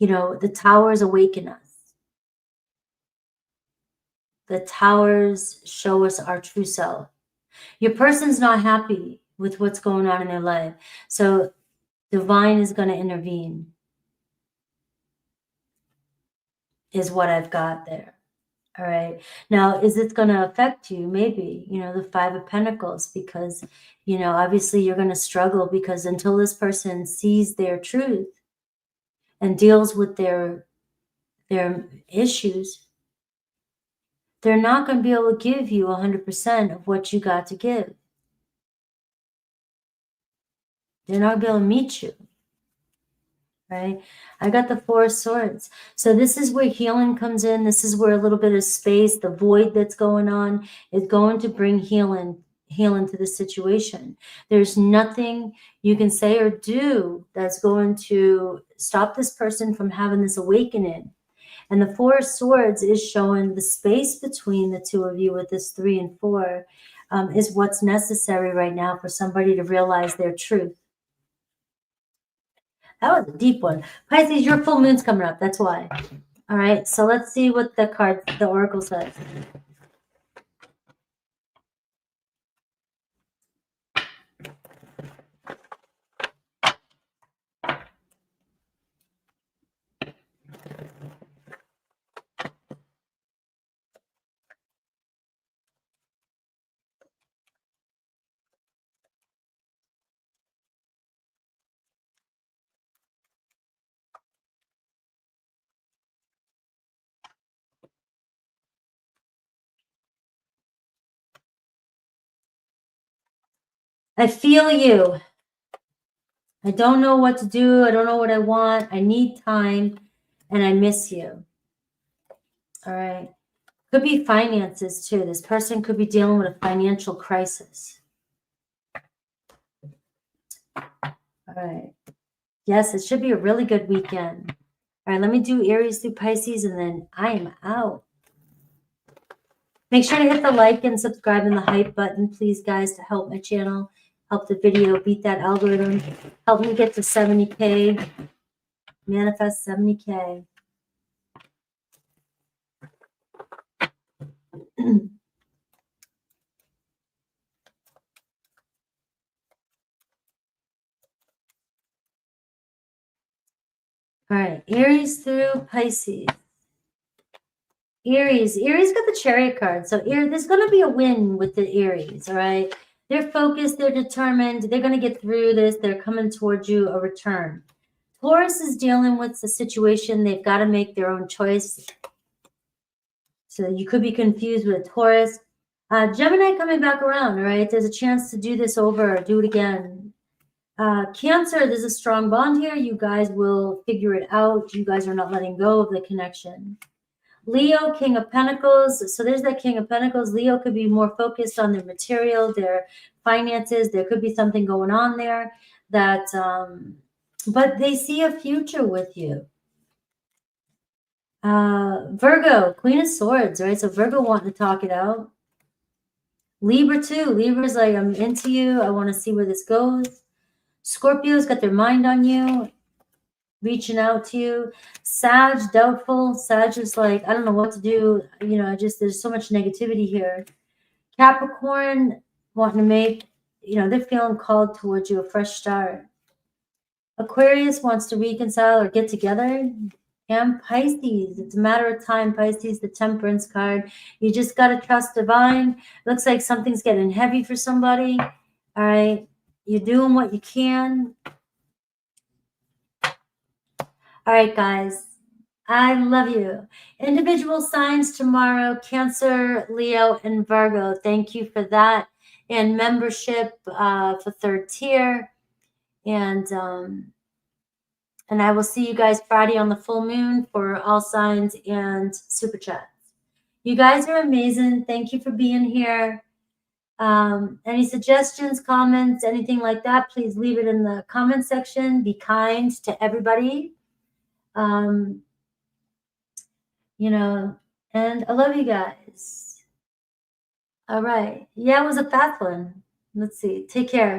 you know, the towers awaken us. The towers show us our true self. Your person's not happy with what's going on in their life. So divine is going to intervene, is what I've got there. All right. Now, is it going to affect you? Maybe, you know, the Five of Pentacles, because, you know, obviously you're going to struggle because until this person sees their truth and deals with their issues, they're not going to be able to give you 100% of what you got to give. They're not going to be able to meet you. Right? I got the Four of Swords. So this is where healing comes in. This is where a little bit of space, the void that's going on, is going to bring healing to the situation. There's nothing you can say or do that's going to stop this person from having this awakening. And the Four of Swords is showing the space between the two of you with this 3 and 4 is what's necessary right now for somebody to realize their truth. That was a deep one. Pisces, your full moon's coming up. That's why. All right. So let's see what the oracle says. I feel you. I don't know what to do. I don't know what I want. I need time, and I miss you. All right. Could be finances too. This person could be dealing with a financial crisis. All right. Yes, it should be a really good weekend. All right, let me do Aries through Pisces, and then I am out. Make sure to hit the like and subscribe and the hype button, please, guys, to help my channel, help the video beat that algorithm, help me get to 70K, manifest 70K. All right, Aries through Pisces. Aries got the Chariot card. So there's going to be a win with the Aries, all right? They're focused, they're determined, they're going to get through this, they're coming towards you, a return. Taurus is dealing with the situation. They've got to make their own choice. So you could be confused with Taurus. Gemini coming back around, all right? There's a chance to do this over or do it again. Cancer, there's a strong bond here. You guys will figure it out. You guys are not letting go of the connection. Leo, King of Pentacles. So there's that King of Pentacles. Leo could be more focused on their material, their finances. There could be something going on there that, but they see a future with you. Virgo, Queen of Swords, right? So Virgo wanting to talk it out. Libra too. Libra's like, I'm into you. I want to see where this goes. Scorpio's got their mind on you, reaching out to you. Sag, doubtful. Sag is like, I don't know what to do. You know, there's so much negativity here. Capricorn wanting to make, you know, they're feeling called towards you, a fresh start. Aquarius wants to reconcile or get together. And Pisces, it's a matter of time. Pisces, the Temperance card. You just got to trust divine. Looks like something's getting heavy for somebody. All right. You're doing what you can. All right, guys. I love you. Individual signs tomorrow, Cancer, Leo, and Virgo. Thank you for that. And membership for third tier. And I will see you guys Friday on the full moon for all signs and super chats. You guys are amazing. Thank you for being here. Any suggestions, comments, anything like that, please leave it in the comment section. Be kind to everybody. You know, and I love you guys. All right. Yeah, it was a fast one. Let's see. Take care.